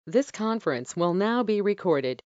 This conference will now be recorded.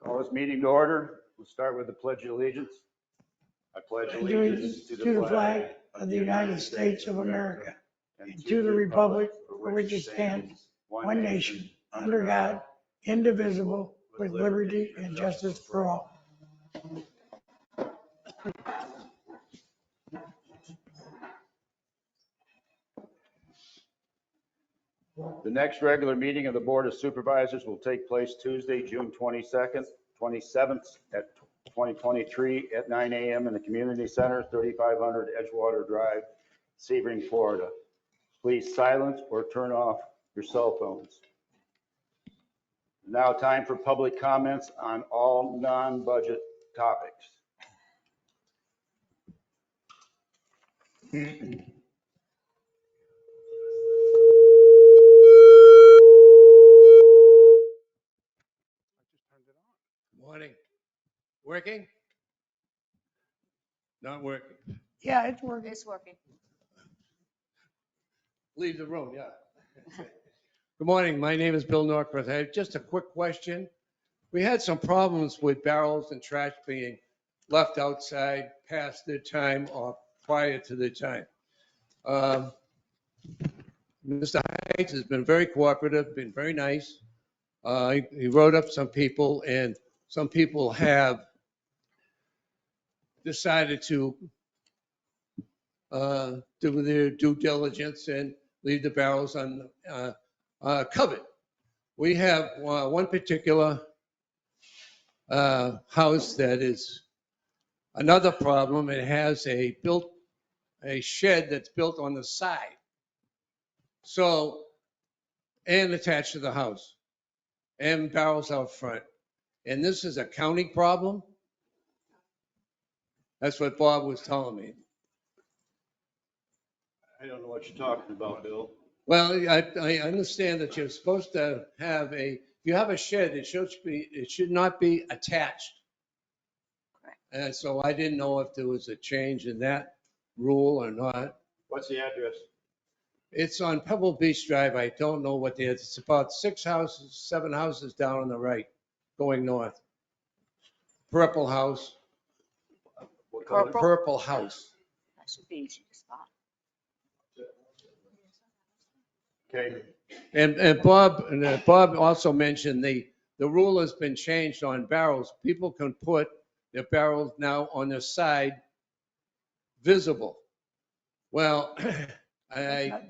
Call this meeting to order. We'll start with the Pledge of Allegiance. I pledge allegiance to the flag of the United States of America and to the republic for which it stands, one nation, under God, indivisible, with liberty and justice for all. next regular meeting of the Board of Supervisors will take place Tuesday, June 22nd, 27th at 2023 at 9 a.m. in the Community Center, 3500 Edgewater Drive, Sebring, Florida. Please silence or turn off your cell phones. Now time for public comments on all non-budget topics. Morning. Working? Not working. Yeah, it's working. It's working. Leave the room, yeah. Good morning. My name is Bill Norcross. I have just a quick question. We had some problems with barrels and trash being left outside past their time or prior to their time. Mr. Heights has been very cooperative, been very nice. He wrote up some people, and some people have decided to do their due diligence and leave the barrels covered. We have one particular house that is another problem. It has a shed that's built on the side. So, and attached to the house, and barrels out front. And this is a county problem. That's what Bob was telling me. I don't know what you're talking about, Bill. Well, I understand that you're supposed to have if you have a shed, it should not be attached. Correct. And so I didn't know if there was a change in that rule or not. What's the address? It's on Pebble Beach Drive. I don't know what it is. It's about 7 houses down on the right, going north. Purple house. What color? Purple house. That should be easy to spot. Okay. And Bob also mentioned the rule has been changed on barrels. People can put their barrels now on the side visible. Well, I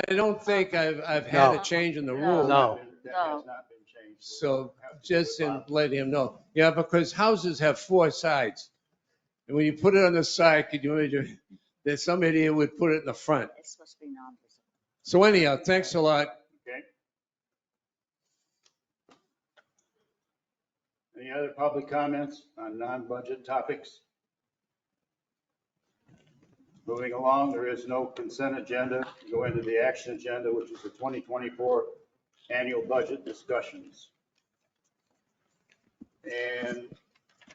don't think I've had a change in the rule. No. That has not been changed. So just let him know. Yeah, because houses have 4 sides. And when you put it on the side, could you imagine that some idiot would put it in the front? It's supposed to be non-visible. So anyhow, thanks a lot. Okay. Any other public comments on non-budget topics? Moving along, there is no consent agenda. Go into the action agenda, which is the 2024 annual budget discussions. And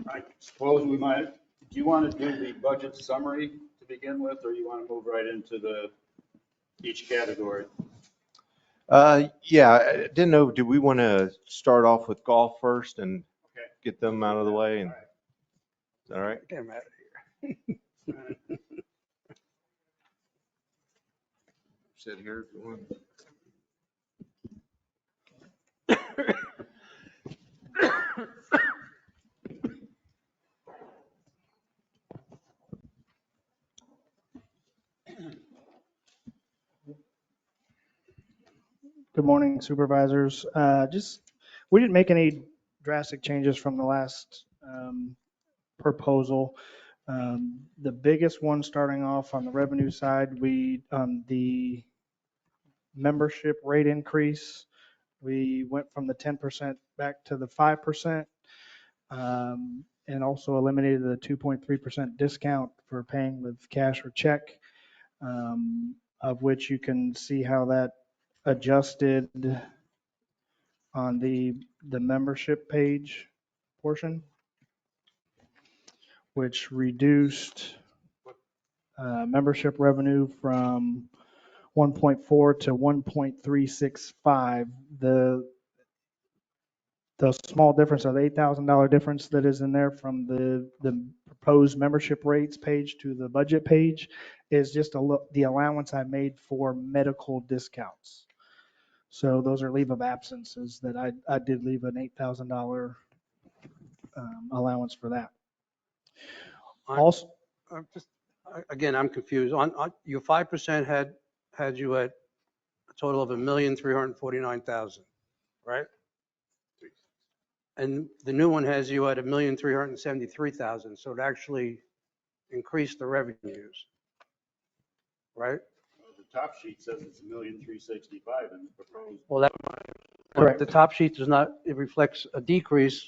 I suppose we might, do you want to do the budget summary to begin with, or you want to move right into each category? Yeah, I didn't know, do we want to start off with golf first and Okay. get them out of the way? And All right. all right. Sit here if you want. Good morning, supervisors. We didn't make any drastic changes from the last proposal. The biggest one starting off on the revenue side, the membership rate increase, we went from the 10% back to the 5%, and also eliminated the 2.3% discount for paying with cash or check, of which you can see how that adjusted on the membership page portion, which reduced membership revenue from 1.4 to 1.365. The small difference of the $8,000 difference that is in there from the proposed membership rates page to the budget page is just the allowance I made for medical discounts. So those are leave of absences that I did leave an $8,000 allowance for that. Also, Again, I'm confused. On your 5% had you at total of 1,349,000, right? And the new one has you at 1,373,000, so it actually increased the revenues, right? The top sheet says it's 1,365,000 in the proposed. Well, that, Correct. the top sheet does not, it reflects a decrease,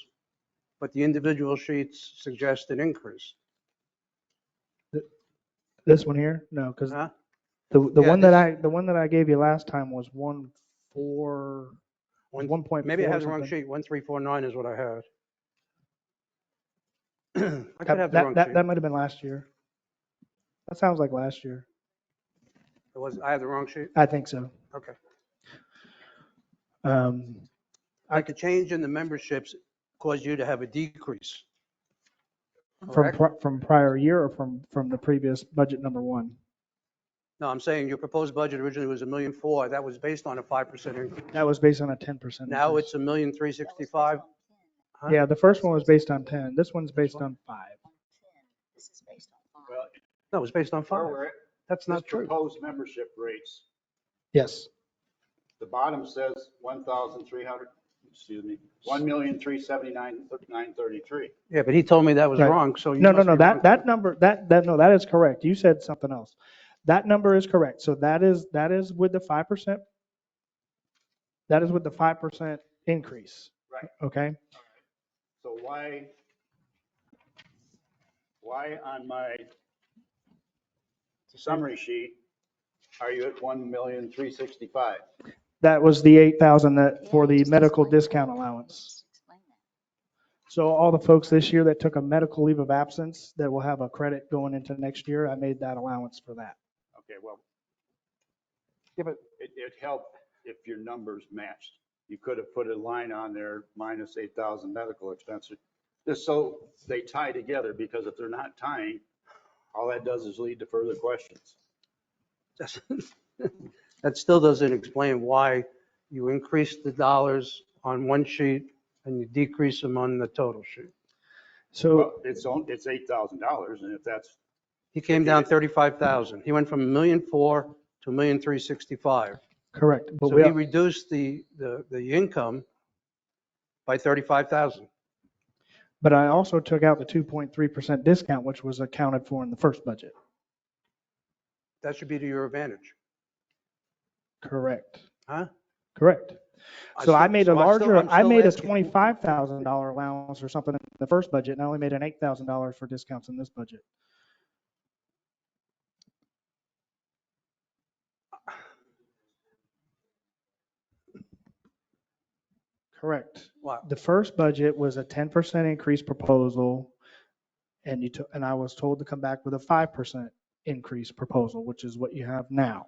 but the individual sheets suggest an increase. This one here? No, because Huh? the Yeah, one that I gave you last time was 1.4. Maybe I have the wrong something. sheet. 1349 is what I had. I could That, have the that, wrong that, sheet. that might have been last year. That sounds like last year. I have the wrong sheet? I think so. Okay. I- The change in the memberships caused you to have a decrease. From, Correct? from prior year or from the previous budget number one? No, I'm saying your proposed budget originally was 1,000,004. That was based on a 5% increase. That was based on a 10%. Now increase. it's 1,365,000. Huh? Yeah, the first one was based on 10. This one's based on 5. This is based on 5. Well, No, it was based on where 5. we're at, That's this not true. proposed membership rates, Yes. the bottom says 1,300, excuse me, 1,379,933. Yeah, but he told me that was Right. wrong, so you No, must be wrong. that number, no, that is correct. You said something else. That number is correct. So that is with the 5%. That is with the 5% increase. Right. Okay. So why on my summary sheet are you at 1,365,000? That was the 8,000 that for the Just medical explain that. discount allowance. Just explain that. So all the folks this year that took a medical leave of absence that will have a credit going into next year, I made that allowance for that. Okay, well, Yeah, but it helped if your numbers matched. You could have put a line on there, minus 8,000 medical expenses, just so they tie together, because if they're not tying, all that does is lead to further questions. that still doesn't explain why you increased the dollars on one sheet and you decrease them on the total sheet. So Well, it's $8,000, and if that's, He came down 35,000. He went from 1,000,004 to 1,365,000. correct. But So we, he reduced the income by 35,000. but I also took out the 2.3% discount, which was accounted for in the first budget. That should be to your advantage. Correct. Huh? Correct. So I made a larger, I'm I still made a asking- $25,000 allowance or something in the first budget, and I only made an $8,000 for discounts in this budget. Correct. Wow. The first budget was a 10% increase proposal, and and I was told to come back with a 5% increase proposal, which is what you have now.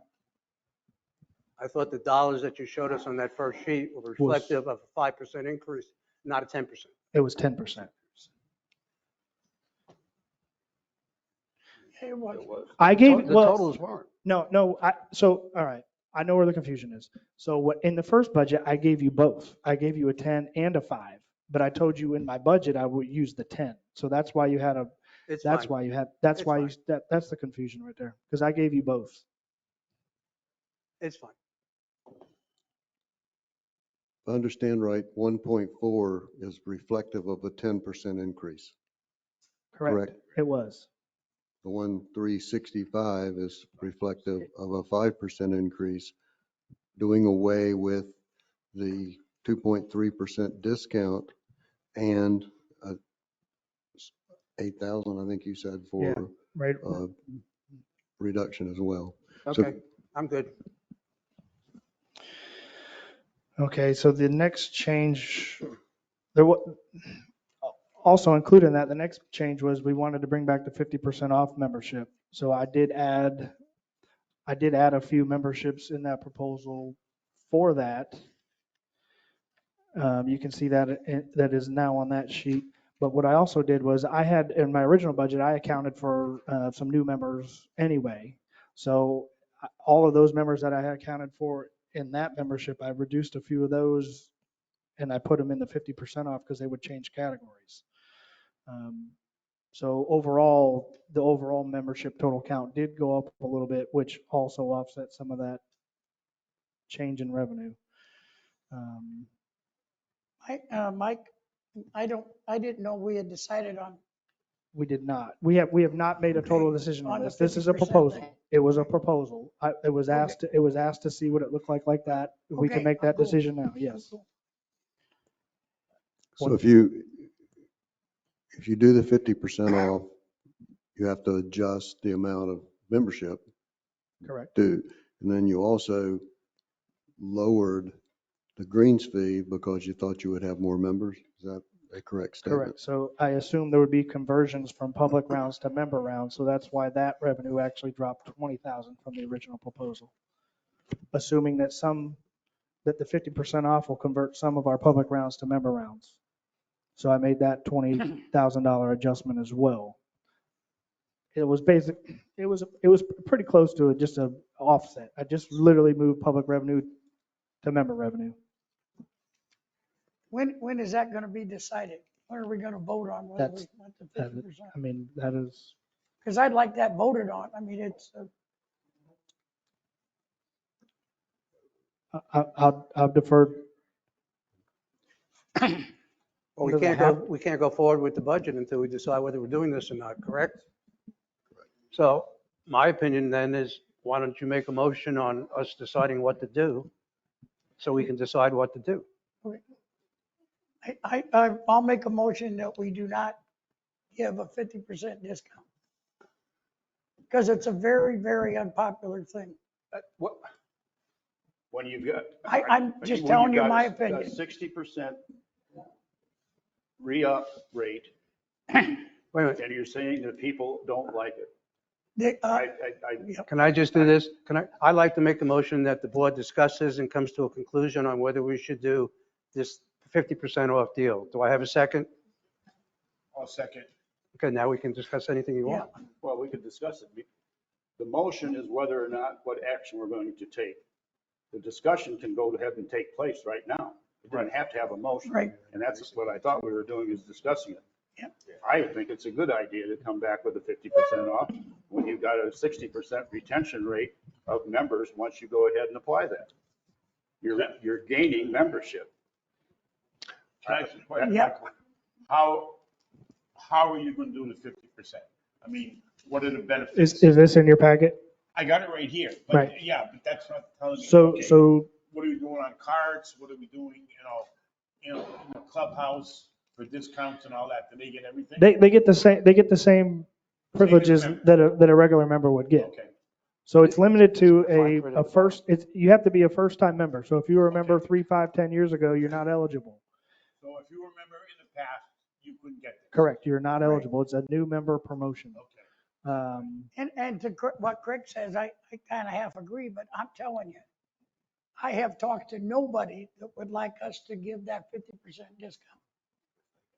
I thought the dollars that you showed us on that first sheet were reflective of a 5% increase, not a 10%. It was 10%. it was. I gave, The well, totals weren't. no, so, all right, I know where the confusion is. So what, in the first budget, I gave you both. I gave you a 10 and a 5, but I told you in my budget, I would use the 10. So that's why you had It's that's fine. why you had, that's It's why you, fine. that's the confusion right there. Because I gave you both. It's fine. If I understand right, 1.4 is reflective of a 10% increase. Correct. It was. The 1,365 is reflective of a 5% increase, doing away with the 2.3% discount and 8,000, I think you said, Yeah. for Right. reduction as well. Okay, I'm good. Okay, so the next change, there was, also included in that, the next change was we wanted to bring back the 50% off membership. So I did add a few memberships in that proposal for that. You can see that that is now on that sheet. But what I also did was I had, in my original budget, I accounted for some new members anyway. So all of those members that I had accounted for in that membership, I reduced a few of those and I put them in the 50% off because they would change categories. So overall, the overall membership total count did go up a little bit, which also offset some of that change in revenue. Mike, I didn't know we had decided on, We did not. We have not made a total Okay, decision on on the this. This is a 50% proposal. thing. It was a proposal. It was asked to see what it looked like that. We can Okay, make that cool. decision now, yes. So if you do the 50% off, you have to adjust the amount of membership Correct. due. And then you also lowered the greens fee because you thought you would have more members. Is that a correct statement? Correct. So I assume there would be conversions from public rounds to member rounds. So that's why that revenue actually dropped 20,000 from the original proposal. Assuming that the 50% off will convert some of our public rounds to member rounds. So I made that $20,000 adjustment as well. It was pretty close to just a offset. I just literally moved public revenue to member revenue. when is that going to be decided? When are we going to vote on whether we want the 50%? I mean, that is, Because I'd like that voted on. I mean, it's, I'll defer. Well, we Does it can't have- go, we can't go forward with the budget until we decide whether we're doing this or not, correct? So my opinion then is, why don't you make a motion on us deciding what to do so we can decide what to do? I'll make a motion that we do not give a 50% discount. Because it's a very, very unpopular thing. What? When you got. I'm just telling you my opinion. 60% re-up rate, Wait a minute, and you're saying that people don't like it. Yep. can I just do this? I'd like to make a motion that the board discusses and comes to a conclusion on whether we should do this 50% off deal. Do I have a second? I'll second. Okay, now we can discuss anything you want. Well, we could discuss it. The motion is whether or not what action we're going to take. The discussion can go ahead and take place right now. We don't have to have a motion. Right. And that's what I thought we were doing, is discussing it. Yep. I think it's a good idea to come back with a 50% off when you've got a 60% retention rate of members once you go ahead and apply that. You're gaining membership. Can I ask you a question? Yeah. How are you going to do the 50%? I mean, what are the benefits? Is this in your packet? I got it right here, Right. but yeah, but that's not telling me. So, okay, so what are we doing on cards? What are we doing, in the clubhouse for discounts and all that? Do they get everything? they get the same privileges member. that a regular member would get. Okay, So it's limited to Fine for a them. first, you have to be a first time member. So if you were a member 3, 5, 10 years ago, you're not eligible. so if you remember in the past, you couldn't get this. Correct. You're not eligible. It's a new member promotion. Okay. And to what Craig says, I kind of half agree, but I'm telling you, I have talked to nobody that would like us to give that 50% discount.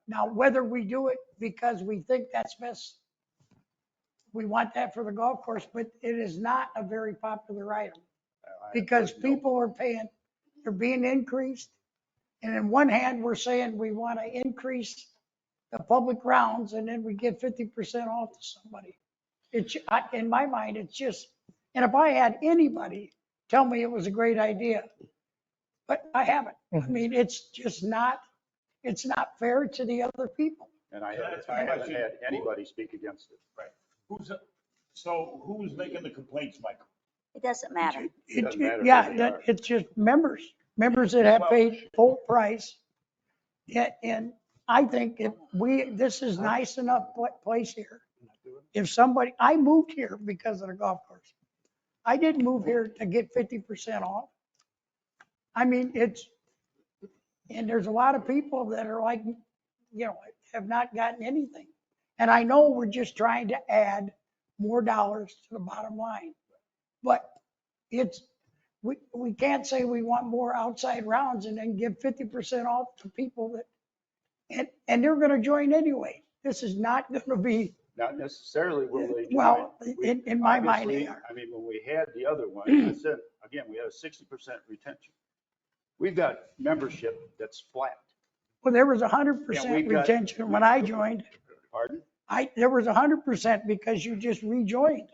Now, whether we do it because we think that's best, we want that for the golf course, but it is not a very popular item because people are paying, they're being increased. And in one hand, we're saying we want to increase the public rounds and then we give 50% off to somebody. In my mind, it's just, and if I had anybody tell me it was a great idea, but I haven't. I mean, it's just not, it's not fair to the other people. And I haven't had anybody speak against it. Who's making the complaints, Michael? It doesn't matter. Doesn't matter who Yeah, they are. it's just members that have paid full price. Yeah, and I think this is nice enough place here. If I moved here because of the golf course. I didn't move here to get 50% off. I mean, and there's a lot of people that are like, have not gotten anything. And I know we're just trying to add more dollars to the bottom line. But we can't say we want more outside rounds and then give 50% off to people and they're going to join anyway. This is not going to be. Not necessarily will they join. Well, in my mind, they Obviously, are. I mean, when we had the other one, I said, again, we had a 60% retention. We've got membership that's flat. Well, there was Yeah, 100% we've got- retention when I joined. Pardon? There was 100% because you just rejoined.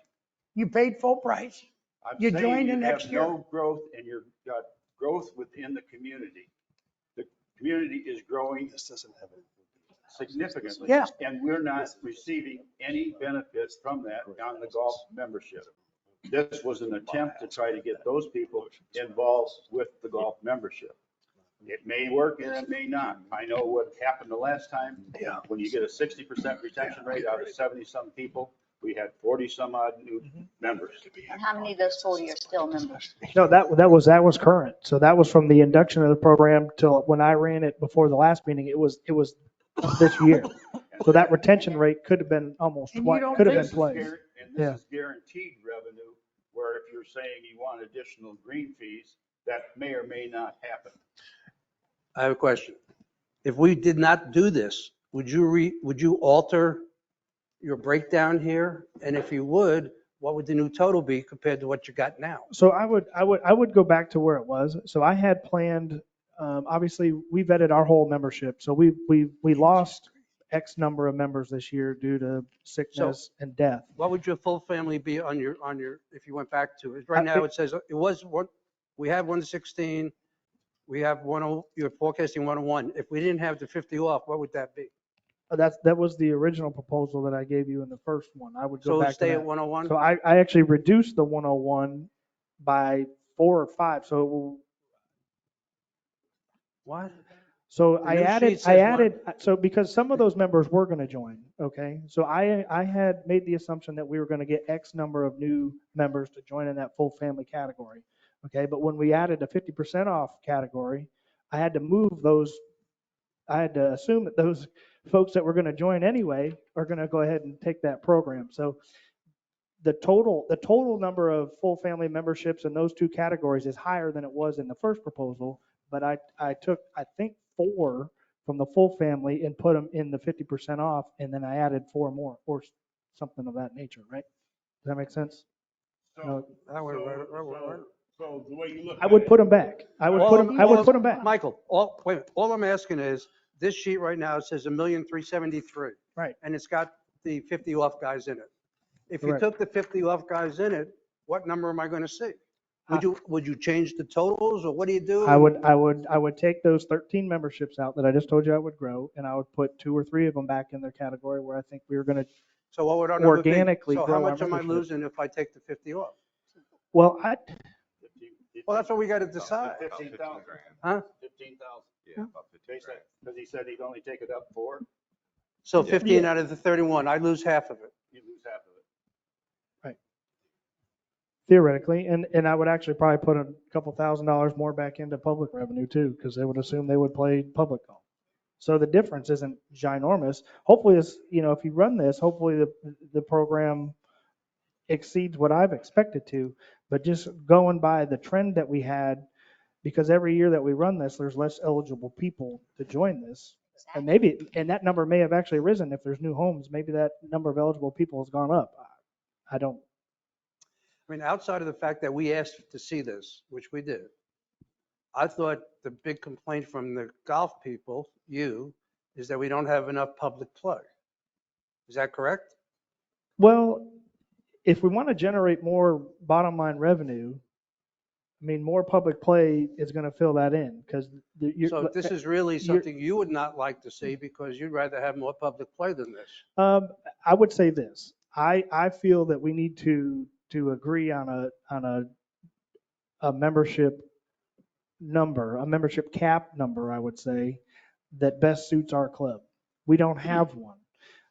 You paid full price I'm You saying join the you next have year. no growth and you've got growth within the community. The community is growing significantly. Yeah. And we're not receiving any benefits from that on the golf membership. This was an attempt to try to get those people involved with the golf membership. It may work and it may not. I know what happened the last time. When you get a 60% retention rate out of 70-some people, we had 40-some odd new members. And how many of those 40 are still members? No, that was current. So that was from the induction of the program till when I ran it before the last meeting, it was this year. So that retention rate could have been almost And you twice, don't could have think- been twice. And this is guaranteed revenue, where if you're saying you want additional green fees, that may or may not happen. I have a question. If we did not do this, would you alter your breakdown here? And if you would, what would the new total be compared to what you got now? So I would go back to where it was. So I had planned, obviously we vetted our whole membership. So we lost X number of members this year due to sickness and death. What would your full family be on your, if you went back to it? Right now, it says it was one, we have 116, we have you're forecasting 101. If we didn't have the 50 off, what would that be? That was the original proposal that I gave you in the first one. I would So go it'll back to stay at that. 101? So I actually reduced the 101 by 4 or 5. So What? So The I new added, sheet says so because some of those members were going to join, okay? So I had made the assumption that we were going to get X number of new members to join in that full family category, okay? But when we added a 50% off category, I had to move those, I had to assume that those folks that were going to join anyway are going to go ahead and take that program. So the total number of full family memberships in those two categories is higher than it was in the first proposal. But I took, I think, 4 from the full family and put them in the 50% off, and then I added 4 more or something of that nature, right? Does that make sense? No. So the way you look. I would put them back. I would put them back. Michael, wait a minute. All I'm asking is, this sheet right now says 1,373,000. Right. And it's got the 50 off guys in it. If you Correct. took the 50 off guys in it, what number am I going to see? Would you change the totals, or what do you do? I would take those 13 memberships out that I just told you I would grow, and I would put 2 or 3 of them back in their category where I think we were going to So what would our number be? organically So grow how our much am I membership. losing if I take the 50 off? Well, Well, that's what we got to decide. 15,000. Huh? 15,000. Yeah, about 50 grand. Because he said he'd only take it up 4, So 15 out of the 31, I lose half of it. you lose half of it. theoretically, and I would actually probably put a couple $1,000s more back into public revenue too, because they would assume they would play public golf. So the difference isn't ginormous. Hopefully, this, if you run this, hopefully the program exceeds what I've expected to. But just going by the trend that we had, because every year that we run this, there's less eligible people to join this. And that number may have actually risen if there's new homes. Maybe that number of eligible people has gone up. I don't. I mean, outside of the fact that we asked to see this, which we did, I thought the big complaint from the golf people, is that we don't have enough public play. Is that correct? Well, if we want to generate more bottom line revenue, I mean, more public play is going to fill that in because So this is really something you would not like to see because you'd rather have more public play than this. I would say this. I feel that we need to agree on a membership number, a membership cap number, I would say, that best suits our club. We don't have one.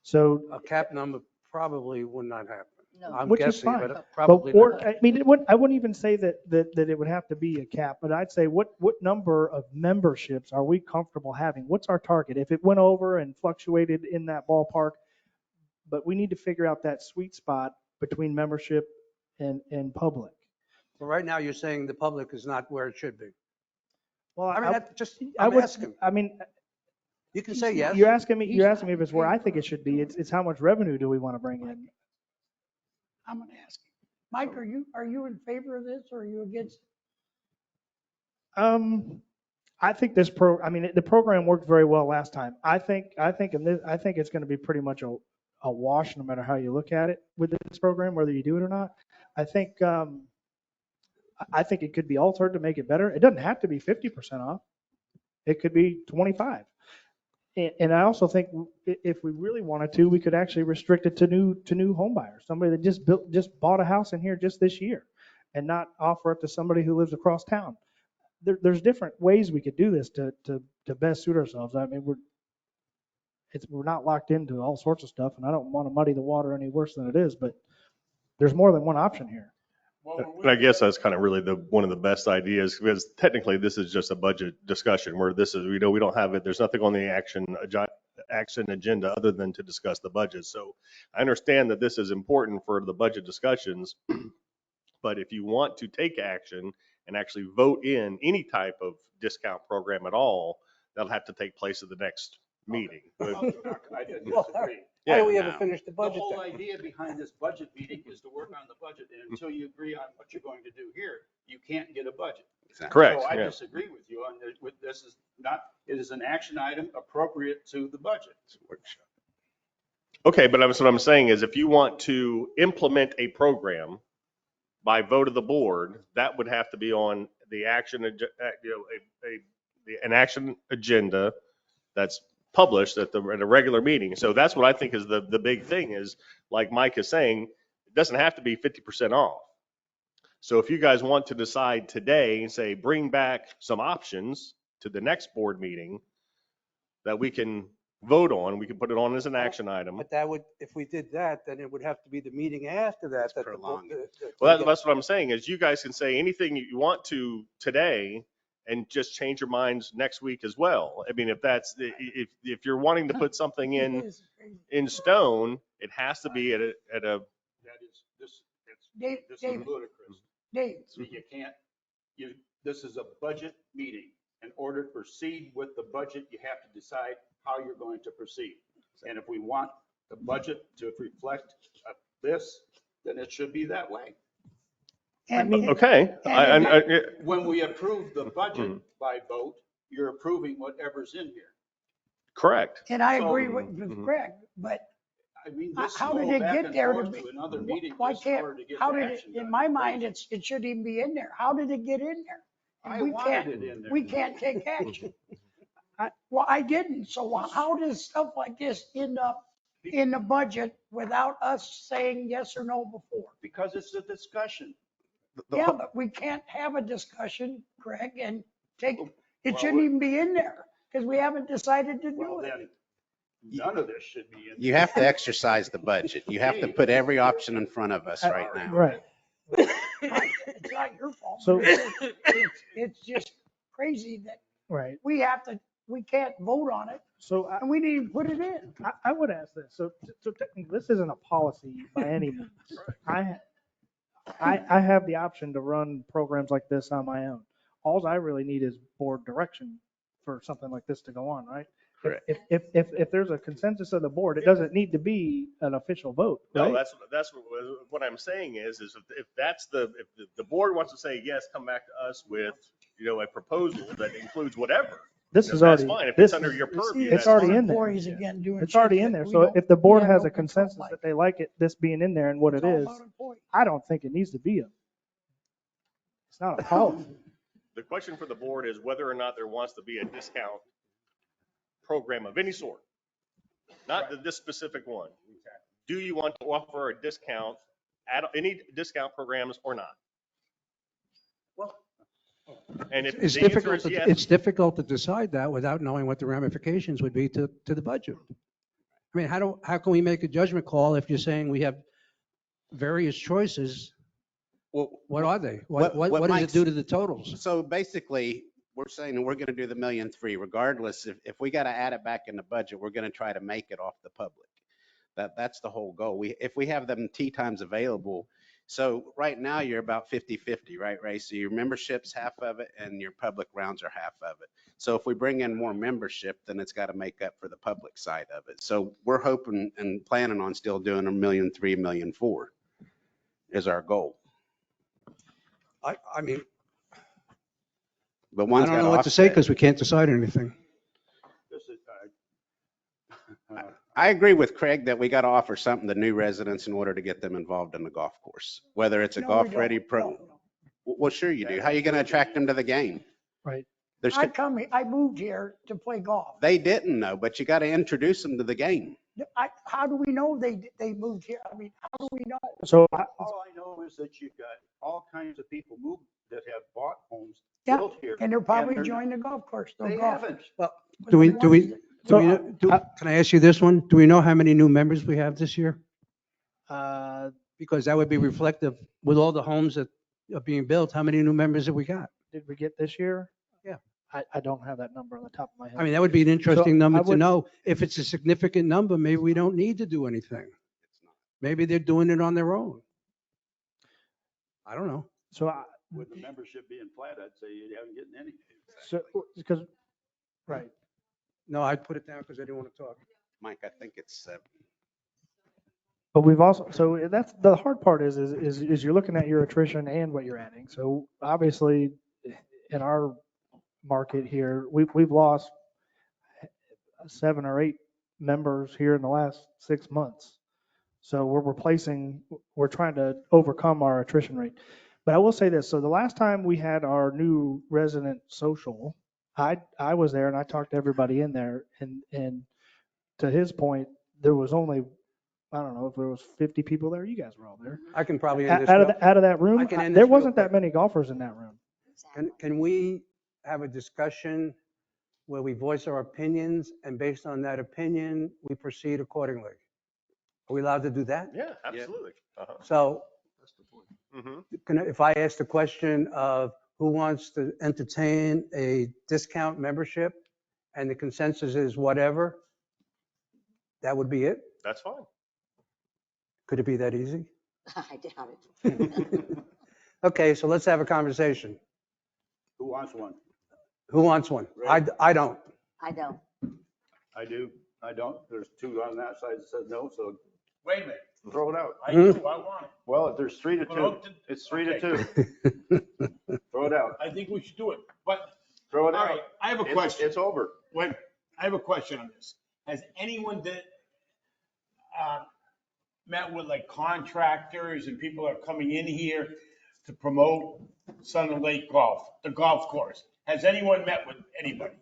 So A cap number probably would not happen. No. I'm Which is guessing, fine. but probably Or, not. I mean, I wouldn't even say that it would have to be a cap, but I'd say what number of memberships are we comfortable having? What's our target? If it went over and fluctuated in that ballpark, but we need to figure out that sweet spot between membership and public. But right now, you're saying the public is not where it should be. Well, I mean, I I'm would, asking. I mean, You can say yes. you're asking me if it's where I think it should be. It's how much revenue do we want to bring in? I'm going to ask you. Mike, are you in favor of this or are you against it? I think the program worked very well last time. I think it's going to be pretty much a wash no matter how you look at it with this program, whether you do it or not. I think I think it could be altered to make it better. It doesn't have to be 50% off. It could be 25. And I also think if we really wanted to, we could actually restrict it to new home buyers, somebody that just bought a house in here just this year, and not offer it to somebody who lives across town. There's different ways we could do this to best suit ourselves. I mean, we're not locked into all sorts of stuff, and I don't want to muddy the water any worse than it is, but there's more than one option here. And I guess that's kind of really one of the best ideas, because technically this is just a budget discussion where this is, we don't have it. There's nothing on the action agenda other than to discuss the budget. So I understand that this is important for the budget discussions, but if you want to take action and actually vote in any type of discount program at all, that'll have to take place at the next meeting. I disagree. Why do we Yeah. ever finish the The budget whole then? idea behind this budget meeting is to work on the budget, and until you agree on what you're going to do here, you can't get a budget. Correct. So I Yeah. disagree with you on this is not, it is an action item appropriate to the budget. Okay, but what I'm saying is if you want to implement a program by vote of the board, that would have to be on the action, an action agenda that's published at a regular meeting. So that's what I think is the big thing is, like Mike is saying, it doesn't have to be 50% off. So if you guys want to decide today and say, bring back some options to the next board meeting that we can vote on, we can put it on as an action item. But that would, if we did that, then it would have to be the meeting after that. That prolonged. Well, that's what I'm saying is you guys can say anything you want to today and just change your minds next week as well. I mean, if you're wanting to put something in stone, it has to be at a. That is, this Dave, is Dave, ludicrous. Dave, So you can't, this is a budget meeting. In order to proceed with the budget, you have to decide how you're going to proceed. And if we want the budget to reflect this, then it should be that way. and, Okay. When we approve the budget by vote, you're approving whatever's in here. Correct. and I So- agree with Greg, but I mean, this how did go it back get and there forth to be? another meeting Why just in can't, order to get how the did it, action in done. my mind, it shouldn't even be in there. How did it get in there? And I we wanted can't, it in there. we can't take action. Well, I didn't, so how does stuff like this end up in the budget without us saying yes or no before? Because it's a discussion. Yeah, but we can't have a discussion, Greg, and it Well, shouldn't even be in there because we haven't decided to Well, do it. then, none of this should be in. You have to exercise the budget. You have to put every option in front of us right now. Right. It's not your fault. So- It's just crazy that Right. we can't vote on it So and we didn't even put it in. I would ask this. So technically, this isn't a policy by any means. I have the option to run programs like this on my own. All I really need is board direction for something like this to go on, right? Correct. If there's a consensus of the board, it doesn't need to be an official vote, No, right? that's what I'm saying is if the board wants to say, yes, come back to us with, a proposal that includes whatever. This is That's already, fine. If this it's under is, your purview. it's that's already fine. in there. Employees again doing It's already shit in that there. we So don't- if the board we have has no a control consensus like. that they like it, this being in there and what It's it all is, about employees. I don't think it needs to be it's not a policy. The question for the board is whether or not there wants to be a discount program of any sort, not this specific one. Do you want to offer a discount, any discount programs or not? And if It's the answer difficult, is to- yes, it's difficult to decide that without knowing what the ramifications would be to the budget. I mean, how can we make a judgment call if you're saying we have various choices? Well, What are they? What- What what does it Mike's- do to the totals? so basically, we're saying that we're going to do the 1.3 million regardless. If we got to add it back in the budget, we're going to try to make it off the public. That's the whole goal. If we have them tee times available. So right now you're about 50-50, right, Ray? So your membership's half of it and your public rounds are half of it. So if we bring in more membership, then it's got to make up for the public side of it. So we're hoping and planning on still doing 1.3 million, 1.4 million is our goal. I mean, But I one's don't got know to what to say offset. because we can't decide anything. This is, I agree with Craig that we got to offer something to new residents in order to get them involved in the golf course, whether it's a No, we golf don't. ready No, pro. no. Well, sure you do. How are you going to attract them to the game? Right. There's, I moved here to play golf. they didn't know, but you got to introduce them to the game. How do we know they moved here? I mean, how do we know? So All I know is that you've got all kinds of people moved that have bought homes Yeah, built here. and they're probably they're- joining the golf course. They're They golfers. haven't. Well, But do we, the do we, ones do we, So, can I ask you this one? Do we know how many new members we have this year? Because that would be reflective with all the homes that are being built. How many new members have we got? did we get this year? Yeah. I don't have that number on the top of my head. I mean, that would be an interesting So, number I to would- know. If it's a significant number, maybe we don't need to do anything. Maybe they're doing it on their own. I don't know. So, With the membership being flat, I'd say you haven't getting any. because, right. No, I'd put it down because I didn't want to talk. Mike, I think it's 7. But we've also, so that's, the hard part is you're looking at your attrition and what you're adding. So obviously, in our market here, we've lost 7 or 8 members here in the last 6 months. So we're trying to overcome our attrition rate. But I will say this, so the last time we had our new resident social, I was there and I talked to everybody in there, and to his point, there was only, I don't know if there was 50 people there. You guys were all there. I can probably end this. Out of that I room, can end there this real wasn't that quick. many golfers in that room. Can we have a discussion where we voice our opinions and based on that opinion, we proceed accordingly? Are we allowed to do that? Yeah, absolutely. Uh-huh. So Mhm. if I ask the question of who wants to entertain a discount membership and the consensus is whatever, that would be it? That's fine. Could it be that easy? I doubt it. Okay, so let's have a conversation. Who wants one? Who wants one? I don't. I don't. I do. I don't. There's 2 on that side that said no, so Wait a minute. throw it out. I do, I want it. Well, there's 3 to 2. Well, It's 3 to okay. 2. Throw it out. I think we should do it. But, Throw all it out. right, I have a It's- question. It's over. Wait, I have a question on this. Has anyone met with like contractors and people that are coming in here to promote Sun and Lake Golf, the golf course? Has anyone met with anybody?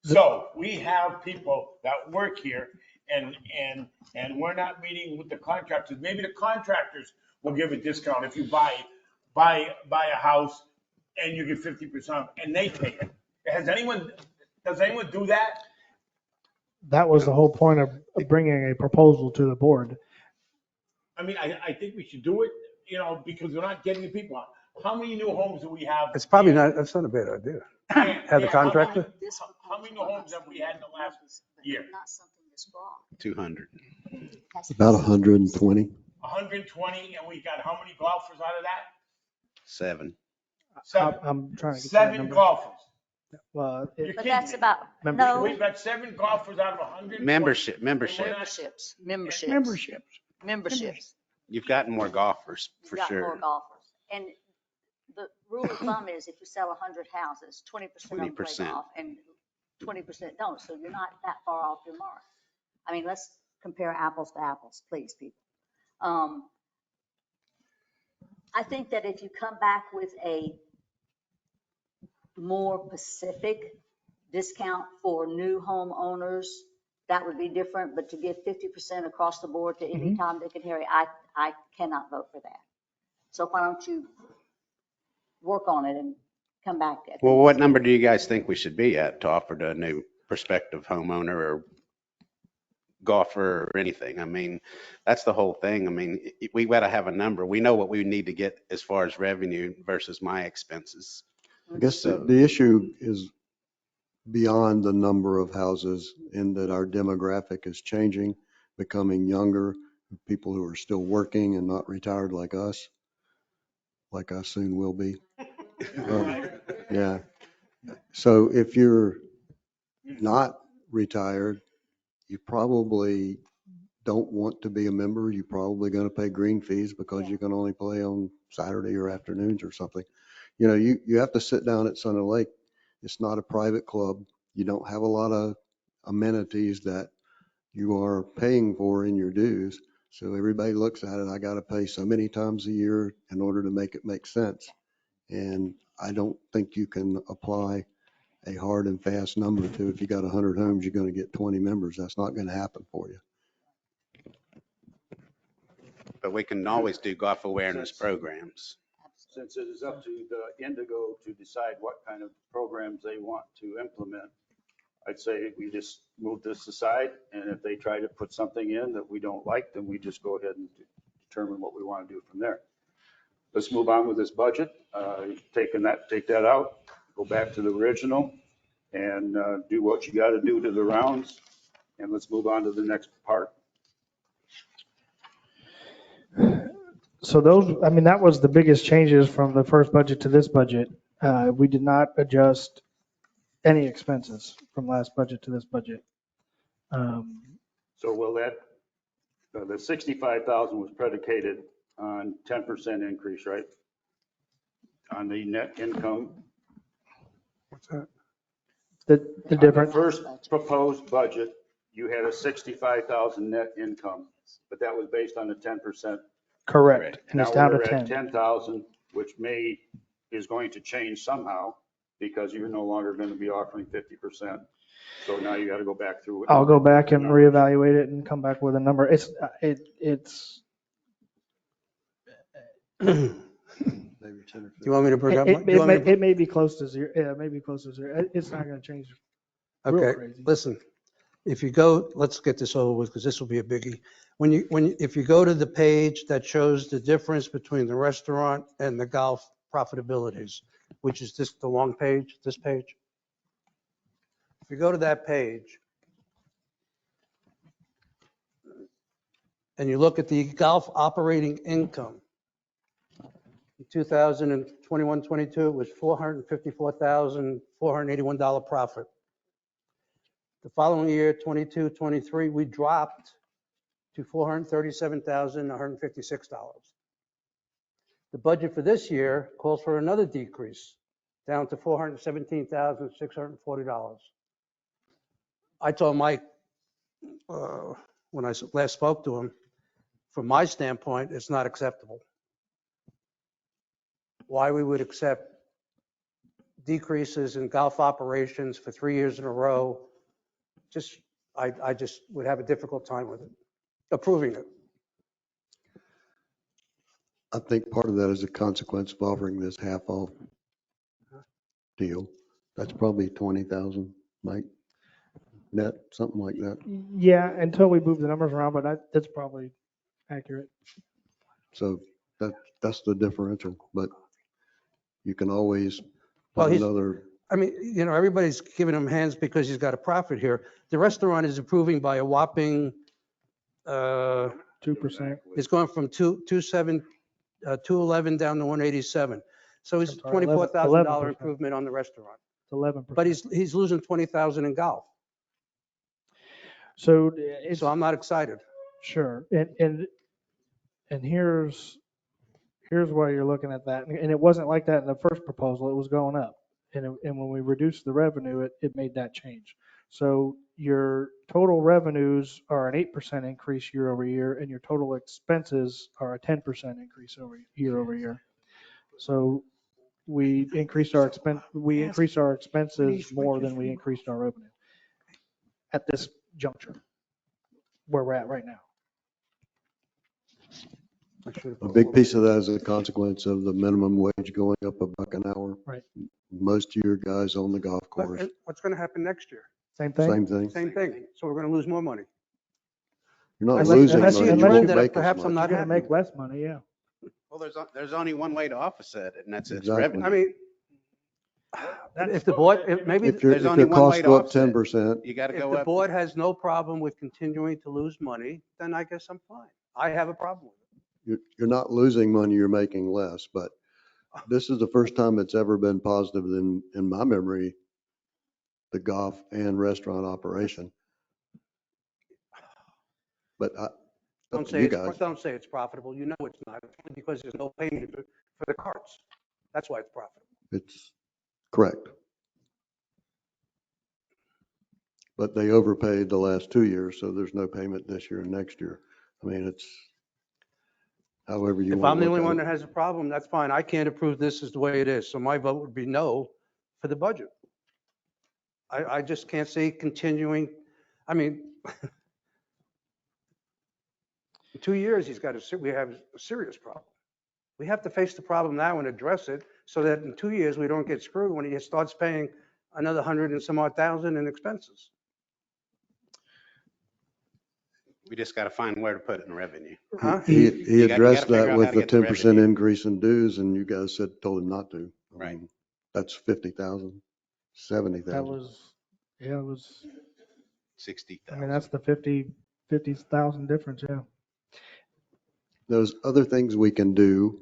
So we have people that work here and we're not meeting with the contractors. Maybe the contractors will give a discount if you buy a house and you get 50% and they pay it. Does anyone do that? That was the whole point of bringing a proposal to the board. I mean, I think we should do it, because we're not getting the people on. How many new homes do we have? It's probably not, that's not a bad idea. Have the contractor? How many new homes have we had in the last year? Not something this broad. 200. About 120. 120, and we got how many golfers out of that? 7. Seven. I'm trying to get that 7 number. golfers. Well, You're But kidding that's me. about, Membership. no, We've got 7 golfers out of 120. Membership. memberships. Memberships. You've gotten more golfers for Got more sure. golfers. And the rule of thumb is if you sell 100 houses, 20% of them play 20%. golf and 20% don't. So you're not that far off your mark. I mean, let's compare apples to apples, please, people. I think that if you come back with a more specific discount for new homeowners, that would be different, but to give 50% across the board to any Tom, Dick, and Harry, I cannot vote for that. So why don't you work on it and come back? Well, what number do you guys think we should be at to offer to a new prospective homeowner or golfer or anything? I mean, that's the whole thing. I mean, we got to have a number. We know what we need to get as far as revenue versus my expenses. I guess the issue is beyond the number of houses in that our demographic is changing, becoming younger, people who are still working and not retired like us, like I soon will be. Yeah. So if you're not retired, you probably don't want to be a member. You're probably going to pay green fees because you can only play on Saturday or afternoons or something. You have to sit down at Sun and Lake. It's not a private club. You don't have a lot of amenities that you are paying for in your dues. So everybody looks at it. I got to pay so many times a year in order to make it make sense. And I don't think you can apply a hard and fast number to, if you got 100 homes, you're going to get 20 members. That's not going to happen for you. But we can always do golf awareness programs. Since it is up to the Indigo to decide what kind of programs they want to implement, I'd say we just move this aside, and if they try to put something in that we don't like, then we just go ahead and determine what we want to do from there. Let's move on with this budget. Take that out, go back to the original, and do what you got to do to the rounds, and let's move on to the next part. So those, I mean, that was the biggest changes from the first budget to this budget. We did not adjust any expenses from last budget to this budget. So will that, the 65,000 was predicated on 10% increase, right? On the net income. What's that? The On the difference, first proposed budget, you had a 65,000 net income, but that was based on the 10%. correct, and it's Now down to we're at 10. 10,000, which is going to change somehow because you're no longer going to be offering 50%. So now you got to go back through it. I'll go back and reevaluate it and come back with a number. It's Maybe 10 or 15. Do you want me to bring up? it may be close to zero. Yeah, it may be close to zero. It's not going to change real Okay, crazy. listen, if you go, let's get this over with because this will be a biggie. If you go to the page that shows the difference between the restaurant and the golf profitabilities, which is the long page, this page. If you go to that page and you look at the golf operating income, in 2021-22, it was $454,481 profit. The following year, 22-23, we dropped to $437,156. The budget for this year calls for another decrease, down to $417,640. I told Mike, when I last spoke to him, from my standpoint, it's not acceptable. Why we would accept decreases in golf operations for 3 years in a row, I just would have a difficult time with it, approving it. I think part of that is a consequence of offering this half off deal. That's probably 20,000, Mike, net, something like that. Yeah, until we move the numbers around, but that's probably accurate. So that's the differential, but you can always Well, put he's- another, I mean, everybody's giving him hands because he's got a profit here. The restaurant is improving by a whopping, 2%. it's going from 211 down to 187. So he's I'm sorry, $24,000 11%. improvement on the restaurant. It's 11%. But he's losing 20,000 in golf. So it's, So I'm not excited. sure. And here's why you're looking at that. And it wasn't like that in the first proposal. It was going up. And when we reduced the revenue, it made that change. So your total revenues are an 8% increase year over year, and your total expenses are a 10% increase year over year. So we increased our expenses more than we increased our revenue at this juncture where we're at right now. a big piece of that is a consequence of the minimum wage going up $1 an hour. Right. Most of your guys on the golf course, But what's going to happen next year? Same thing? same thing. Same thing. So we're going to lose more money. You're not Unless- losing unless- money, you unless won't you- that make as perhaps I'm much. not You're gonna happy. make less money, yeah. Well, there's only one way to offset it, and that's its Exactly. revenue. I mean, if the board, maybe, If there's your only one way costs to go up offset. 10%, You got to if go the up. board has no problem with continuing to lose money, then I guess I'm fine. I have a problem with it. you're not losing money, you're making less. But this is the first time it's ever been positive in my memory, the golf and restaurant operation. But Don't up to say you it's, guys. don't say it's profitable. You know it's not. It's only because there's no payment for the carts. That's why it's profitable. It's correct. But they overpaid the last 2 years, so there's no payment this year and next year. I mean, however you If want I'm to the look only at one it. that has a problem, that's fine. I can't approve this as the way it is. So my vote would be no for the budget. I just can't see continuing. I mean, in 2 years, we have a serious problem. We have to face the problem now and address it so that in 2 years, we don't get screwed when he starts paying another 100 and some odd thousand in expenses. We just got to find where to put it in revenue. Huh? He You gotta addressed figure that out with how to the get the 10% revenue. increase in dues and you guys told him not to. I Right. mean, that's 50,000, 70,000. That was, yeah, it was, I 60,000. mean, that's the 50,000 difference, yeah. There's other things we can do.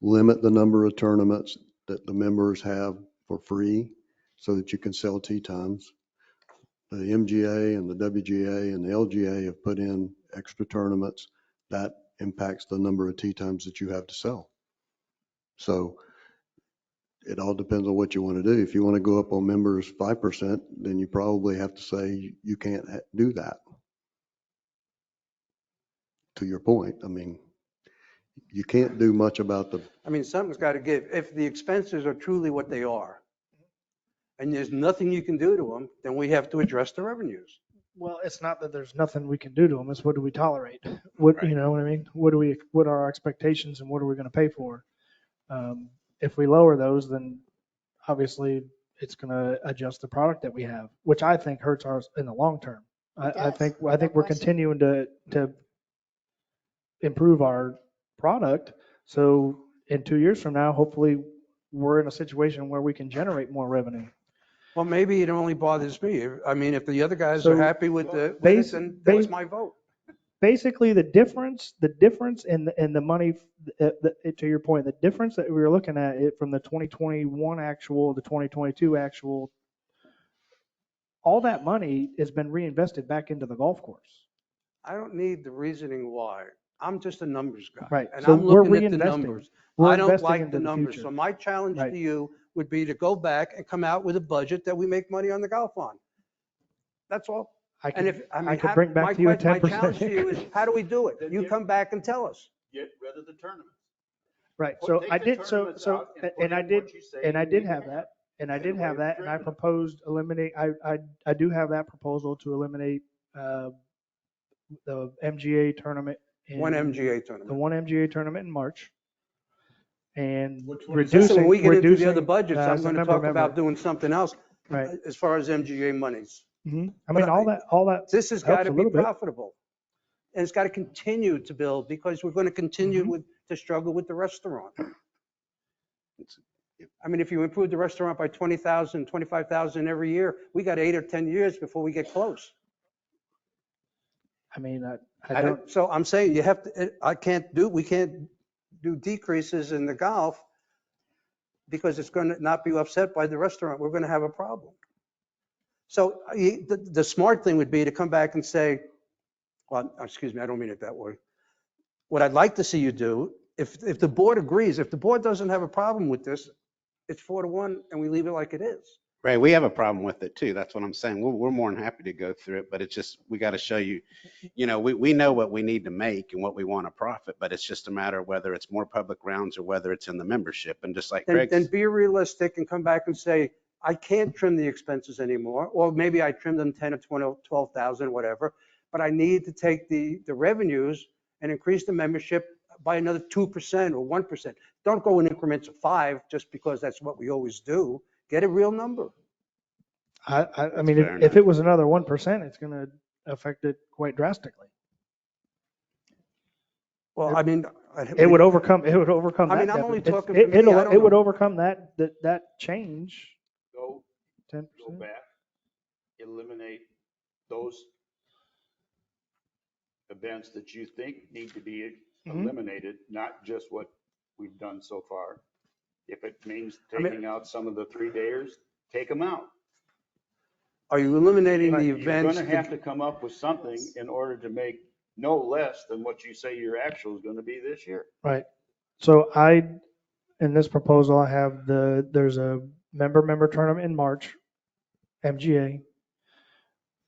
Limit the number of tournaments that the members have for free so that you can sell tee times. The MGA and the WGA and the LGA have put in extra tournaments. That impacts the number of tee times that you have to sell. So it all depends on what you want to do. If you want to go up on members 5%, then you probably have to say you can't do that. To your point, I mean, you can't do much about the, I mean, something's got to give. If the expenses are truly what they are, and there's nothing you can do to them, then we have to address the revenues. Well, it's not that there's nothing we can do to them. It's what do we tolerate? What, Right. you know what I mean? What are our expectations and what are we going to pay for? If we lower those, then obviously it's going to adjust the product that we have, which I think hurts ours in the long term. I does, think no we're question. continuing to improve our product. So in 2 years from now, hopefully we're in a situation where we can generate more revenue. Well, maybe it only bothers me. I mean, if the other guys So are happy with it, then base- that's my vote. Basically, the difference in the money, to your point, the difference that we were looking at it from the 2021 actual, the 2022 actual, all that money has been reinvested back into the golf course. I don't need the reasoning why. I'm just a numbers guy. Right. And So I'm we're looking at the reinvesting. numbers. We're I don't investing like into the the numbers. future. So my challenge Right. to you would be to go back and come out with a budget that we make money on the golf on. That's all. I And could, if, I I mean, could bring back to you a my 10% challenge to you is, increase. how do we do it? You come back and tell us. Get rid of the tournaments. Right. So Take I the did, tournaments out put and I in did, what you say and I you did need to have that. And I Get did away have with that, and I drinking. proposed eliminate, I do have that proposal to eliminate the MGA tournament. One in- MGA The tournament. one MGA tournament in March. And Which one is Listen, when reducing, we get into the other reducing, budgets, I'm as a going to member talk member. about doing something else Right. as far as MGA monies. Mhm. I But mean, all that This has got helps to a be little bit. profitable. And it's got to continue to build because we're going to continue Mhm. to struggle with the restaurant. I mean, if you improve the restaurant by 20,000, 25,000 every year, we got 8 or 10 years before we get close. I mean, I don't, So I'm saying you have to, we can't do decreases in the golf because it's going to not be offset by the restaurant. We're going to have a problem. So the smart thing would be to come back and say, well, excuse me, I don't mean it that way. What I'd like to see you do, if the board agrees, if the board doesn't have a problem with this, it's 4-1 and we leave it like it is. Right, we have a problem with it too. That's what I'm saying. We're more than happy to go through it, but it's just, we got to show you, we know what we need to make and what we want to profit, but it's just a matter of whether it's more public rounds or whether it's in the membership. And just like Then Craig's, be realistic and come back and say, I can't trim the expenses anymore, or maybe I trimmed them 10 or 20, 12,000, whatever, but I need to take the revenues and increase the membership by another 2% or 1%. Don't go in increments of 5 just because that's what we always do. Get a real number. I mean, fair if enough. it was another 1%, it's going to affect it quite drastically. Well, I mean. It would overcome I that. mean, I'm only deficit. talking for me, I don't It would know. overcome that change. Go 10%. back, eliminate those events that you think need to be Mhm. eliminated, not just what we've done so far. If it means I mean- taking out some of the 3-dayers, take them out. Are you eliminating the You're events? going to have to come up with something in order to make no less than what you say your actual is going to be this year. Right. So in this proposal, I have there's a member tournament in March, MGA.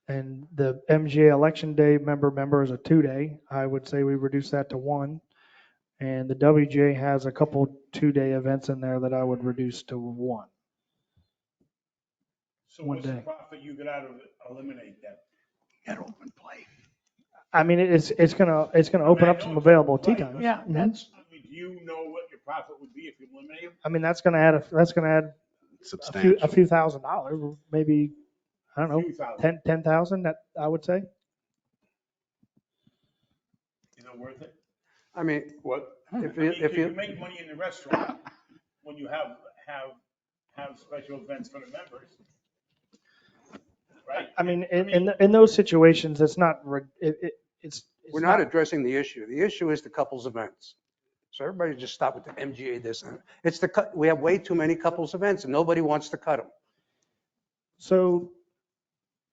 And the MGA election day member is a 2-day. I would say we reduce that to 1. And the WGA has a couple 2-day events in there that I would reduce to 1. So One what's the day. profit you get out of it? Eliminate that. Got open play. I mean, it's gonna open I up know some it's available open tee play, times. but- Yeah, that's, I mean, do you know what your profit would be if you eliminate them? I mean, that's gonna add a Substantial. few $1,000s, maybe, I don't know, Few thousand. 10,000, that I would say. Is it worth it? I mean, What? if I you, mean, if 'cause you, you make money in the restaurant when you have special events for the members. Right? I mean, in those situations, it's not, it's we're not addressing the issue. The issue is the couples events. So everybody just stop with the MGA this. It's we have way too many couples events and nobody wants to cut them. So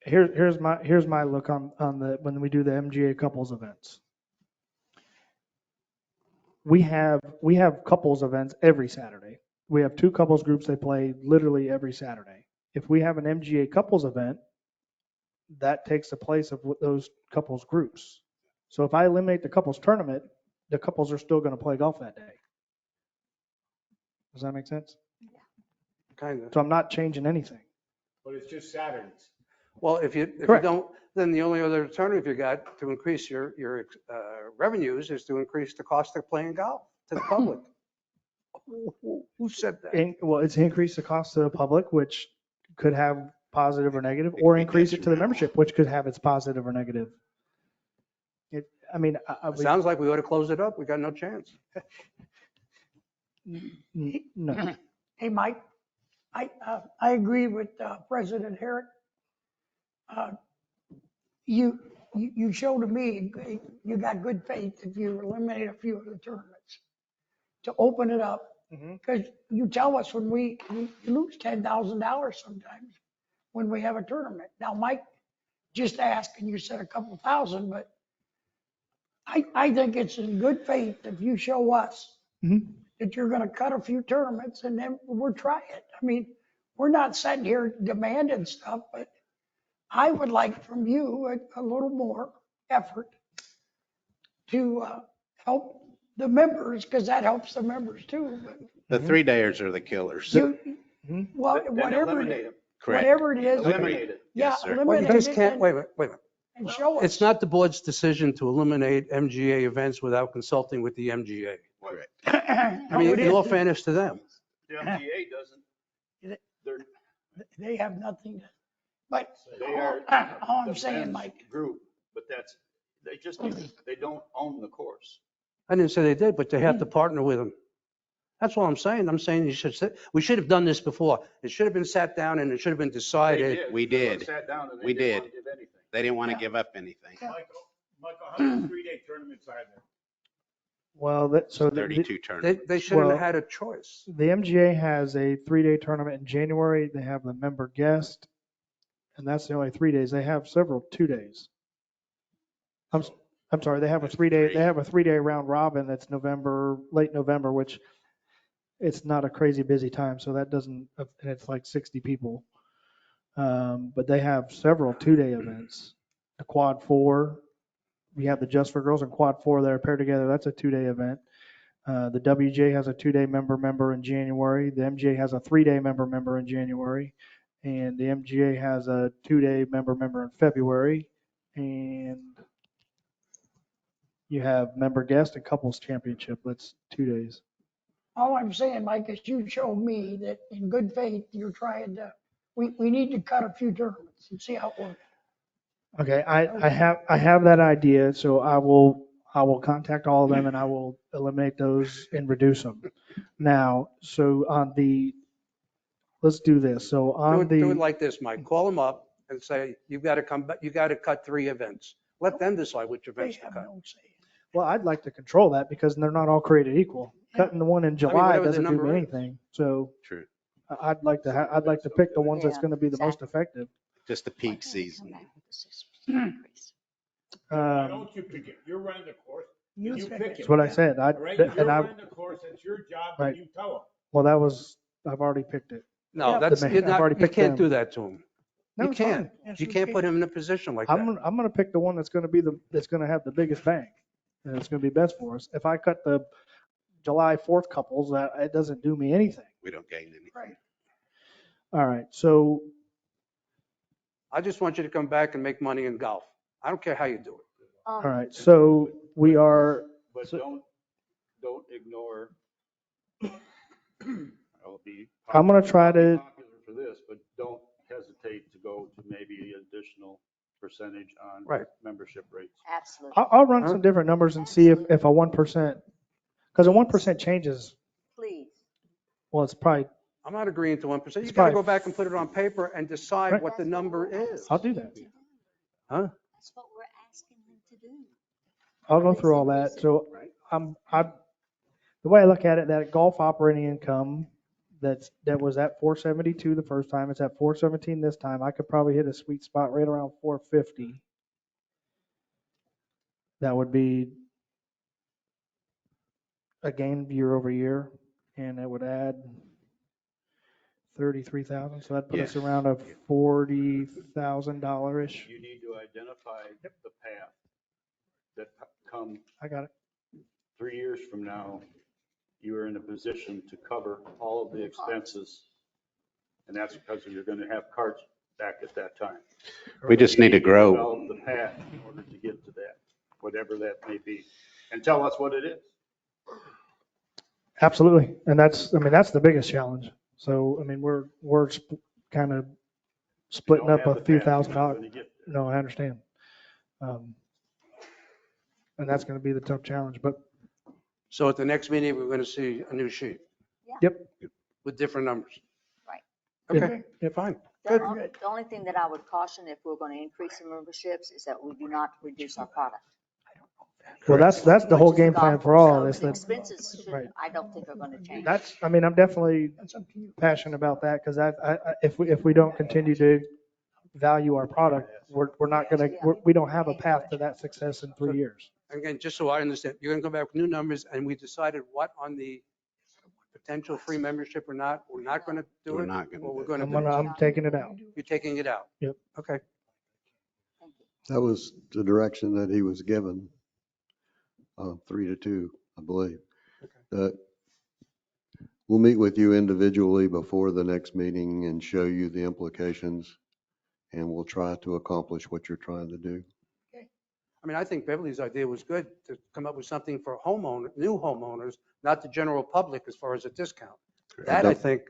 here's my look on when we do the MGA couples events. We have couples events every Saturday. We have 2 couples groups, they play literally every Saturday. If we have an MGA couples event, that takes the place of those couples groups. So if I eliminate the couples tournament, the couples are still going to play golf that day. Does that make sense? Kind of. So I'm not changing anything. But it's just Saturdays. Well, if you Correct. don't, then the only other alternative you got to increase your revenues is to increase the cost of playing golf to the public. Who said that? Well, it's increase the cost to the public, which could have positive or negative, or increase it to the membership, which could have its positive or negative. I mean, Sounds like we ought to close it up. We got no chance. no. hey, Mike, I agree with President Herrick. You show to me, you got good faith if you eliminate a few of the tournaments to open it up. Because you tell us when we lose $10,000 sometimes when we have a tournament. Now, Mike just asked, and you said a couple thousand, but I think it's in good faith if you show us that you're going to cut a few tournaments and then we'll try it. I mean, we're not sitting here demanding stuff, but I would like from you a little more effort to help the members, because that helps the members too. The 3-dayers are the killers. Well, Then whatever, eliminate them. Correct. whatever it is. Eliminate it. Yeah, Yes, sir. Well, you eliminate just it can't, wait a minute. and show us. It's not the board's decision to eliminate MGA events without consulting with the MGA. Correct. I mean, in all fairness to them. The MTA doesn't, They have nothing to, but they are. all I'm the saying, men's Mike, Group, but they don't own the course. I didn't say they did, but they have to partner with them. That's all I'm saying. I'm saying we should have done this before. It should have been sat down and it should have been decided. We did. They sat down and they We didn't did. want to give anything. They didn't want to give up anything. Michael, how many 3-day tournaments are there? Well, 32 tournaments. They shouldn't Well- have had a choice. the MGA has a 3-day tournament in January. They have the member guest, and that's the only 3 days. They have several 2 days. I'm sorry, they have a 3-day, they have a 3-day round robin that's late November, which it's not a crazy busy time. So that doesn't, and it's like 60 people. But they have several 2-day events. The Quad 4, we have the Just for Girls and Quad 4 that are paired together. That's a 2-day event. The WJ has a 2-day member in January. The MGA has a 3-day member in January. And the MGA has a 2-day member in February. And you have member guest and couples championship. That's 2 days. all I'm saying, Mike, is you showed me that in good faith, you're trying to, we need to cut a few tournaments and see how it works. Okay, I have that idea, so I will contact all of them and I will eliminate those and reduce them. Now, so let's do this. So on Do it the, like this, Mike. Call them up and say, you've got to come back, you got to cut 3 events. Let them decide which They events to have cut. no say. well, I'd like to control that because they're not all created equal. Cutting the one in July whatever the doesn't do number me is. anything. So True. I'd like to pick the ones that's Yeah, going to be the most exactly. effective. Just the peak season. Why don't you pick it? You're running the course. You You pick pick it. it. That's what I said. All right? You're And I, running the course. That's your job. Right. And you tell them. well, I've already picked it. No, Yeah. that's, I've you're already not, you picked can't them. do that to them. No, You it's fine. can't. Yes, You we can't can. put him in a position like that. I'm gonna pick the one that's gonna be that's gonna have the biggest bang. And it's gonna be best for us. If I cut the July 4th couples, it doesn't do me anything. We don't gain anything. Right. All right, so, I just want you to come back and make money in golf. I don't care how you do it. all right, so we are, But So- don't ignore. I'll be I'm gonna try to- popular for this, but don't hesitate to go to maybe additional percentage on Right. membership rates. Absolutely. I'll run some different numbers and see if a 1%, because a 1% changes, Please. well, it's probably, I'm not agreeing to 1%. You It's got to probably- go back and put it on paper and decide Right. what the number is. I'll do that. Huh? That's what we're asking him to do. I'll go through all that. So the way I look at it, that golf operating income, that was at 472 the first time, it's at 417 this time. I could probably hit a sweet spot right around 450. That would be a gain year over year, and it would add 33,000. So that'd put us around a $40,000-ish. You need to identify the path that come I got it. 3 years from now, you are in a position to cover all of the expenses. And that's because you're going to have carts back at that time. We just need to grow. Develop the path in order to get to that, whatever that may be, and tell us what it is. Absolutely. And that's the biggest challenge. So, we're kind of splitting up a few $1,000. No, I understand. And that's going to be the tough challenge, but So at the next meeting, we're going to see a new sheet yep. with different numbers. Right. Okay, Yep. fine. The only thing that I would caution if we're going to increase the memberships is that we do not reduce our product. Well, that's the whole Which is game golf plan for course. all So this. the That, expenses should, Right. I don't think are going to change. I'm definitely That's up to you. passionate about that because if we don't continue to value our product, we're not going to, we don't have a path to that success in 3 years. Again, just so I understand, you're going to come back with new numbers and we decided what on the potential free membership or not, we're not going to do We're it? not gonna Or we're do going to I'm do it? I'm taking it out. You're taking it out? Yep. Okay. That was the direction that he was given, 3-2, I believe. That we'll meet with you individually before the next meeting and show you the implications, and we'll try to accomplish what you're trying to do. I mean, I think Beverly's idea was good to come up with something for new homeowners, not the general public as far as a discount. That I think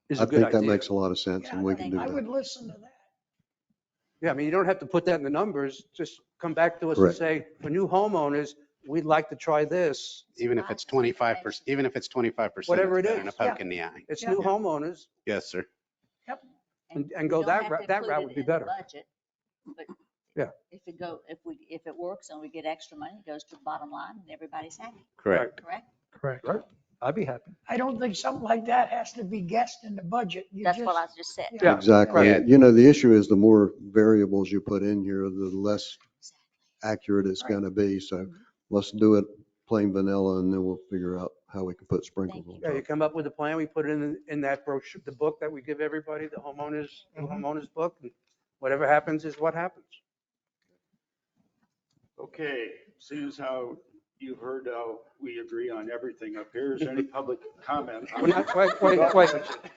is I a good think that idea. makes a lot of sense, and we can do I would that. listen to that. Yeah, I mean, you don't have to put that in the numbers. Just come back to us and Correct. say, for new homeowners, we'd like to try this. Even if it's 25%, even if it's 25%. Whatever it's it better than is. a poke in the eye. It's Yeah. new homeowners. Yes, sir. And we go don't that have route- to that include route it would be in the better. budget, but Yeah. if it works and we get extra money, it goes to the bottom line and everybody's happy, Correct. correct? Correct. Right. I'd be happy. I don't think something like that has to be guessed in the budget. You That's what I just- just said. Yeah. Exactly. Yeah. The issue is the more variables you put in here, the less accurate it's going to be. So let's do it plain vanilla, and then we'll figure out how we can put sprinkles on Yeah, you top. come up with a plan, we put it in that brochure, the book that we give everybody, the homeowners book, and whatever happens is what happens. Okay, seeing as how you've heard how we agree on everything up here, is there any public comment? We're not, wait,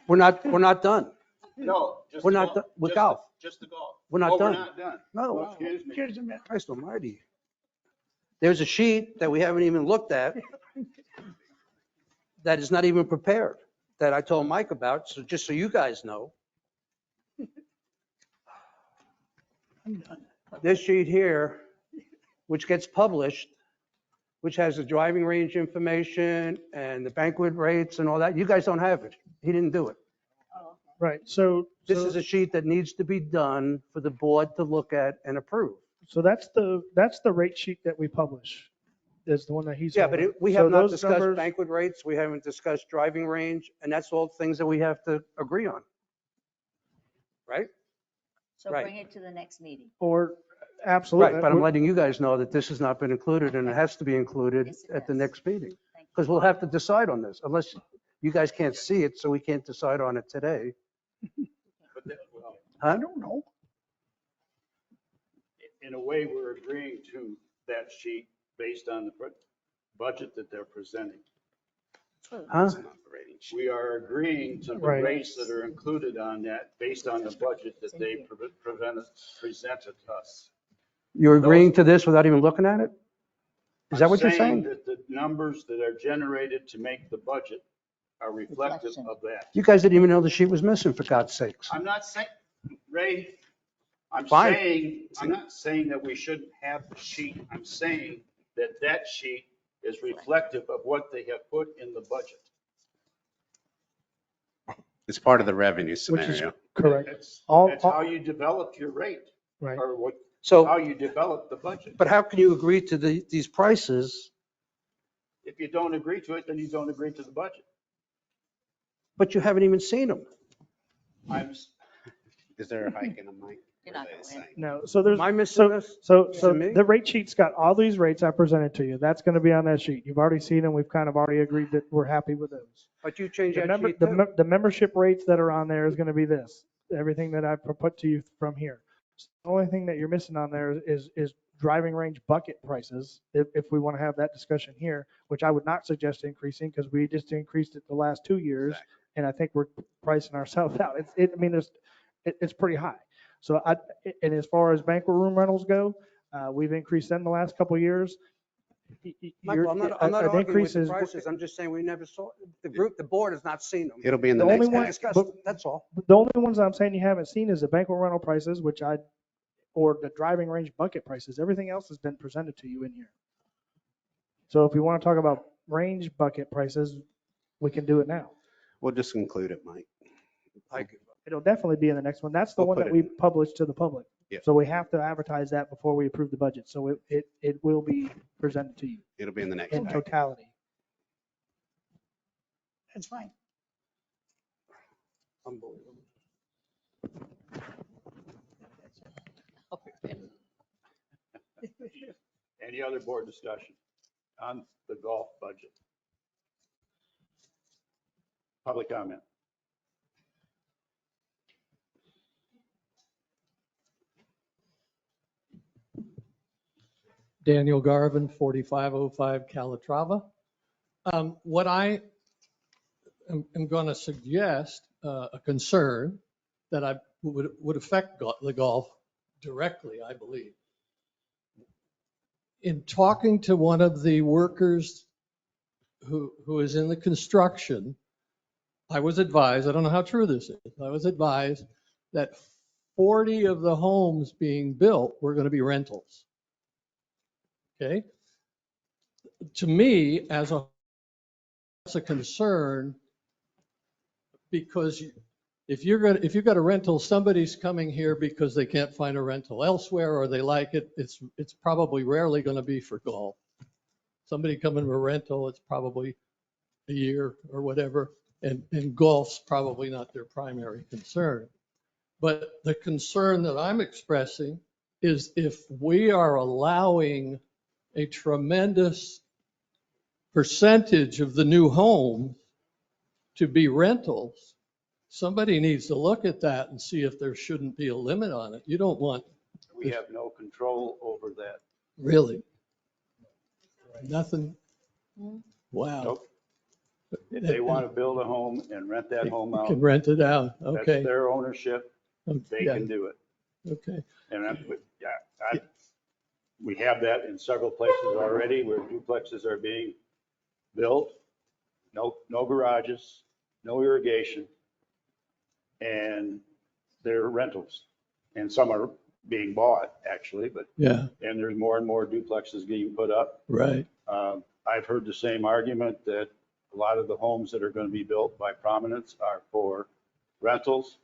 we're not done. No. just We're the not golf. done with Just golf. Just the golf. We're not Oh, done. We're not done. No. Oh, excuse me. Here's a minute. Christ almighty. There's a sheet that we haven't even looked at that is not even prepared, that I told Mike about, so just so you guys know. I'm done. This sheet here, which gets published, which has the driving range information and the banquet rates and all that, you guys don't have it. He didn't do it. Right. So This is a sheet that needs to be done for the board to look at and approve. so that's the rate sheet that we publish. Is the one that he's. Yeah, but holding. we So have not those discussed numbers- banquet rates, we haven't discussed driving range, and that's all things that we have to agree on. Right? So Right. bring it to the next meeting. Or absolutely. Right, but I'm letting you guys know that this has not been included and it has to be included Yes, it at the has. next meeting. Thank you. Because we'll have to decide on this, unless you guys can't see it, so we can't decide on it today. I Huh? don't know. in a way, we're agreeing to that sheet based on the budget that they're presenting. Huh? We are agreeing to the Right. rates that are included on that based on the budget that they presented us. You're agreeing to this without even looking at it? Is that what you're I'm saying? that the numbers that are generated to make the budget are reflective Reflection. of that. You guys didn't even know the sheet was missing, for God's sakes. I'm not saying, Ray, Fine. I'm not saying that we shouldn't have the sheet. I'm saying that that sheet is reflective of what they have put in the budget. It's part of the revenue Which is scenario. correct. That's All- how you develop your rate, Right. or how So, you develop the budget. but how can you agree to these prices, If you don't agree to it, then you don't agree to the budget. but you haven't even seen them? Is there a hike in the mic? You're not gonna win. No, so there's, Am I missing so, this? so, Is so it me? the rate sheet's got all these rates I presented to you. That's going to be on that sheet. You've already seen them. We've kind of already agreed that we're happy with those. But you changed The that sheet the, too. the membership rates that are on there is going to be this, everything that I put to you from here. The only thing that you're missing on there is driving range bucket prices, if we want to have that discussion here, which I would not suggest increasing because we just increased it the last 2 years. Exactly. And I think we're pricing ourselves out. I mean, it's pretty high. So and as far as banquet room rentals go, we've increased them the last couple of years. Michael, I'm not An arguing with increase the is- prices. I'm just saying we never saw, the board has not seen them. It'll be in the The only next one- package. Discussed, that's all. The only ones I'm saying you haven't seen is the banquet rental prices, or the driving range bucket prices. Everything else has been presented to you in here. So if you want to talk about range bucket prices, we can do it now. We'll just include it, Mike. It'll definitely be in the next one. That's the We'll one put that it we in. published to the public. Yeah. So we have to advertise that before we approve the budget. So it will be presented to you It'll be in the next in package. totality. That's fine. Unbelievable. Any other board discussion on the golf budget? Public comment. Daniel Garvin, 4505 Calatrava. What I am going to suggest, a concern that I would affect the golf directly, I believe. In talking to one of the workers who is in the construction, I was advised, I don't know how true this is, I was advised that 40 of the homes being built were going to be rentals. Okay? To me, as a concern, because if you've got a rental, somebody's coming here because they can't find a rental elsewhere or they like it, it's probably rarely going to be for golf. Somebody coming for rental, it's probably a year or whatever, and golf's probably not their primary concern. But the concern that I'm expressing is if we are allowing a tremendous percentage of the new homes to be rentals, somebody needs to look at that and see if there shouldn't be a limit on it. You don't want, We have no control over that. really, nothing. Wow. Nope. If they want to build a home and rent that home You out, can rent it out. that's Okay. their ownership. They Yeah, can do it. okay. And we have that in several places already where duplexes are being built. No garages, no irrigation, and they're rentals. And some are being bought, actually, Yeah, and there's more and more duplexes being put up. right. I've heard the same argument that a lot of the homes that are going to be built by Prominence are for rentals.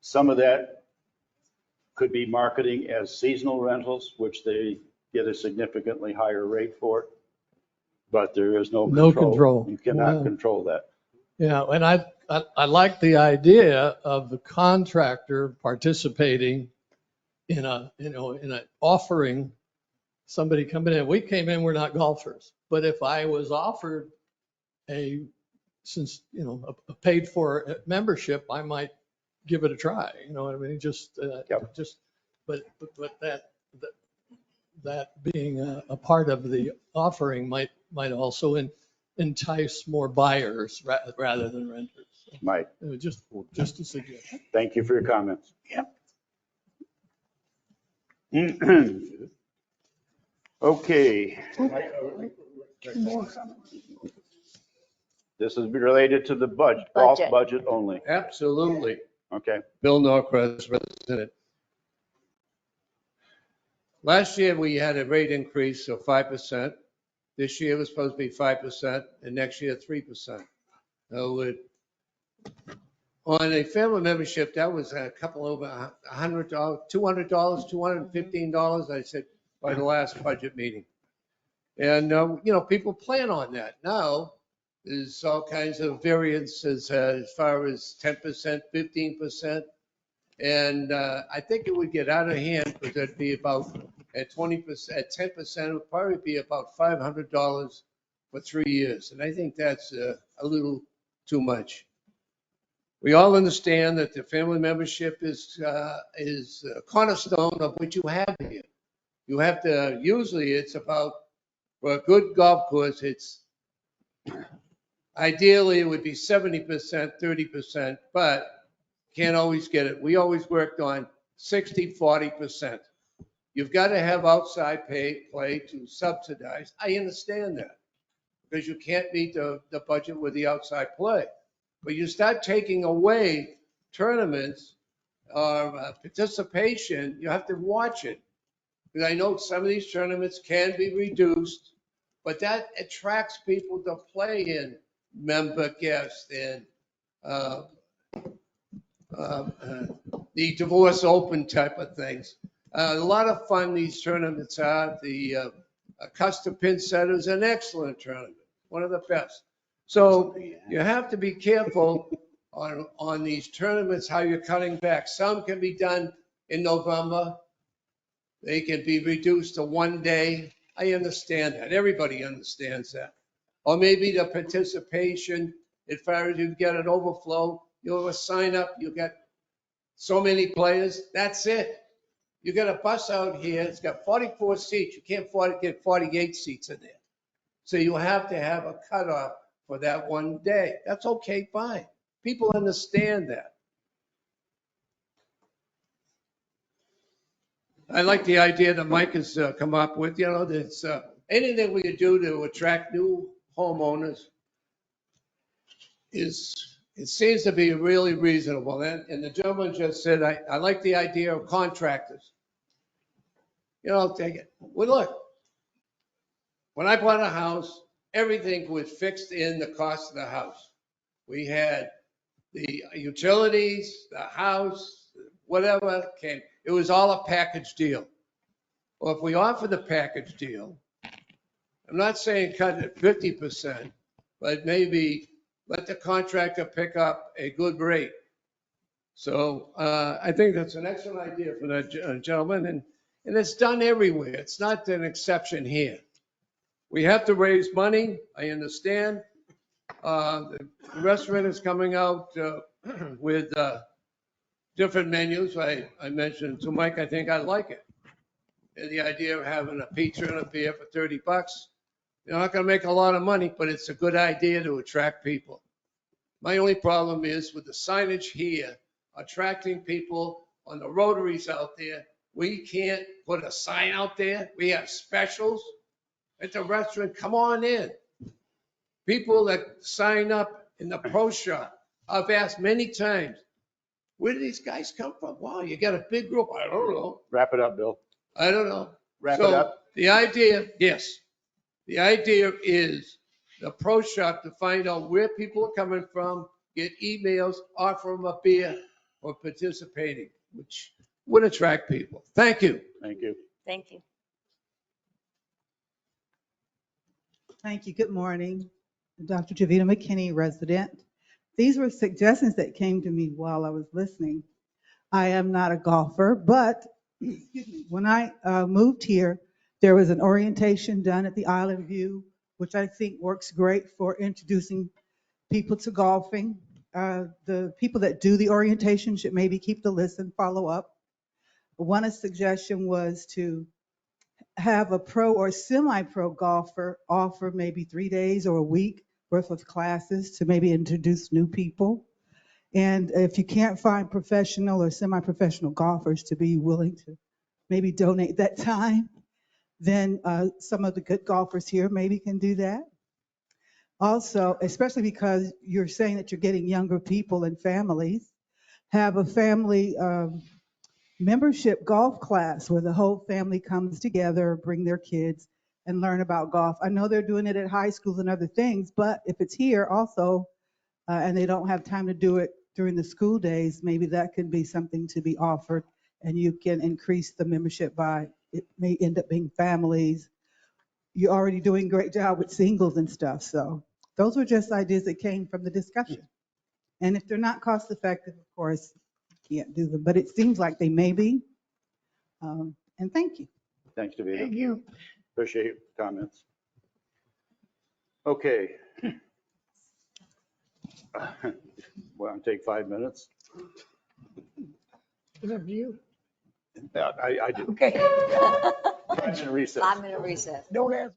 Some of that could be marketing as seasonal rentals, which they get a significantly higher rate for. But there is no control. No control. You cannot Wow. control that. Yeah, and I like the idea of the contractor participating in a offering, somebody coming in. We came in, we're not golfers. But if I was offered a paid for membership, I might give it a try. You know what I mean? But that being a part of the offering might also entice more buyers rather than renters. So, Mike, Just a suggestion. thank you for your comments. Yep. Okay, Two more coming. this is related to the golf Budget. budget only. Absolutely. Okay, Bill Norcross, resident. Last year, we had a rate increase of 5%. This year was supposed to be 5%, and next year, 3%. On a family membership, that was a couple over $100, $200, $215, I said, by the last budget meeting. And, people plan on that. Now, there's all kinds of variances as far as 10%, 15%. And I think it would get out of hand because it'd be about at 20%, at 10%, it would probably be about $500 for 3 years. And I think that's a little too much. We all understand that the family membership is a cornerstone of what you have here. You have to, usually it's about, for a good golf course, it's ideally it would be 70%, 30%, but can't always get it. We always worked on 60, 40%. You've got to have outside play to subsidize. I understand that because you can't meet the budget with the outside play. But you start taking away tournaments or participation, you have to watch it. Because I know some of these tournaments can be reduced, but that attracts people to play in member guests and the divorce open type of things. A lot of fun these tournaments are. The custom pin setter is an excellent tournament, one of the best. So you have to be careful on these tournaments, how you're cutting back. Some can be done in November. They can be reduced to 1 day. I understand that. Everybody understands that. Or maybe the participation, as far as you get an overflow, you'll sign up, you get so many players, that's it. You got a bus out here, it's got 44 seats. You can't get 48 seats in there. So you have to have a cutoff for that 1 day. That's okay, fine. People understand that. I like the idea that Mike has come up with, there's anything we could do to attract new homeowners it seems to be really reasonable. And the gentleman just said, I like the idea of contractors. Take it. Well, look, when I bought a house, everything was fixed in the cost of the house. We had the utilities, the house, whatever came. It was all a package deal. Well, if we offer the package deal, I'm not saying cut it 50%, but maybe let the contractor pick up a good rate. So I think that's an excellent idea for that gentleman, and it's done everywhere. It's not an exception here. We have to raise money, I understand. The restaurant is coming out with different menus. I mentioned to Mike, I think I like it. And the idea of having a pizza and a beer for $30. You're not going to make a lot of money, but it's a good idea to attract people. My only problem is with the signage here, attracting people on the rotaries out there. We can't put a sign out there. We have specials at the restaurant. Come on in. People that sign up in the pro shop, I've asked many times, where do these guys come from? Wow, you got a big group. I don't know. wrap it up, Bill. I don't know. Wrap So it up. the idea, yes, the idea is the pro shop to find out where people are coming from, get emails, offer them a beer or participating, which would attract people. Thank you. Thank you. Thank you. Thank you. Good morning. Dr. Javita McKinney, resident. These were suggestions that came to me while I was listening. I am not a golfer, but excuse me, when I moved here, there was an orientation done at the Island View, which I think works great for introducing people to golfing. The people that do the orientation should maybe keep the list and follow up. One suggestion was to have a pro or semi-pro golfer offer maybe 3 days or a week worth of classes to maybe introduce new people. And if you can't find professional or semi-professional golfers to be willing to maybe donate that time, then some of the good golfers here maybe can do that. Also, especially because you're saying that you're getting younger people and families, have a family membership golf class where the whole family comes together, bring their kids, and learn about golf. I know they're doing it at high schools and other things, but if it's here also, and they don't have time to do it during the school days, maybe that could be something to be offered, and you can increase the membership by, it may end up being families. You're already doing a great job with singles and stuff, so those were just ideas that came from the discussion. And if they're not cost effective, of course, you can't do them, but it seems like they may be. And thank you. Thanks, Davina. Thank you. Appreciate your comments. Okay. Want to take 5 minutes? It's up to you. Yeah, I do. Okay. 5-minute recess. 5-minute recess. Don't ask.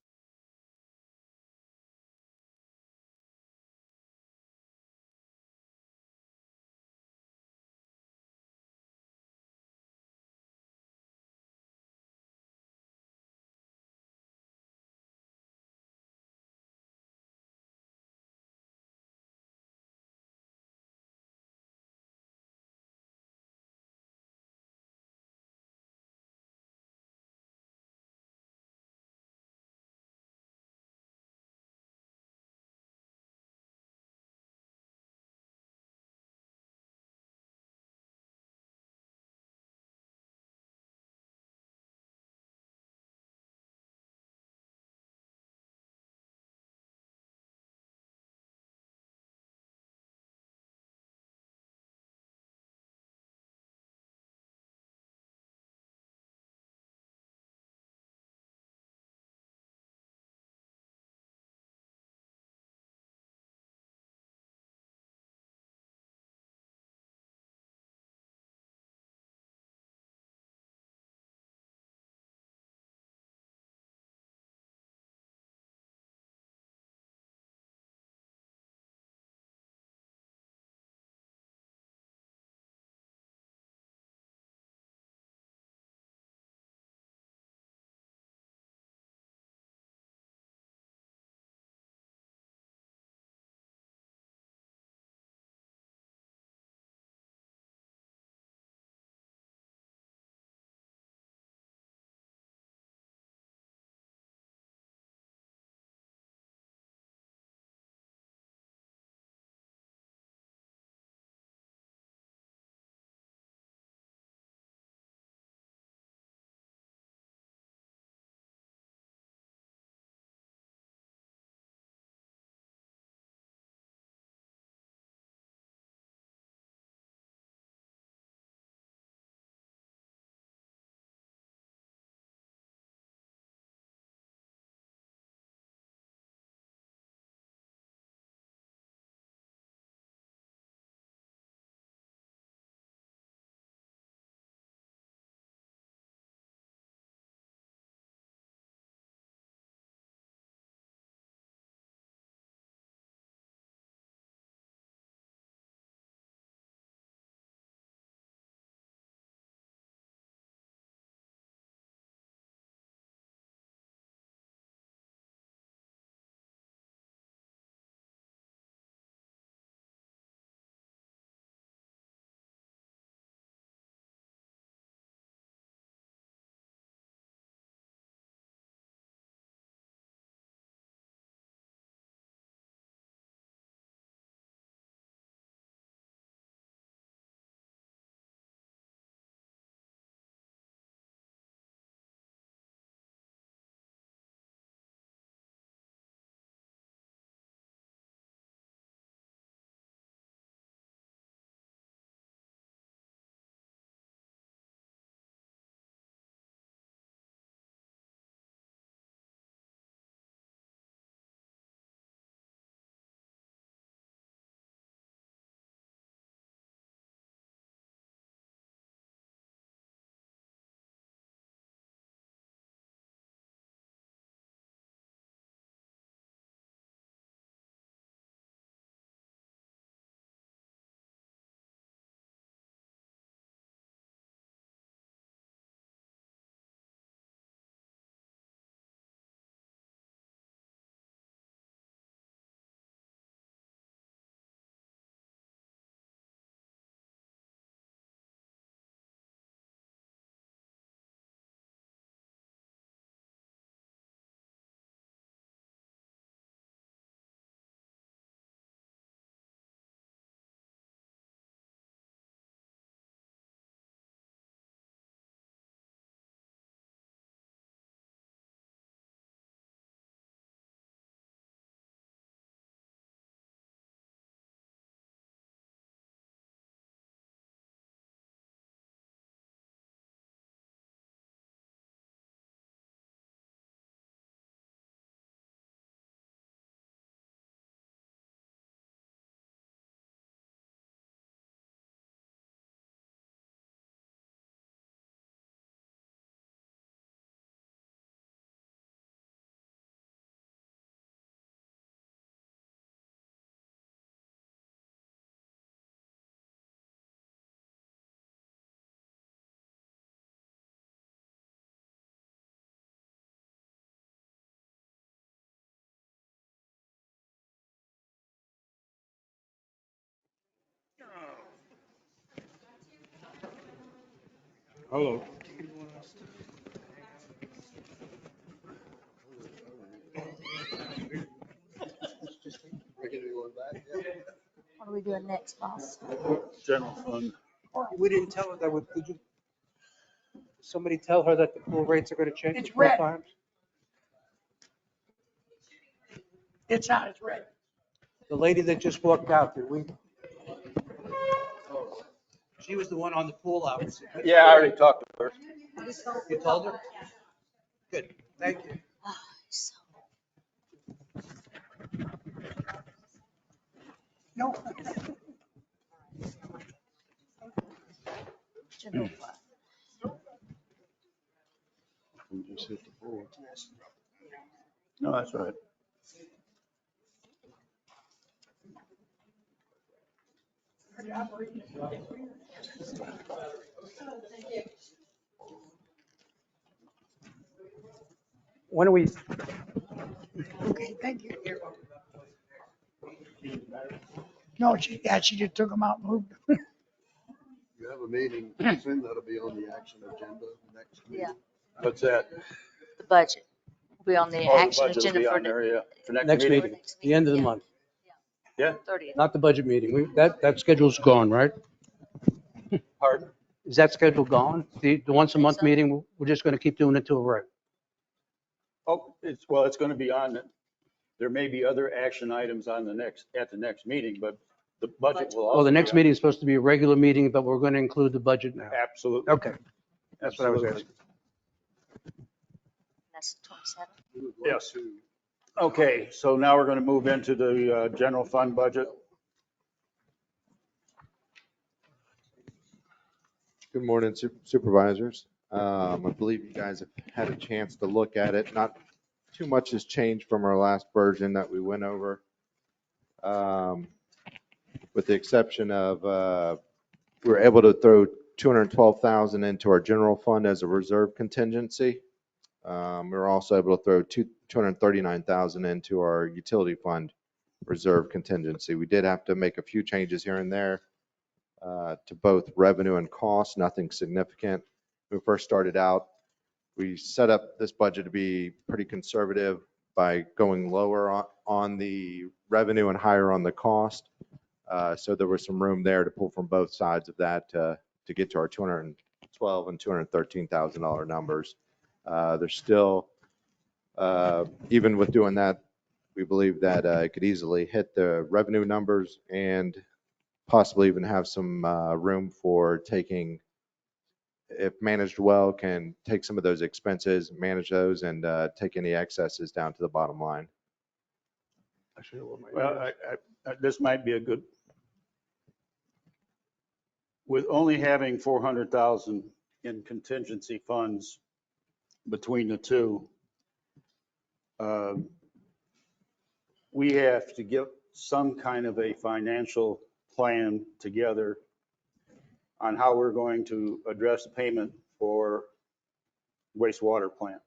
Hello. What are we doing next, boss? General fund. We didn't tell her that, did you? Somebody tell her that the pool rates are going to change? It's four red. times? It's on, it's red. The lady that just walked out, did we? She was the one on the pool opposite. Yeah, I already talked to her. You told her? Good, thank you. Oh, so- No, General fund. We just hit the floor. No, that's right. When are we, okay, thank you. No, she just took them out and moved them. You have a meeting soon that'll be on the action agenda next week. Yeah, What's that? the budget. Will be on the Oh, the action budget will agenda be for on there, yeah, for next next meeting. meeting, the end of the Yeah. month, Yeah, 30th. not the budget meeting. That schedule's gone, right? pardon? Is that schedule gone? The once a month so. meeting, we're just going to keep doing it till we're right? Oh, it's going to be on, there may be other action items on at the next meeting, but the budget will also. Well, the be next on. meeting is supposed to be a regular meeting, but we're going to include the budget now. Absolutely. Okay, that's what I was Absolutely. asking. That's the 27th. We would like Yes. to- Okay, so now we're going to move into the general fund budget. Good morning, Supervisors. I believe you guys have had a chance to look at it. Not too much has changed from our last version that we went over. With the exception of, we were able to throw 212,000 into our general fund as a reserve contingency. We were also able to throw 239,000 into our utility fund reserve contingency. We did have to make a few changes here and there to both revenue and cost, nothing significant. When we first started out, we set up this budget to be pretty conservative by going lower on the revenue and higher on the cost. So there was some room there to pull from both sides of that to get to our $212,000 and $213,000 numbers. There's still, even with doing that, we believe that it could easily hit the revenue numbers and possibly even have some room for taking, if managed well, can take some of those expenses, manage those, and take any excesses down to the bottom line. Well, this might be a good, with only having 400,000 in contingency funds between the two, we have to get some kind of a financial plan together on how we're going to address payment for wastewater plant.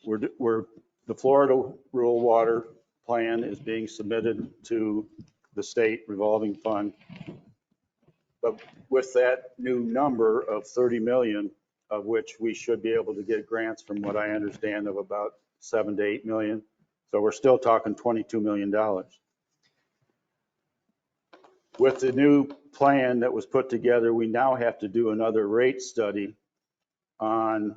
The Florida Rural Water Plan is being submitted to the state revolving fund. But with that new number of 30 million, of which we should be able to get grants from what I understand of about 7 to 8 million. So we're still talking $22 million. With the new plan that was put together, we now have to do another rate study on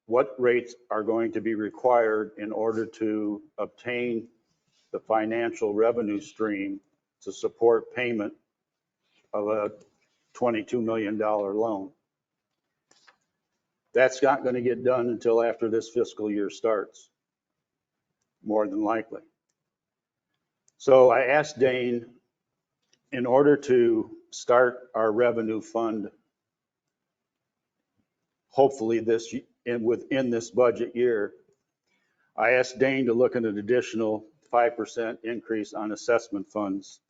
what rates are going to be required in order to obtain the financial revenue stream to support payment of a $22 million loan. That's not going to get done until after this fiscal year starts, more than likely. So I asked Dane, in order to start our revenue fund, hopefully within this budget year, I asked Dane to look at an additional 5% increase on assessment funds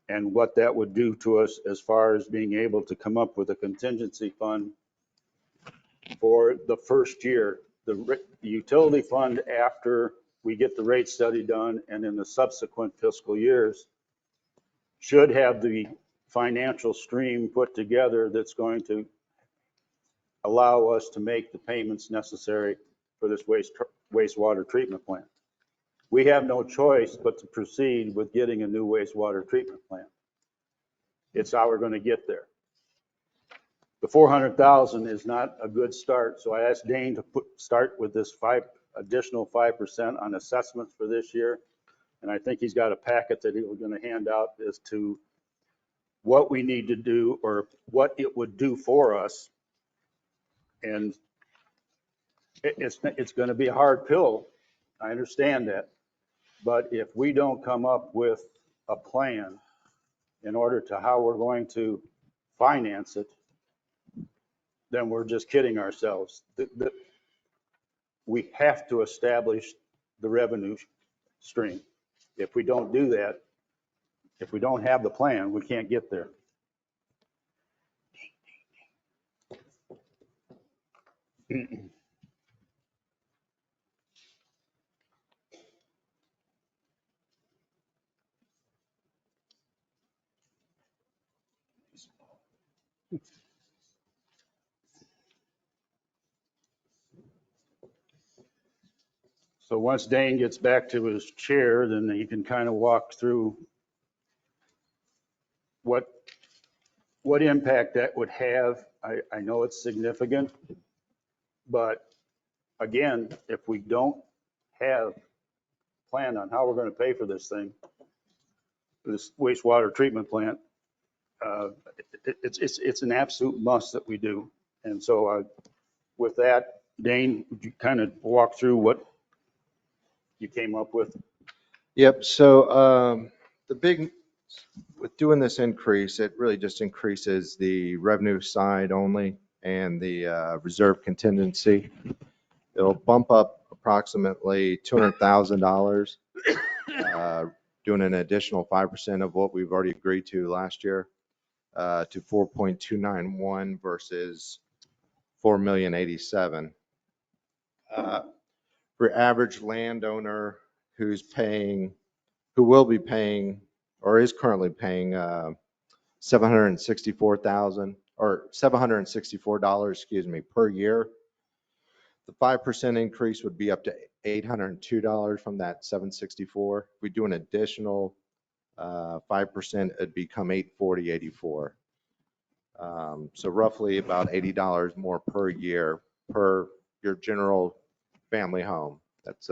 and what that would do to us as far as being able to come up with a contingency fund for the first year. The utility fund, after we get the rate study done and in the subsequent fiscal years, should have the financial stream put together that's going to allow us to make the payments necessary for this wastewater treatment plant. We have no choice but to proceed with getting a new wastewater treatment plant. It's how we're going to get there. The 400,000 is not a good start, so I asked Dane to start with this additional 5% on assessments for this year. And I think he's got a packet that he was going to hand out as to what we need to do or what it would do for us. And it's going to be a hard pill. I understand that. But if we don't come up with a plan in order to how we're going to finance it, then we're just kidding ourselves. We have to establish the revenue stream. If we don't do that, if we don't have the plan, we can't get there. So once Dane gets back to his chair, then he can kind of walk through what impact that would have. I know it's significant, but again, if we don't have a plan on how we're going to pay for this thing, this wastewater treatment plant, it's an absolute must that we do. And so with that, Dane, would you kind of walk through what you came up with? Yep. So with doing this increase, it really just increases the revenue side only and the reserve contingency. It'll bump up approximately $200,000, doing an additional 5% of what we've already agreed to last year, to 4.291 versus 4,087,000. For average landowner who will be paying or is currently paying $764 per year, the 5% increase would be up to $802 from that 764. If we do an additional 5%, it'd become $840.84. So roughly about $80 more per year per your general family home. That's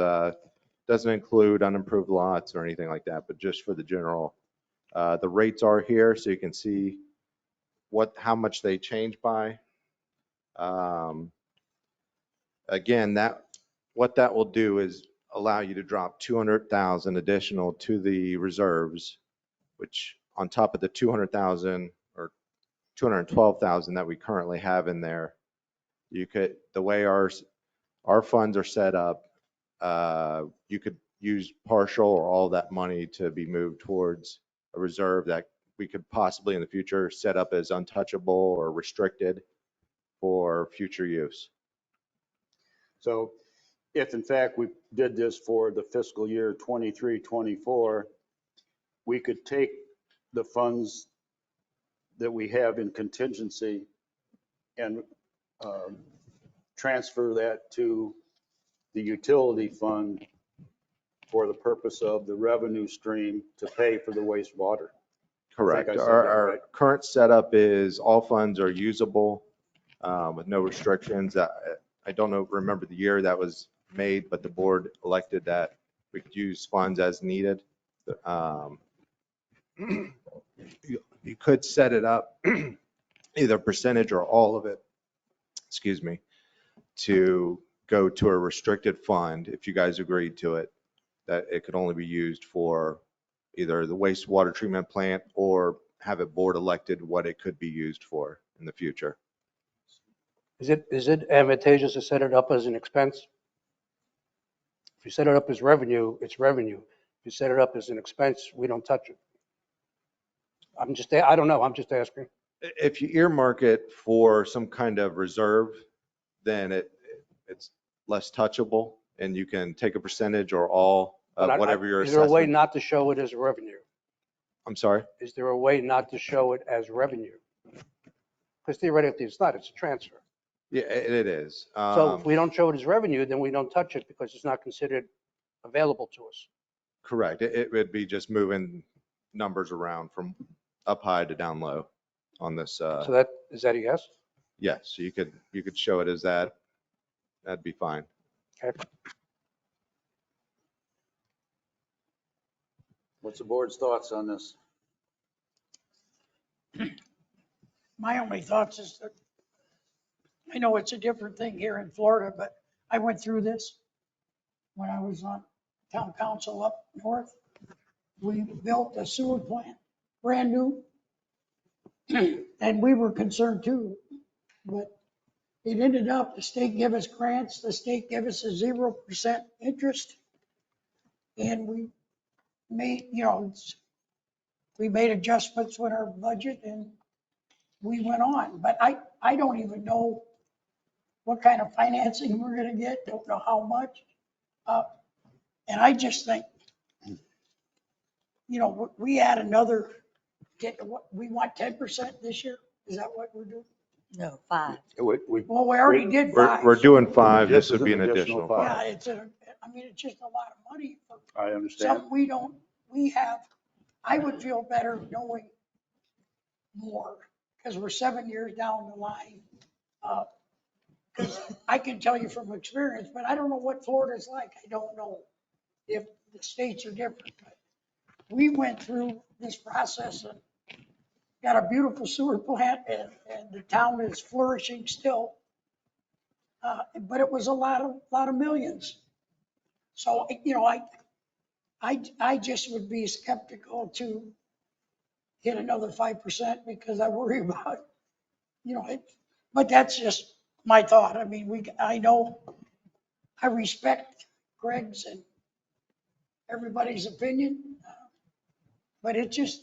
doesn't include unimproved lots or anything like that, but just for the general. The rates are here, so you can see how much they change by. Again, what that will do is allow you to drop 200,000 additional to the reserves, which on top of the 200,000 or 212,000 that we currently have in there, the way our funds are set up, you could use partial or all that money to be moved towards a reserve that we could possibly in the future set up as untouchable or restricted for future use. So if in fact we did this for the fiscal year 23-24, we could take the funds that we have in contingency and transfer that to the utility fund for the purpose of the revenue stream to pay for the wastewater. Correct. I said that Our right. current setup is all funds are usable with no restrictions. I don't remember the year that was made, but the board elected that we could use funds as needed. You could set it up either percentage or all of it, excuse me, to go to a restricted fund if you guys agreed to it, that it could only be used for either the wastewater treatment plant or have it board elected what it could be used for in the future. Is it advantageous to set it up as an expense? If you set it up as revenue, it's revenue. If you set it up as an expense, we don't touch it. I don't know, I'm just asking. If you earmark it for some kind of reserve, then it's less touchable and you can take a percentage or all of whatever your Is there a way assessment. not to show it as revenue? I'm sorry? Is there a way not to show it as revenue? Because theoretically, it's not, it's a transfer. Yeah, it is. So if we don't show it as revenue, then we don't touch it because it's not considered available to us. Correct. It would be just moving numbers around from up high to down low on this. So is that a yes? Yes, you could show it as that. That'd be fine. Okay. What's the board's thoughts on this? My only thoughts is that, I know it's a different thing here in Florida, but I went through this when I was on town council up north. We built a sewer plant, brand new. And we were concerned too, but it ended up, the state gave us grants, the state gave us a 0% interest. And we made, we made adjustments with our budget and we went on. But I don't even know what kind of financing we're gonna get, don't know how much. And I just think, we add another, we want 10% this year? Is that what we're doing? No, 5. Well, we already did five. We're doing 5. This This would is be an an additional additional 5. Yeah, it's just a lot of money for I understand. something I would feel better knowing more, because we're 7 years down the line. Because I can tell you from experience, but I don't know what Florida's like. I don't know if the states are different. But we went through this process and got a beautiful sewer plant and the town is flourishing still. But it was a lot of millions. So, I just would be skeptical to hit another 5% because I worry about, but that's just my thought. I mean, I know, I respect Greg's and everybody's opinion, but it just,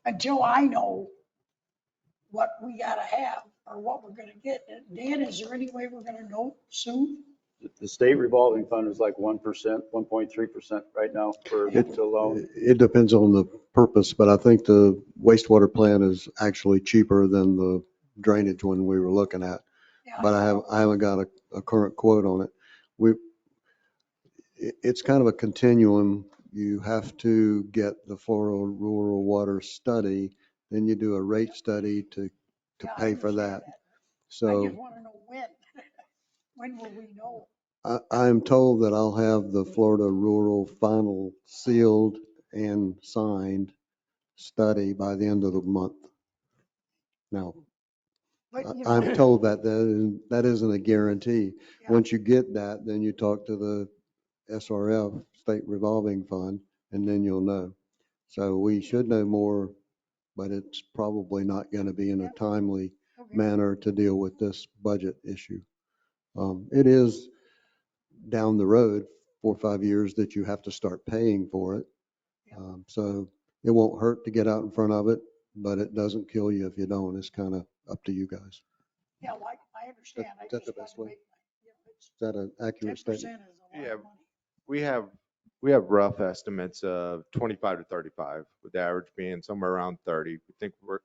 until I know what we gotta have or what we're gonna get. Dan, is there any way we're gonna know soon? The state revolving fund is like 1%, 1.3% right now for the loan. It depends on the purpose, but I think the wastewater plant is actually cheaper than the drainage one we were looking at. Yeah, But I haven't got a current quote on it. It's kind of a continuum. You have to get the Florida Rural Water Study, then you do a rate study to yeah, I pay for understand that. I So just wanna know when. When will we know? I'm told that I'll have the Florida Rural final sealed and signed study by the end of the month. Now, But, I'm told that isn't a guarantee. Yeah. Once you get that, then you talk to the SRF, State Revolving Fund, and then you'll know. So we should know more, but it's probably not going to be in a timely Okay. manner to deal with this budget issue. It is down the road 4 or 5 years that you have to start paying for it. So it won't hurt to get out in front of it, but it doesn't kill you if you don't. It's kind of up to you guys. Yeah, well, I understand. I Is that just the best wanna way? it's Is that an accurate 10% statement? is a lot Yeah. of money. We have rough estimates of 25 to 35, with the average being somewhere around 30. We think we're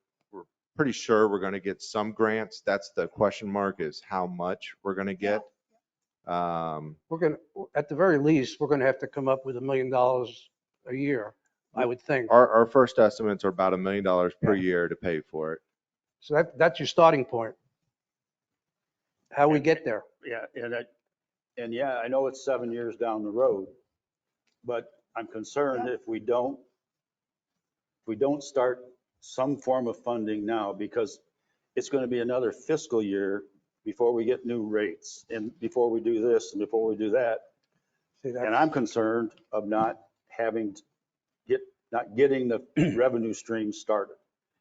pretty sure we're going to get some grants. That's the question mark, is how much we're going to get. At the very least, we're going to have to come up with $1 million a year, I would think. Our first estimates are about $1 million per year to pay for it. So that's your starting point. How we get there. Yeah, and yeah, I know it's 7 years down the road, but I'm concerned if we don't start some form of funding now, because it's going to be another fiscal year before we get new rates and before we do this and before we do that. And I'm concerned of not getting the revenue stream started.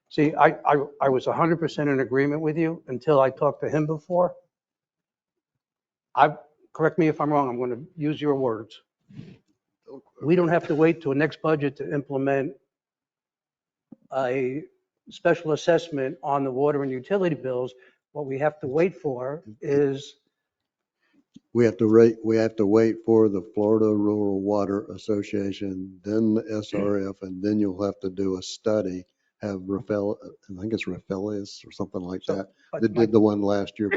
See, I was 100% in agreement with you until I talked to him before. Correct me if I'm wrong, I'm going to use your words. We don't have to wait till next budget to implement a special assessment on the water and utility bills. What we have to wait for is We have to wait for the Florida Rural Water Association, then the SRF, and then you'll have to do a study. Have Rafael, I think it's Rafaelis or something like So, that, but that did the one last year.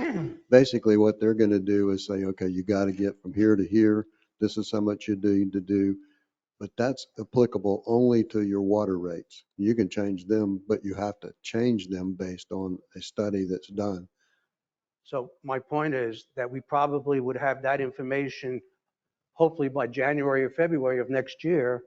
Basically, what they're going to do is say, okay, you got to get from here to here. This is how much you need to do. But that's applicable only to your water rates. You can change them, but you have to change them based on a study that's done. So my point is that we probably would have that information hopefully by January or February of next year.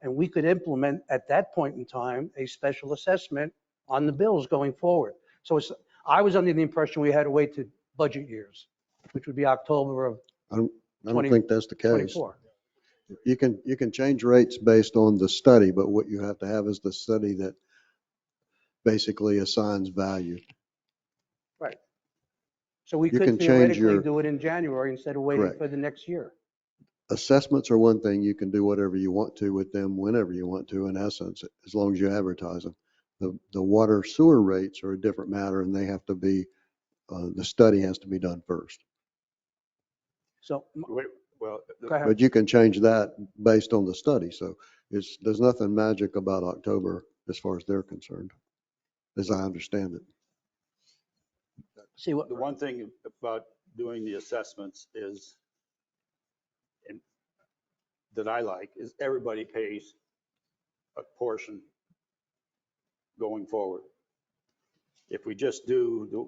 And we could implement at that point in time, a special assessment on the bills going forward. So I was under the impression we had to wait to budget years, which would be October of I don't think that's the case. 24. You can change rates based on the study, but what you have to have is the study that basically assigns value. Right. So we You could can change theoretically your, do it in January instead of waiting correct. for the next year. Assessments are one thing. You can do whatever you want to with them whenever you want to, in essence, as long as you advertise them. The water sewer rates are a different matter, and they have to be, the study has to be done first. So, Well, go ahead. But you can change that based on the study. So there's nothing magic about October as far as they're concerned, as I understand it. See what, the one thing about doing the assessments is, and that I like, is everybody pays a portion going forward. If we just do the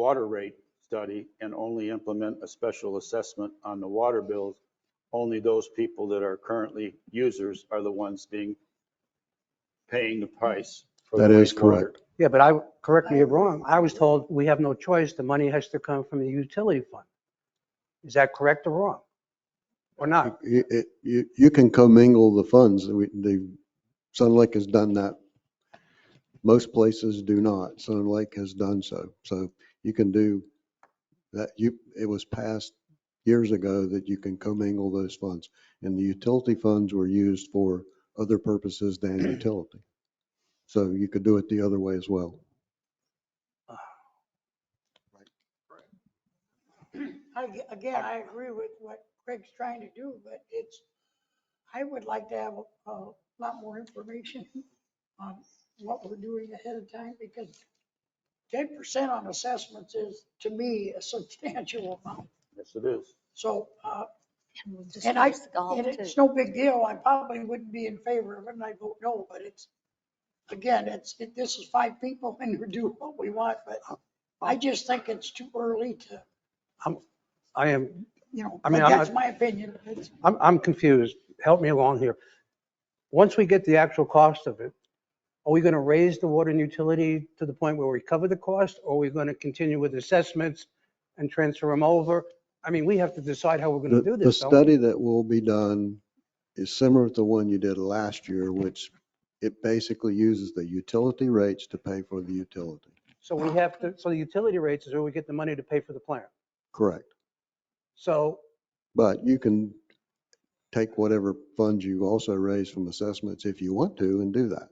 water rate study and only implement a special assessment on the water bills, only those people that are currently users are the ones paying the price for the That is wastewater. correct. yeah, but correct me if I'm wrong, I was told we have no choice. The money has to come from the utility fund. Is that correct or wrong? Or not? You can commingle the funds. Sun Lake has done that. Most places do not. Sun Lake has done so. So you can do that. It was passed years ago that you can commingle those funds. And the utility funds were used for other purposes than utility. So you could do it the other way as well. Again, I agree with what Craig's trying to do, but I would like to have a lot more information on what we're doing ahead of time, because 10% on assessments is, to me, a substantial amount. Yes, it is. So, Just and raise the golf, and too. it's no big deal. I probably wouldn't be in favor of it, and I vote no, but again, this is 5 people and we're doing what we want, but I just think it's too early to, I am, I but mean, that's my opinion. I'm confused. Help me along here. Once we get the actual cost of it, are we going to raise the water and utility to the point where we cover the cost? Or are we going to continue with assessments and transfer them over? I mean, we have to decide how we're going to do The this. don't we? study that will be done is similar to the one you did last year, which it basically uses the utility rates to pay for the utility. So so the utility rates is where we get the money to pay for the plant. Correct. So, But you can take whatever funds you also raise from assessments if you want to and do that.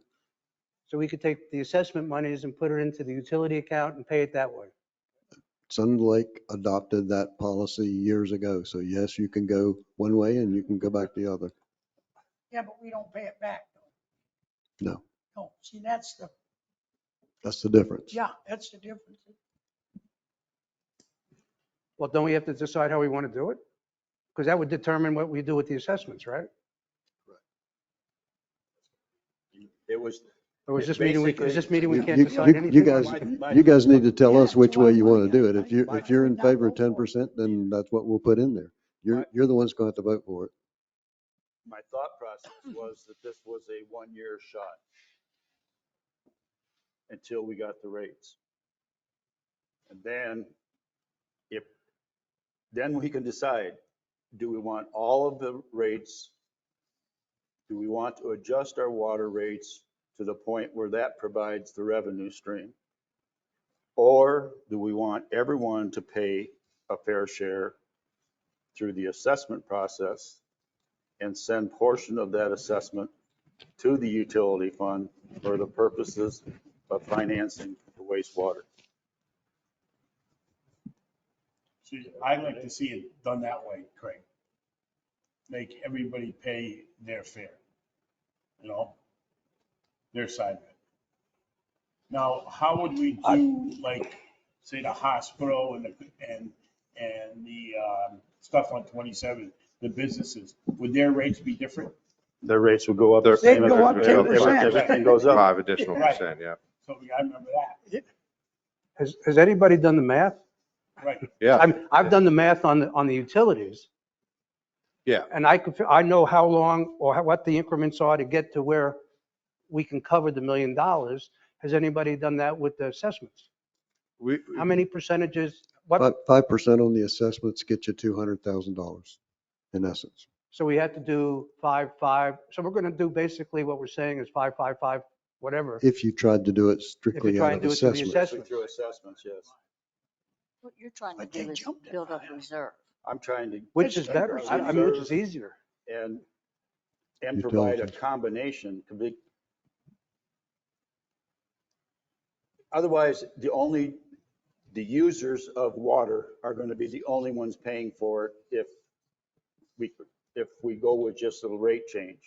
so we could take the assessment monies and put it into the utility account and pay it that way. Sun Lake adopted that policy years ago. So yes, you can go one way and you can go back the other. Yeah, but we don't pay it back. No, No, see, that's the difference. difference. Well, don't we have to decide how we want to do it? Because that would determine what we do with the assessments, right? It was. Or is this meeting, we can't You decide anything? you guys need to tell Yeah, us it's which a lot way of you want money. to do it. I If you're in would not favor of vote for it. 10%, then that's what we'll put in there. You're the ones going to have to vote for it. My thought process was that this was a 1-year shot until we got the rates. And then we can decide, do we want all of the rates? Do we want to adjust our water rates to the point where that provides the revenue stream? Or do we want everyone to pay a fair share through the assessment process and send portion of that assessment to the utility fund for the purposes of financing the wastewater? See, I'd like to see it done that way, Craig. Make everybody pay their fare, you know, their side of it. Now, how would we do, like, say, the hospital and the stuff on 27, the businesses? Would their rates be different? Their rates will go up. the They're- same They'd go up as- 10%. Everything goes up. 5 additional Right. percent, yeah. So we gotta remember that, Has anybody done the math? right? Yeah, I've done the math on the utilities. yeah. And I know how long or what the increments are to get to where we can cover the $1 million. Has anybody done that with the assessments? We, How many percentages? What? 5% on the assessments get you $200,000 in essence. So we had to do 5. So we're going to do basically what we're saying is 5, whatever. If you tried to do it If strictly you out try and of do it through the assessment. assessment. Through assessments, yes. What you're trying to But they do is jumped it build up high. reserve. I'm trying to. Which is better, I mean, which is easier. And provide a Utilities. combination. Otherwise, the users of water are going to be the only ones paying for it if we go with just a rate change.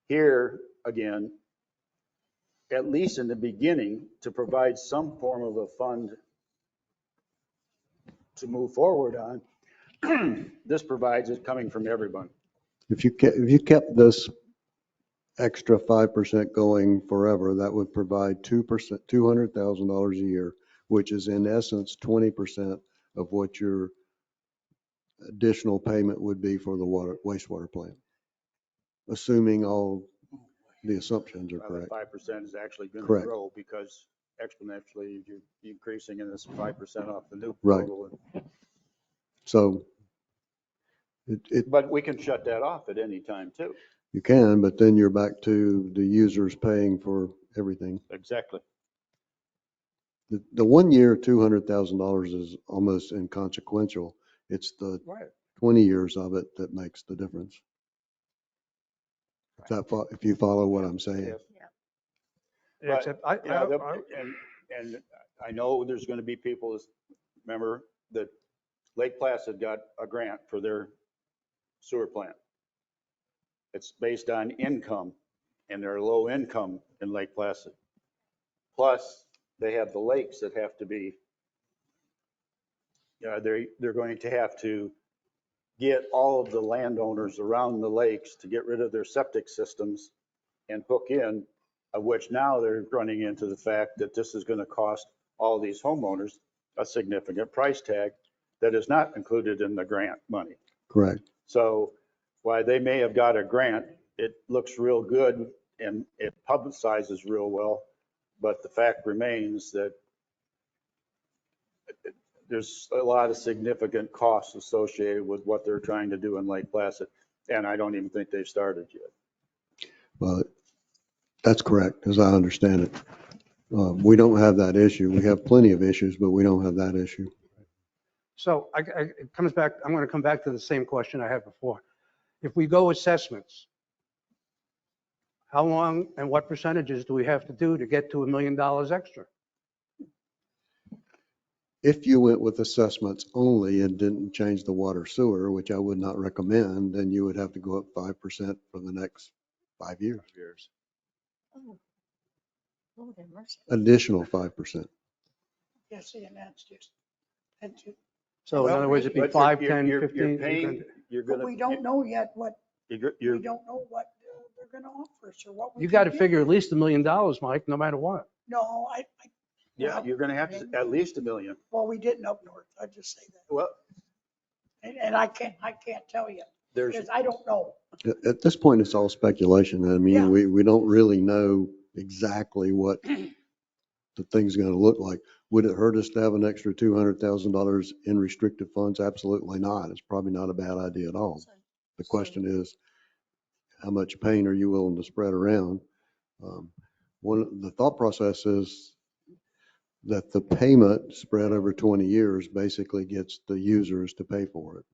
Here, again, at least in the beginning, to provide some form of a fund to move forward on, this provides it coming from everyone. If you kept this extra 5% going forever, that would provide 2%, $200,000 a year, which is in essence 20% of what your additional payment would be for the wastewater plant, assuming all the assumptions are The correct. 5% is actually going to Correct. grow because exponentially you're increasing in this 5% off the new Right. total. So But we can shut that off at any time too. you can, but then you're back to the users paying for everything. Exactly. The 1 year, $200,000 is almost inconsequential. It's the Right. 20 years of it that makes the difference. If you follow what I'm saying. Yes. Yeah, except I, And I know there's going to be people, remember that Lake Placid got a grant for their sewer plant. It's based on income and they're low income in Lake Placid. Plus they have the lakes that have to be, they're going to have to get all of the landowners around the lakes to get rid of their septic systems and hook in, of which now they're running into the fact that this is going to cost all these homeowners a significant price tag that is not included in the grant money. Correct. So while they may have got a grant, it looks real good and it publicizes real well, but the fact remains that there's a lot of significant costs associated with what they're trying to do in Lake Placid. And I don't even think they've started yet. Well, that's correct, as I understand it. We don't have that issue. We have plenty of issues, but we don't have that issue. so it comes back, I'm going to come back to the same question I had before. If we go assessments, how long and what percentages do we have to do to get to $1 million extra? If you went with assessments only and didn't change the water sewer, which I would not recommend, then you would have to go up 5% for the next 5 years. Oh, Lord have mercy. Additional 5%. Yeah, see, and that's just. So in other words, it'd be But 5, you're- 10, you're 15. paying, you're But gonna. we don't know yet what, we You're, don't know what they're gonna offer us or what we. You can got to get. figure at least $1 million, Mike, no matter what. No, yeah, you're gonna have to at least $1 million. well, we didn't up north. I just say that. Well, And I can't tell you there's, because I don't know. At this point, it's all speculation. I Yeah. mean, we don't really know exactly what the thing's going to look like. Would it hurt us to have an extra $200,000 in restricted funds? Absolutely not. It's probably not a bad idea at all. The question is, how much pain are you willing to spread around? The thought process is that the payment spread over 20 years basically gets the users to pay for it,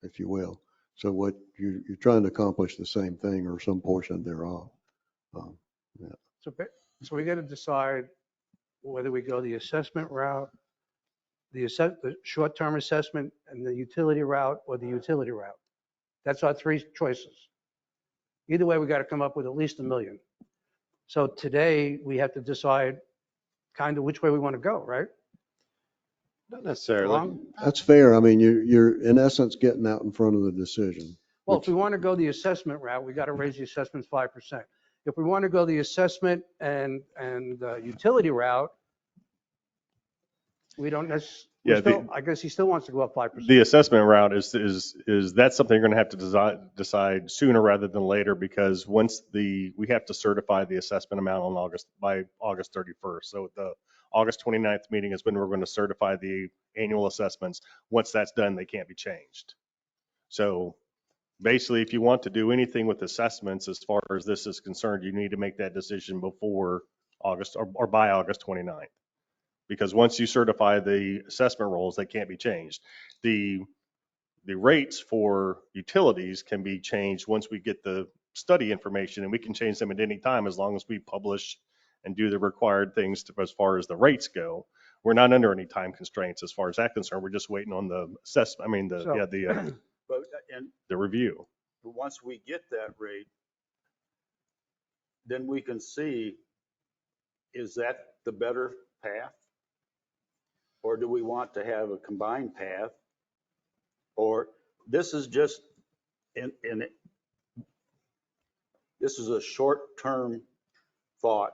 if you will. So what you're trying to accomplish the same thing or some portion thereof. Yeah. So we got to decide whether we go the assessment route, the short-term assessment and the utility route or the utility route. That's our three choices. Either way, we got to come up with at least $1 million. So today, we have to decide kind of which way we want to go, right? Not necessarily. Along? That's fair. I mean, you're in essence getting out in front of the decision. Well, if we want to go the assessment route, we got to raise the assessments 5%. If we want to go the assessment and utility route, we don't necessarily, Yeah, I guess he still wants to go up 5%. the assessment route is that's something you're going to have to decide sooner rather than later, because we have to certify the assessment amount by August 31st. So the August 29th meeting is when we're going to certify the annual assessments. Once that's done, they can't be changed. So basically, if you want to do anything with assessments, as far as this is concerned, you need to make that decision before August or by August 29th. Because once you certify the assessment rolls, they can't be changed. The rates for utilities can be changed once we get the study information, and we can change them at any time as long as we publish and do the required things as far as the rates go. We're not under any time constraints as far as that concerned. We're just waiting on the assessment, But, and the review. once we get that rate, then we can see, is that the better path? Or do we want to have a combined path? Or this is just this is a short-term thought,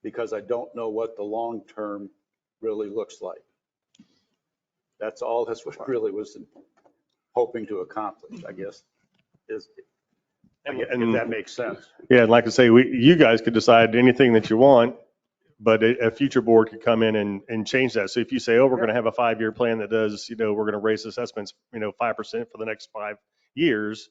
because I don't know what the long-term really looks like. That's all this really was hoping to accomplish, I guess, if that makes sense. Yeah, and like I say, you guys could decide anything that you want, but a future board could come in and change that. So if you say, oh, we're going to have a 5-year plan that does, we're going to raise assessments, 5% for the next 5 years,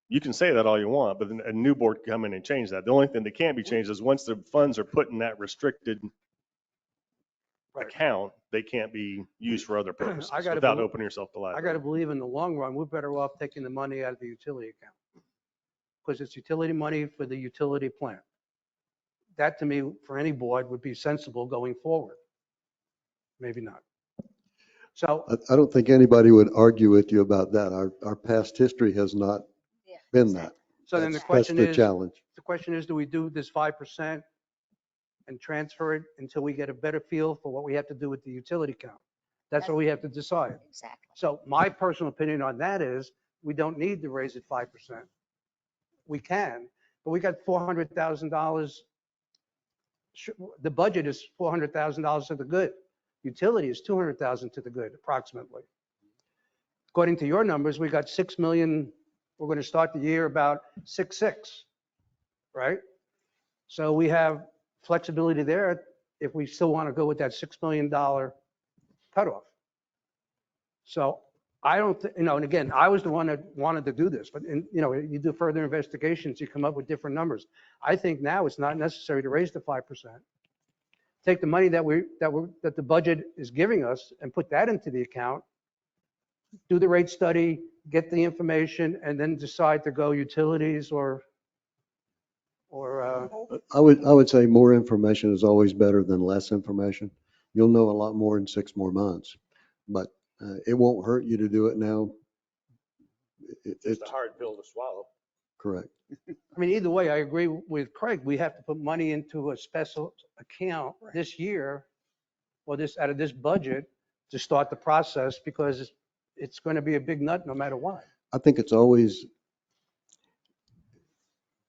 you can say that all you want, but then a new board can come in and change that. The only thing that can't be changed is once the funds are put in that restricted account, they can't be used for other purposes without opening yourself to liability. I got to believe in the long run, we're better off taking the money out of the utility account, because it's utility money for the utility plant. That, to me, for any board, would be sensible going forward. Maybe not. So I don't think anybody would argue with you about that. Our past history has not been that. So then the That's question the is, challenge. do we do this 5% and transfer it until we get a better feel for what we have to do with the utility account? That's what we have to decide. Exactly. So my personal opinion on that is, we don't need to raise it 5%. We can, but we got $400,000. The budget is $400,000 to the good. Utility is $200,000 to the good, approximately. According to your numbers, we got 6 million. We're going to start the year about 6.6, right? So we have flexibility there if we still want to go with that $6 million cutoff. So I don't, and again, I was the one that wanted to do this, but you do further investigations, you come up with different numbers. I think now it's not necessary to raise the 5%. Take the money that the budget is giving us and put that into the account, do the rate study, get the information, and then decide to go utilities or. I would say more information is always better than less information. You'll know a lot more in 6 more months, but it won't hurt you to do it now. It's a hard pill to swallow. Correct. I mean, either way, I agree with Craig. We have to put money into a special account this year, or out of this budget, to start the process, because it's going to be a big nut no matter what. I think it's always,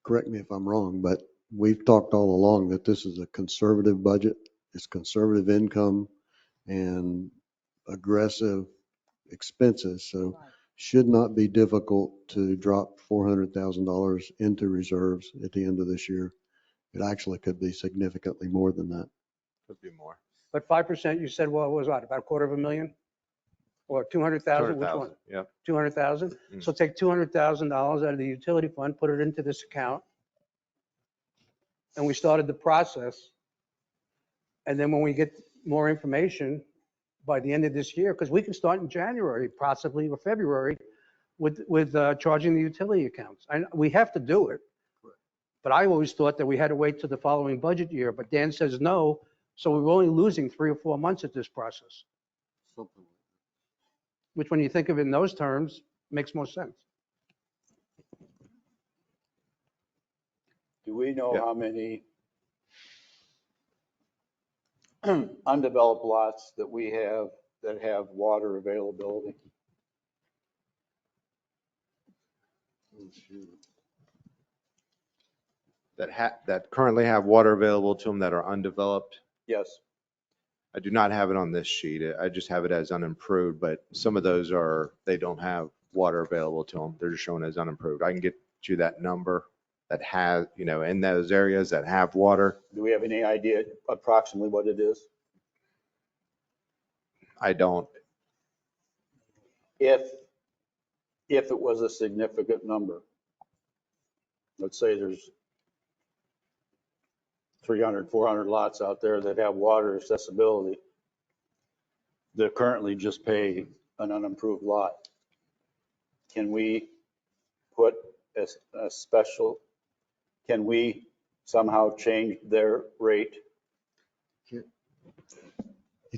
correct me if I'm wrong, but we've talked all along that this is a conservative budget. It's conservative income and aggressive expenses. So should not be difficult to drop $400,000 into reserves at the end of this year. It actually could be significantly more than that. Could be more. But 5%, you said, well, what was that, about $250,000? Or 200,000, which one? Yep. 200,000? So take $200,000 out of the utility fund, put it into this account, and we started the process. And then when we get more information by the end of this year, because we can start in January, possibly, or February, with charging the utility accounts. And we have to do it. But I always thought that we had to wait till the following budget year, but Dan says no, so we're only losing 3 or 4 months at this process. Something. which when you think of it in those terms, makes more sense. Do we know Yeah. how many undeveloped lots that we have that have water availability? That currently have water available to them that are undeveloped. Yes. I do not have it on this sheet. I just have it as unimproved, but some of those they don't have water available to them. They're just shown as unimproved. I can get you that number that has, in those areas that have water. Do we have any idea approximately what it is? I don't. If it was a significant number, let's say there's 300, 400 lots out there that have water accessibility, that currently just pay an unimproved lot. Can we put a special, can we somehow change their rate? You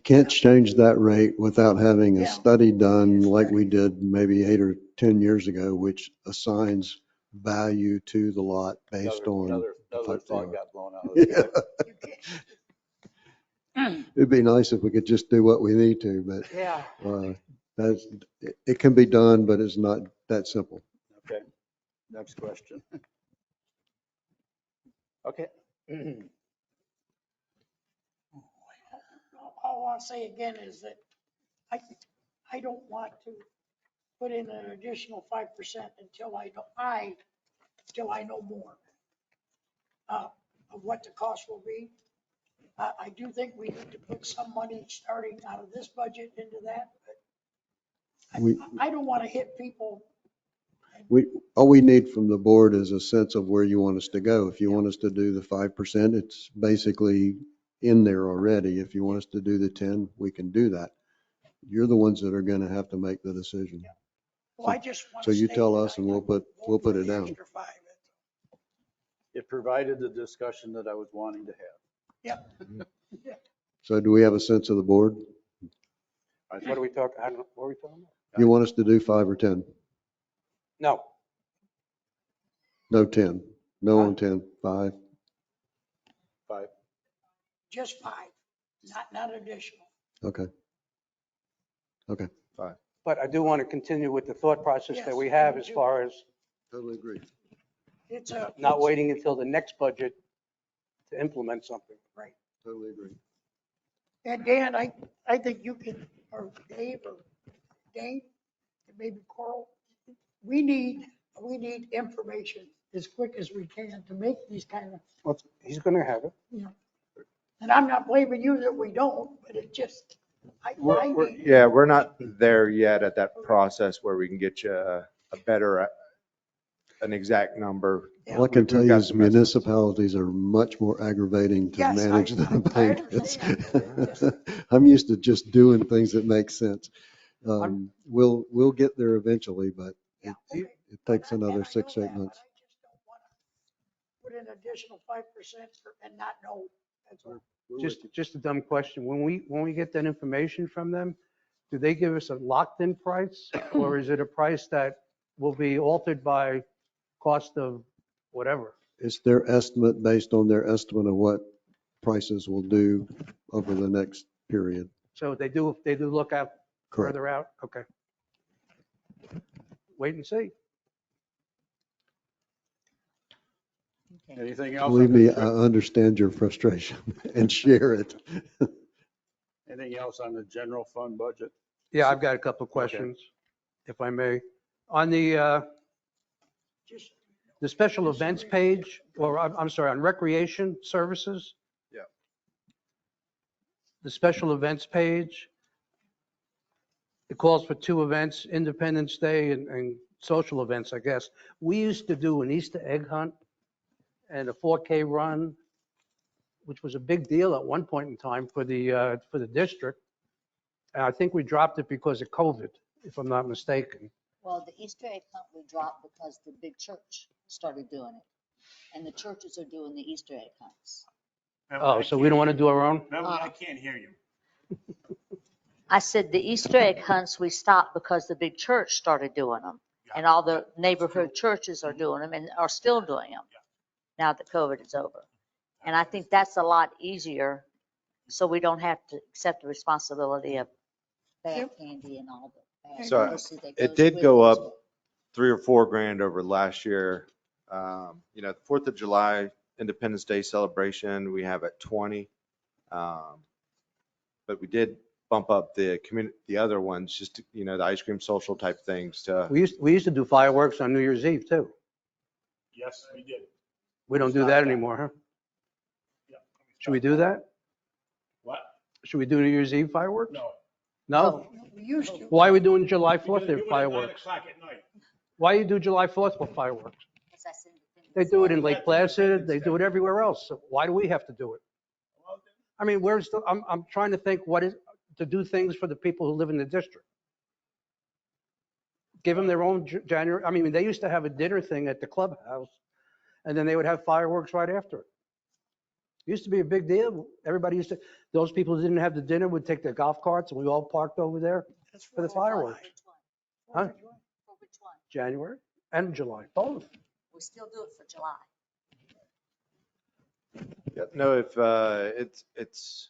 can't change that rate without having a Yeah. study done like we did maybe 8 or 10 years ago, which assigns value to the lot based on. Another the type they thought are. got blown out of the sky. Yeah. It'd be nice if we could just do what we need to, but Yeah. that's, it can be done, but it's not that simple. Okay, next question. Okay. All I'll say again is that I don't want to put in an additional 5% until I know more of what the cost will be. I do think we need to put some money starting out of this budget into that, but We, I don't want to hit people. all we need from the board is a sense of where you want us to go. If you want us to do the 5%, it's basically in there already. If you want us to do the 10, we can do that. You're the ones that are going to have to make the decision. Well, I just want So to you state tell that us and I we'll put vote it for the down. extra 5. It provided the discussion that I was wanting to have. Yep. So do we have a sense of the board? What are we talking, I don't know, what are we talking about? You want us to do 5 or 10? No, No 10. No on 10, 5. 5. Just 5, not additional. Okay. Okay. but I do want to continue with the thought process that we Yes, I have do as too. far as Totally agree. It's not waiting until the next budget to implement something. Right. Totally agree. And Dan, I think you can, or Dave, or Dane, and maybe Coral, we need information as quick as we can to make these kind of, Well, he's going to have it. and I'm not blaming you that we don't, but it just, I need. Yeah, we're not there yet at that process where we can get you a better, an exact number. Yeah. All I can We've tell you got is some estimates. municipalities are much more aggravating to Yes, manage than a I bank is. understand. I'm used to just doing things that make sense. We'll get there eventually, but Yeah, it okay. takes And I another know 6, 8 that, but months. I just don't want to put an additional 5% and not know. That's all. Just a dumb question. When we get that information from them, do they give us a locked-in price? Or is it a price that will be altered by cost of whatever? It's their estimate based on their estimate of what prices will do over the next period. So they do look out Correct. further out? Okay. Wait and see. Anything else? Believe on me, the- I understand your frustration and share it. Anything else on the general fund budget? Yeah, I've got a couple of questions, if I may. On Just the special events page, or I'm sorry, on recreation services? Yeah. The special events page, it calls for 2 events, Independence Day and social events, I guess. We used to do an Easter egg hunt and a 4K run, which was a big deal at one point in time for the district. And I think we dropped it because of COVID, if I'm not mistaken. Well, the Easter egg hunt we dropped because the big church started doing it. And the churches are doing the Easter egg hunts. Oh, so we don't want to do our own? Beverly, I can't hear you. I said the Easter egg hunts, we stopped because the big church started doing them. And all the neighborhood churches are doing them and are still doing them now that COVID is over. And I think that's a lot easier, so we don't have to accept the responsibility of bad candy and all the bad So publicity that it goes did with go it. up 3 or 4 grand over last year. You know, 4th of July Independence Day celebration, we have at 20. But we did bump up the other ones, just, you know, the ice cream social type things to, We used to do fireworks on New Year's Eve too. Yes, we did. We don't do that anymore, huh? Yeah. Should we do that? What? Should we do New Year's Eve fireworks? No. No? We used to. Why are we doing July Because 4th we do it at 9 fireworks? o'clock at night. Why you do July 4th for fireworks? Because that's Independence They do it in Day. Lake Placid, they do it everywhere else. So why do we have to do it? Well, I mean, I'm trying to think what is, to do things for the people who live in the district. Give them their own January, I mean, they used to have a dinner thing at the clubhouse, and then they would have fireworks right after it. Used to be a big deal. Everybody used to, those people who didn't have the dinner would take their golf carts, and we all parked over there That's for the 4th of July. fireworks. Huh? 4th of July. For which one? January and July, both. We still do it for July. no, if it's,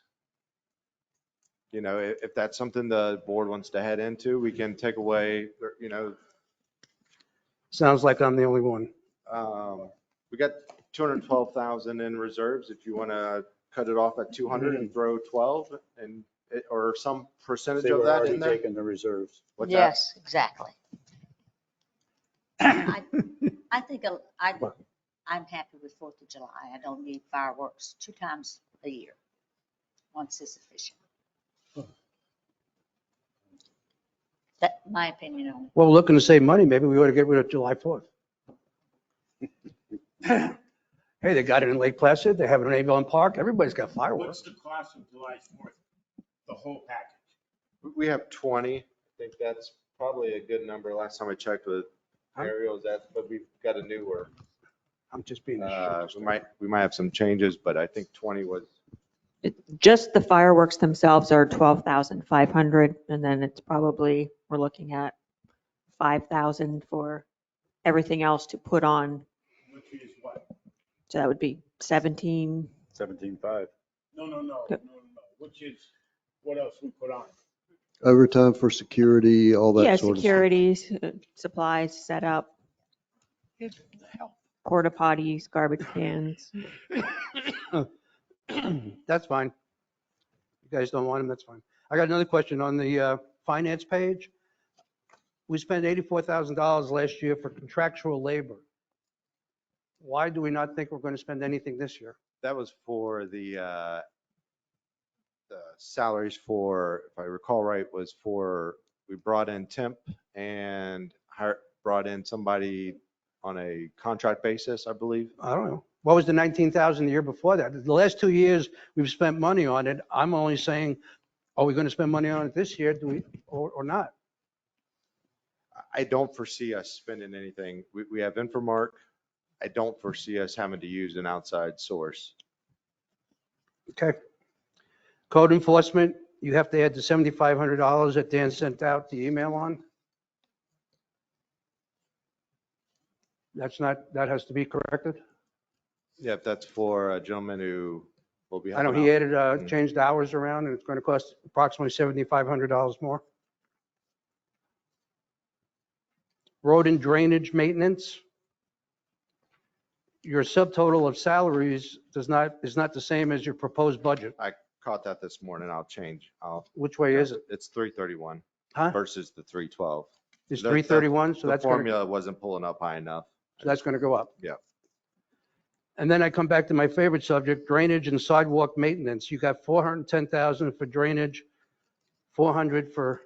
you know, if that's something the board wants to head into, we can take away, you know, Sounds like I'm the only one. we got 212,000 in reserves. If you want to cut it off at 200 and throw 12 and, or some percentage Say of we're that already in there. taking the reserves. What's that? Yes, exactly. I think I'm happy with 4th of July. I don't need fireworks 2 times a year. Once is sufficient. That's my opinion on it. Well, we're looking to save money. Maybe we ought to get rid of July 4th. Hey, they got it in Lake Placid. They have it in Avon Park. Everybody's got What's fireworks. the cost of July 4th? The whole package? We have 20. I think that's probably a good number. Last time I checked with Ariel, but we've got a newer. I'm just being. We might have some changes, but I think 20 was. Just the fireworks themselves are 12,500, and then it's probably, we're looking at 5,000 for everything else to put on. Which is what? So that would be 17. 17.5. No. Which is, what else we put on? Overtime for security, all that Yeah, sort of stuff. securities, supplies, set up, It's the health. porta potties, garbage cans. That's fine. You guys don't want them, that's fine. I got another question on the finance page. We spent $84,000 last year for contractual labor. Why do we not think we're going to spend anything this year? That was for the salaries for, if I recall right, was for, we brought in temp and brought in somebody on a contract basis, I believe. I don't know. What was the 19,000 the year before that? The last 2 years, we've spent money on it. I'm only saying, are we going to spend money on it this year? Do we, or not? I don't foresee us spending anything. We have Infomark. I don't foresee us having to use an outside source. Okay. Code enforcement, you have to add the $7,500 that Dan sent out the email on. That's not, that has to be corrected. Yeah, that's for a gentleman who will be I know helping he out. added, changed hours around, and it's going to cost approximately $7,500 more. Road and drainage maintenance. Your subtotal of salaries is not the same as your proposed budget. I caught that this morning. I'll change. Which way is it? It's 331 Huh? versus the 312. It's 331, so The that's going to, formula wasn't pulling up high enough. so that's going to go up. Yeah. And then I come back to my favorite subject, drainage and sidewalk maintenance. You got 410,000 for drainage, 400 for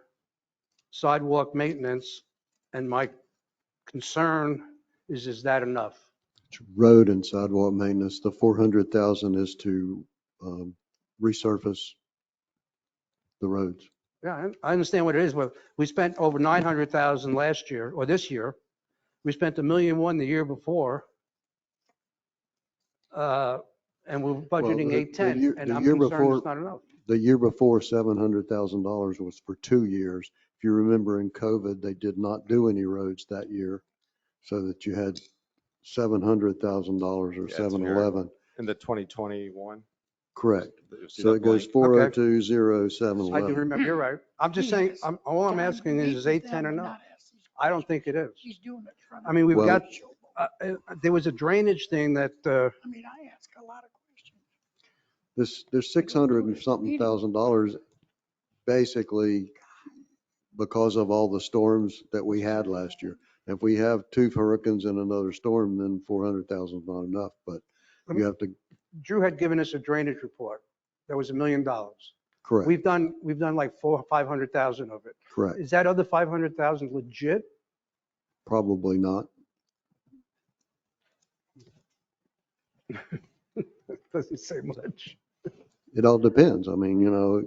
sidewalk maintenance. And my concern is that enough? Road and sidewalk maintenance, the 400,000 is to resurface the roads. Yeah, I understand what it is, but we spent over 900,000 last year, or this year. We spent $1.1 million the year before. And we're budgeting Well, 810, and the I'm year concerned before- it's not enough. the year before, $700,000 was for 2 years. If you remember in COVID, they did not do any roads that year, so that you had $700,000 or Yeah, it's 711. In the 2021. Correct. You'll see So that it goes blank. 4020711. I do remember, you're right. I'm just saying, Yes. all I'm John, asking meet is with 810 or them and not? ask these I don't think it is. He's doing it in front of I mean, we've Well- got, there was a drainage thing that, I mean, I ask a lot of questions. There's 600 and something thousand dollars basically because of all the storms that we had last year. If we have 2 hurricanes and another storm, then 400,000 is not enough, but you have to, Drew had given us a drainage report. That was $1 million. correct, We've done like 400,000 or 500,000 of it. correct. Is that other 500,000 legit? Probably not. Doesn't say much. It all depends. I mean, you know,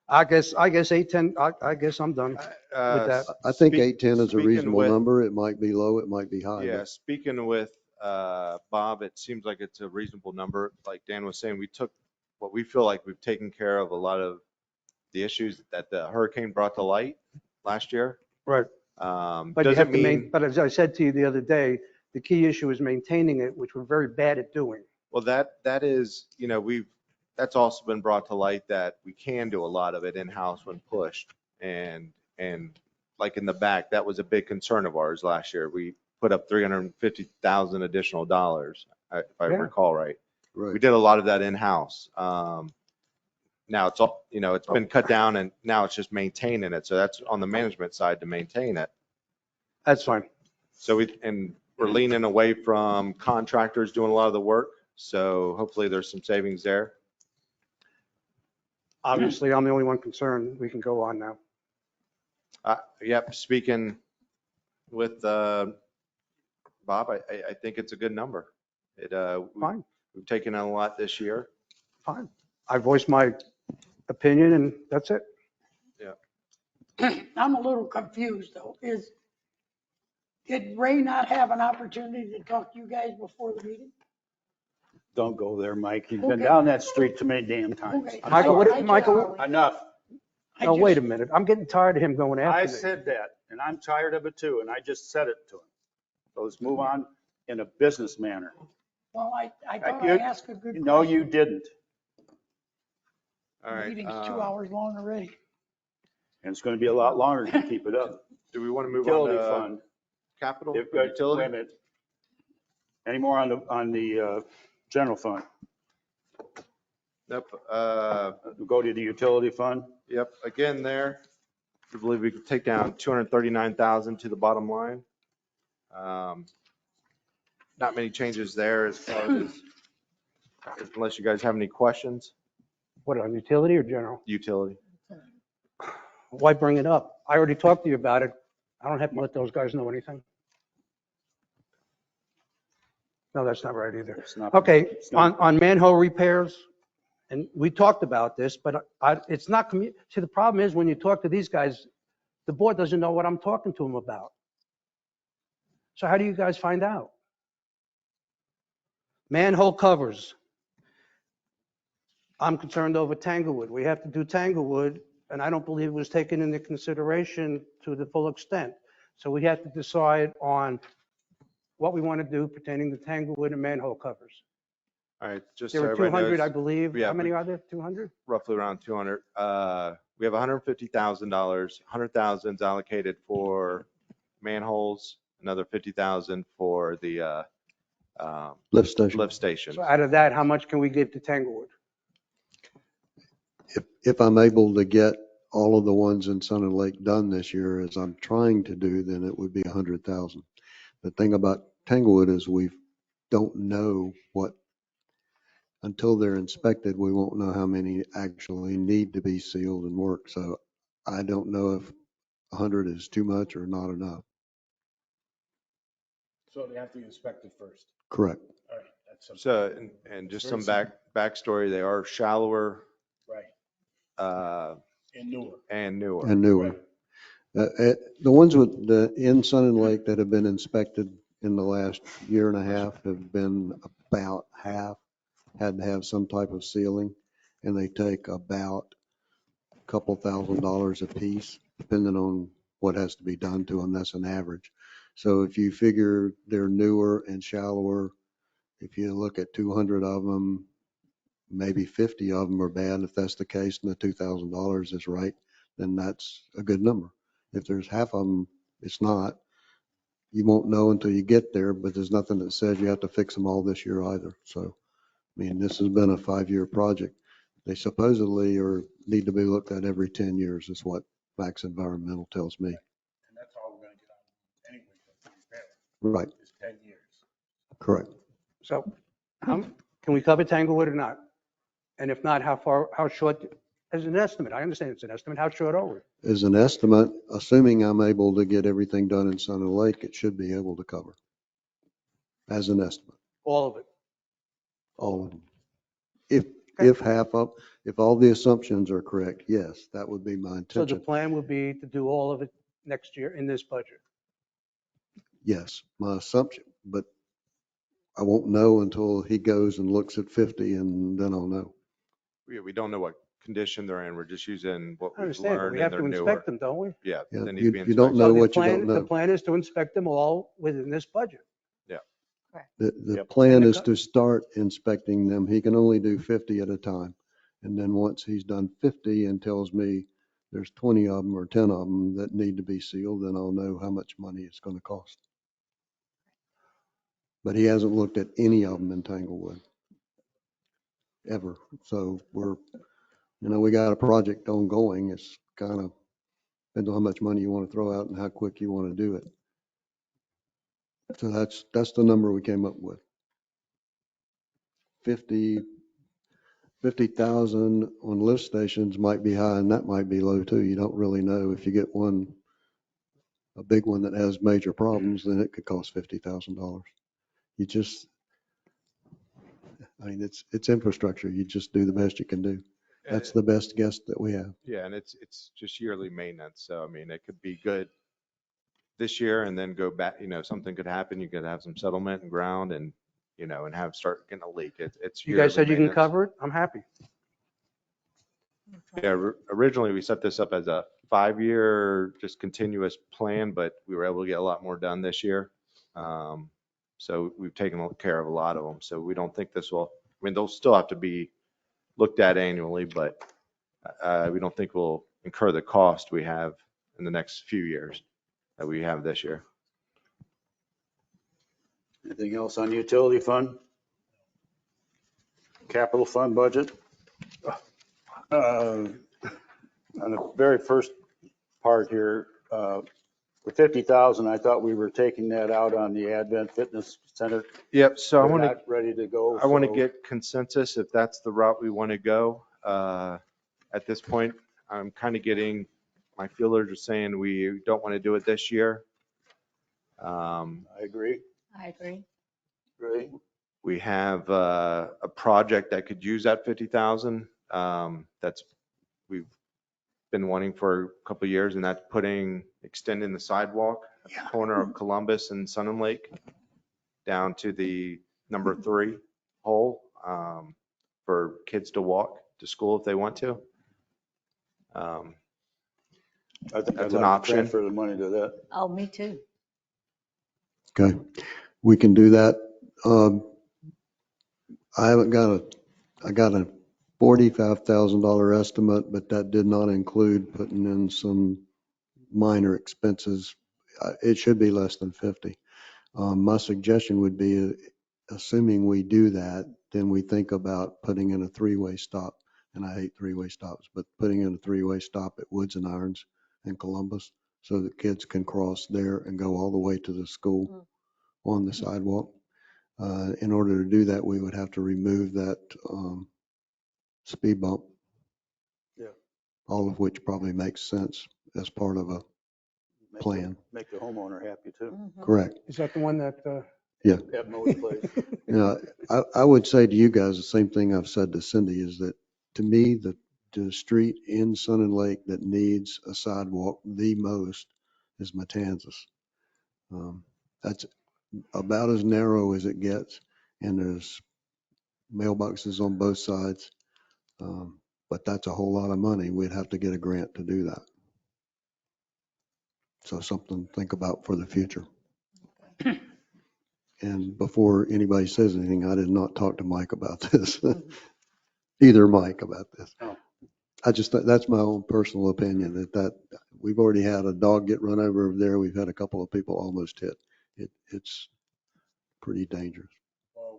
I guess 810, I guess I'm done with that. I think Speak- 810 is a speaking reasonable with- number. It might be low, it might be high. Yeah, but speaking with Bob, it seems like it's a reasonable number. Like Dan was saying, we took what we feel like we've taken care of a lot of the issues that the hurricane brought to light last year. Right. But you Doesn't have to mean, but as I said to you the other day, the key issue is maintaining it, which we're very bad at doing. well, that is, you know, that's also been brought to light that we can do a lot of it in-house when pushed. And like in the back, that was a big concern of ours last year. We put up 350,000 additional dollars, if I Yeah. recall right. We Right. did a lot of that in-house. Now it's all, you know, it's been cut down and now it's just maintaining it. So that's on the management side to maintain it. That's fine. So we're leaning away from contractors doing a lot of the work. So hopefully there's some savings there. Obviously, I'm the only one concerned. We can go on now. Yep, speaking with Bob, I think it's a good number. Fine, We've taken on a lot this year. fine. I voiced my opinion and that's it. I'm a little confused though. Did Ray not have an opportunity to talk to you guys before the meeting? Don't go there, Mike. He's been Okay. down that street too many damn times. Okay. Michael, what- I- Michael- Enough. I No, just- wait a minute. I'm getting tired of him going I after me. said that, and I'm tired of it too, and I just said it to him. So let's move on in a business manner. Well, I thought You- I asked a good question. No, you didn't. All The right. meeting's 2 hours long already. And it's going to be a lot longer if you keep it up. Do we want to move on Utility to fund. capital? Wait a Utility? minute. Any more on the general fund? Nope. Go to the utility fund. Yep, again there, I believe we could take down 239,000 to the bottom line. Not many changes there as far as, unless you guys have any questions, What, on utility or general? utility. Why bring it up? I already talked to you about it. I don't have to let those guys know anything. No, that's not right either. It's not- Okay, it's not- on manhole repairs, and we talked about this, but it's not, see, the problem is when you talk to these guys, the board doesn't know what I'm talking to them about. So how do you guys find out? Manhole covers. I'm concerned over Tanglewood. We have to do Tanglewood, and I don't believe it was taken into consideration to the full extent. So we have to decide on what we want to do pertaining to Tanglewood and manhole covers. All right, just so There were everybody 200, I knows, believe. Yeah, How many are there? 200? roughly around 200. We have $150,000, 100,000 is allocated for manholes, another 50,000 for the Lift station. lift station. So out of that, how much can we give to Tanglewood? If I'm able to get all of the ones in Sun and Lake done this year, as I'm trying to do, then it would be 100,000. The thing about Tanglewood is we don't know what, until they're inspected, we won't know how many actually need to be sealed and worked. So I don't know if 100 is too much or not enough. So they have to be inspected first. Correct. All right, that's simple. So, and just some backstory, they are shallower Right, and and newer. And newer. newer. The ones with the in Sun and Lake that have been inspected in the last year and a half have been about half, had to have some type of sealing. and they take about a couple $1,000s a piece, depending on what has to be done to them. That's an average. So if you figure they're newer and shallower, if you look at 200 of them, maybe 50 of them are bad. If that's the case and the $2,000 is right, then that's a good number. If there's half of them, it's not. You won't know until you get there, but there's nothing that says you have to fix them all this year either. So, I mean, this has been a 5-year project. They supposedly need to be looked at every 10 years is what Max Environmental tells me. And that's all we're gonna get out anyway, for repair, Right, is 10 years. correct. So can we cover Tanglewood or not? And if not, how short, as an estimate, I understand it's an estimate, how short are we? As an estimate, assuming I'm able to get everything done in Sun and Lake, it should be able to cover. As an estimate, All of it? all of them. If all the assumptions are correct, yes, that would be my So the intention. plan would be to do all of it next year in this budget? Yes, my assumption, but I won't know until he goes and looks at 50 and then I'll know. We don't know what condition they're in. We're just using what I we've understand, but learned we and have they're to newer. inspect them, don't we? Yeah. Yeah, they need to be you don't inspected. know So the what you don't plan, the know. plan is to inspect them all within this budget. The Yep. plan And the is to start inspecting them. He can only do 50 at a time. And then once he's done 50 and tells me there's 20 of them or 10 of them that need to be sealed, then I'll know how much money it's going to cost. But he hasn't looked at any of them in Tanglewood ever. So we got a project ongoing. It's kind of depends on how much money you want to throw out and how quick you want to do it. So that's the number we came up with. 50,000 on lift stations might be high and that might be low too. You don't really know. If you get a big one that has major problems, then it could cost $50,000. It's infrastructure. You just do the best you can do. That's the best guess that we have. Yeah, and it's just yearly maintenance. So, I mean, it could be good this year and then go back, something could happen. You could have some settlement and ground and, and start getting a leak. It's You guys said you can yearly cover it? I'm happy. maintenance. Yeah, originally we set this up as a 5-year, just continuous plan, but we were able to get a lot more done this year. So we've taken care of a lot of them. So we don't think they'll still have to be looked at annually, but we don't think we'll incur the cost we have in the next few years that we have this year. Anything else on utility fund? Capital fund budget? On the very first part here, the 50,000, I thought we were taking that out on the Advent Fitness Center. Yep, so I They're want to, not ready to go. I want to so- get consensus if that's the route we want to go. At this point, I'm kind of getting, my feelers are saying we don't want to do it this year. I agree. I agree. Agree. We have a project that could use that 50,000. We've been wanting for a couple of years, and that's extending the sidewalk at the corner of Columbus and Sun and Lake down to the number 3 hole for kids to walk to school if they want to. I think That's I'd an like to option. transfer the money to that. Oh, me too. Okay, we can do that. I got a $45,000 estimate, but that did not include putting in some minor expenses. It should be less than 50. My suggestion would be, assuming we do that, then we think about putting in a 3-way stop. And I hate 3-way stops, but putting in a 3-way stop at Woods and Irons in Columbus so that kids can cross there and go all the way to the school on the sidewalk. In order to do that, we would have to remove that speed bump. Yeah. All of which probably makes sense as part of a plan. Make the homeowner happy too. Correct. Is that the one that? Yeah. Have Mo's place. Now, I would say to you guys the same thing I've said to Cindy, is that to me, the street in Sun and Lake that needs a sidewalk the most is Matanzas. That's about as narrow as it gets, and there's mailboxes on both sides. But that's a whole lot of money. We'd have to get a grant to do that. So something to think about for the future. And before anybody says anything, I did not talk to Mike about this. Either Mike about this. No. I just, that's my own personal opinion that we've already had a dog get run over there. We've had a couple of people almost hit. It's pretty dangerous. Well,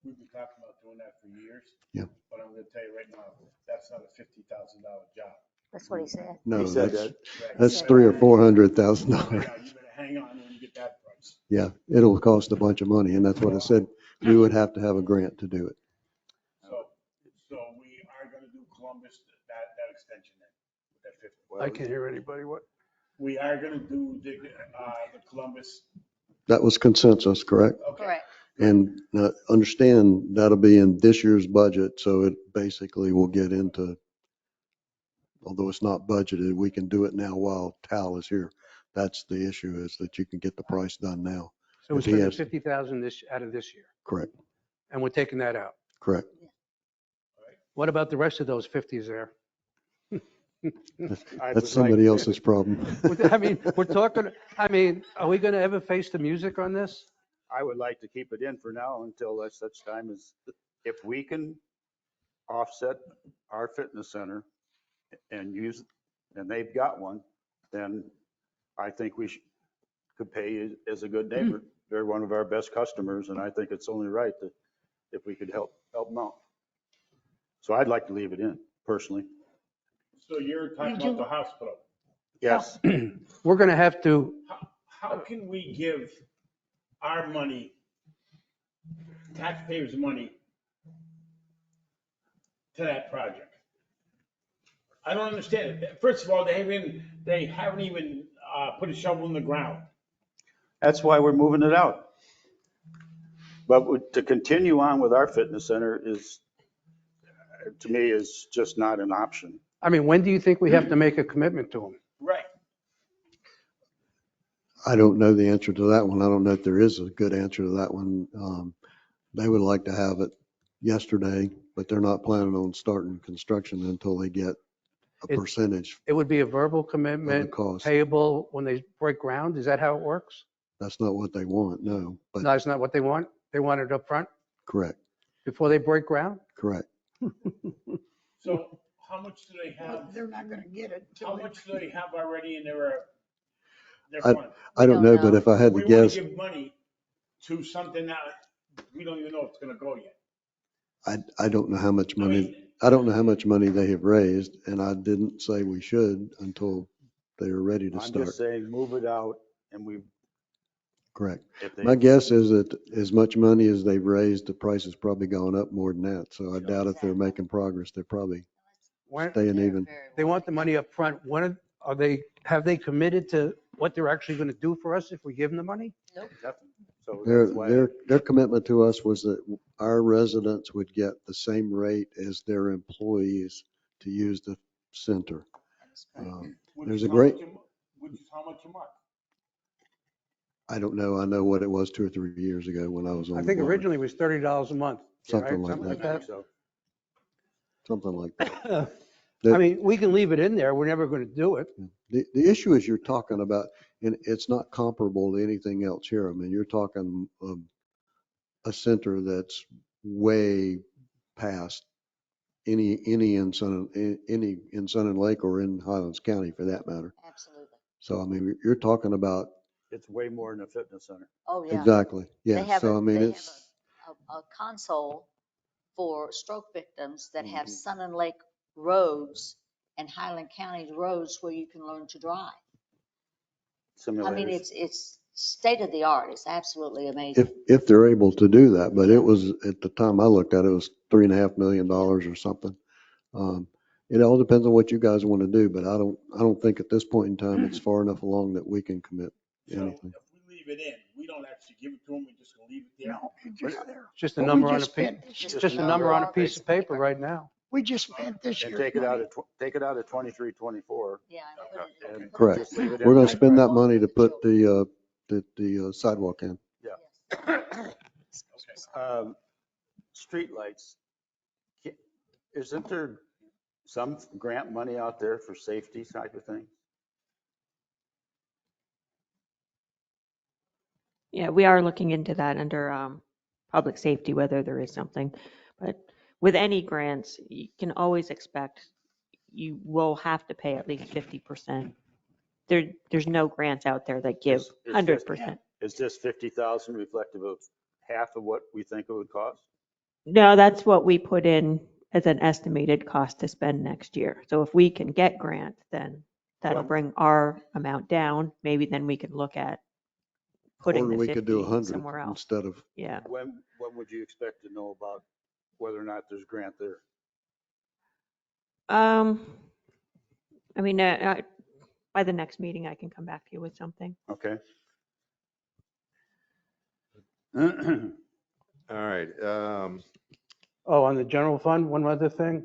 we've been talking about doing that for years. Yeah. But I'm gonna tell you right now, that's not a $50,000 job. That's what he said. No, He said that's, that. Right. that's You $300,000 or $400,000. Yeah, you better hang on when you get that price. Yeah, it'll cost a bunch of money. And that's what I said. We would have to have a grant to do it. So we are gonna do Columbus, that extension then, with that 50. I can't hear anybody. What? We are gonna do the Columbus. That was consensus, correct? Okay. Correct. And understand that'll be in this year's budget. So it basically will get into, although it's not budgeted, we can do it now while Tal is here. That's the issue, is that you can get the price done now. So we're If he spending has- 50,000 out of this year, Correct, and we're taking that out. correct. What about the rest of those 50s there? That's somebody else's problem. I mean, we're talking, are we going to ever face the music on this? I would like to keep it in for now until such time as, if we can offset our fitness center and use, and they've got one, then I think we could pay as a good neighbor. They're one of our best customers, and I think it's only right that if we could help them out. So I'd like to leave it in personally. So you're talking about the hospital. Yes. We're going to have to, How can we give our money, taxpayers' money, to that project? I don't understand it. First of all, they haven't even put a shovel in the ground. That's why we're moving it out. But to continue on with our fitness center is, to me, is just not an option. when do you think we have to make a commitment to them? Right. I don't know the answer to that one. I don't know if there is a good answer to that one. They would like to have it yesterday, but they're not planning on starting construction until they get a percentage It would be a verbal of the commitment, cost. payable when they break ground? Is that how it works? That's not what they want, no, No, but that's not what they want? They want it up front correct, before they break ground? correct. So how much do they have, They're not gonna get it. till how they- much do they have already in their I- fund? I don't know, but if I had to We want to guess, give money to something that we don't even know if it's gonna go yet. I don't know how much I money, mean, I don't know how much money they have raised, and I didn't say we should until they are ready to I'm start. just saying, move it out and Correct. if they. My guess is that as much money as they've raised, the price has probably gone up more than that. So I doubt if they're making progress. They're probably When, staying even. they want the money up front. When have they committed to what they're actually going to do for us if we give them the money? So Their, that's why. their commitment to us was that our residents would get the same rate as their employees to use the center. which There's is a how great, much which is how much a month? I don't know. I know what it was 2 or 3 years ago when I was on I the think board. originally it was $30 a month. Something right? like Something that. So Something like that. We can leave it in there. We're never going to do it. The issue is you're talking about, and it's not comparable to anything else here. I mean, you're talking a center that's way past any in Sun and Lake or in Highlands County for that matter. Absolutely. So, I mean, you're talking about. it's way more than a fitness center. Oh, yeah. Exactly. They Yeah. have So, I mean, they have it's, a console for stroke victims that have Mhm. Sun and Lake roads and Highland County roads where you can learn to drive. I mean, Simulators. it's state of the art. It's absolutely amazing. if they're able to do that, but it was, at the time I looked at it, it was $3.5 million or something. It all depends on what you guys want to do, but I don't think at this point in time it's far enough along that we can commit So anything. if we leave it in, we don't actually give it to them, we just gonna leave it there. No, it's just there. It's just a But we number on a just piece. spent this It's year's just a money. number on a piece of paper right now. We just spent this And year's take it out money. of, take it out of 23, 24. Yeah. and put it in. And Correct. just leave it in. We're going to spend that money to put the sidewalk in. Streetlights. Isn't there some grant money out there for safety type of thing? Yeah, we are looking into that under public safety, whether there is something. But with any grants, you can always expect you will have to pay at least 50%. There's no grants out there that give Is 100%. this 50,000 reflective of half of what we think it would cost? No, that's what we put in as an estimated cost to spend next year. So if we can get grant, then that'll bring our amount down. Maybe then we can look at putting Or the we could do 50 100 somewhere else. instead of, Yeah. When would you expect to know about whether or not there's grant there? I mean, by the next meeting, I can come back to you with something. Okay. All right. Oh, on the general fund, one other thing,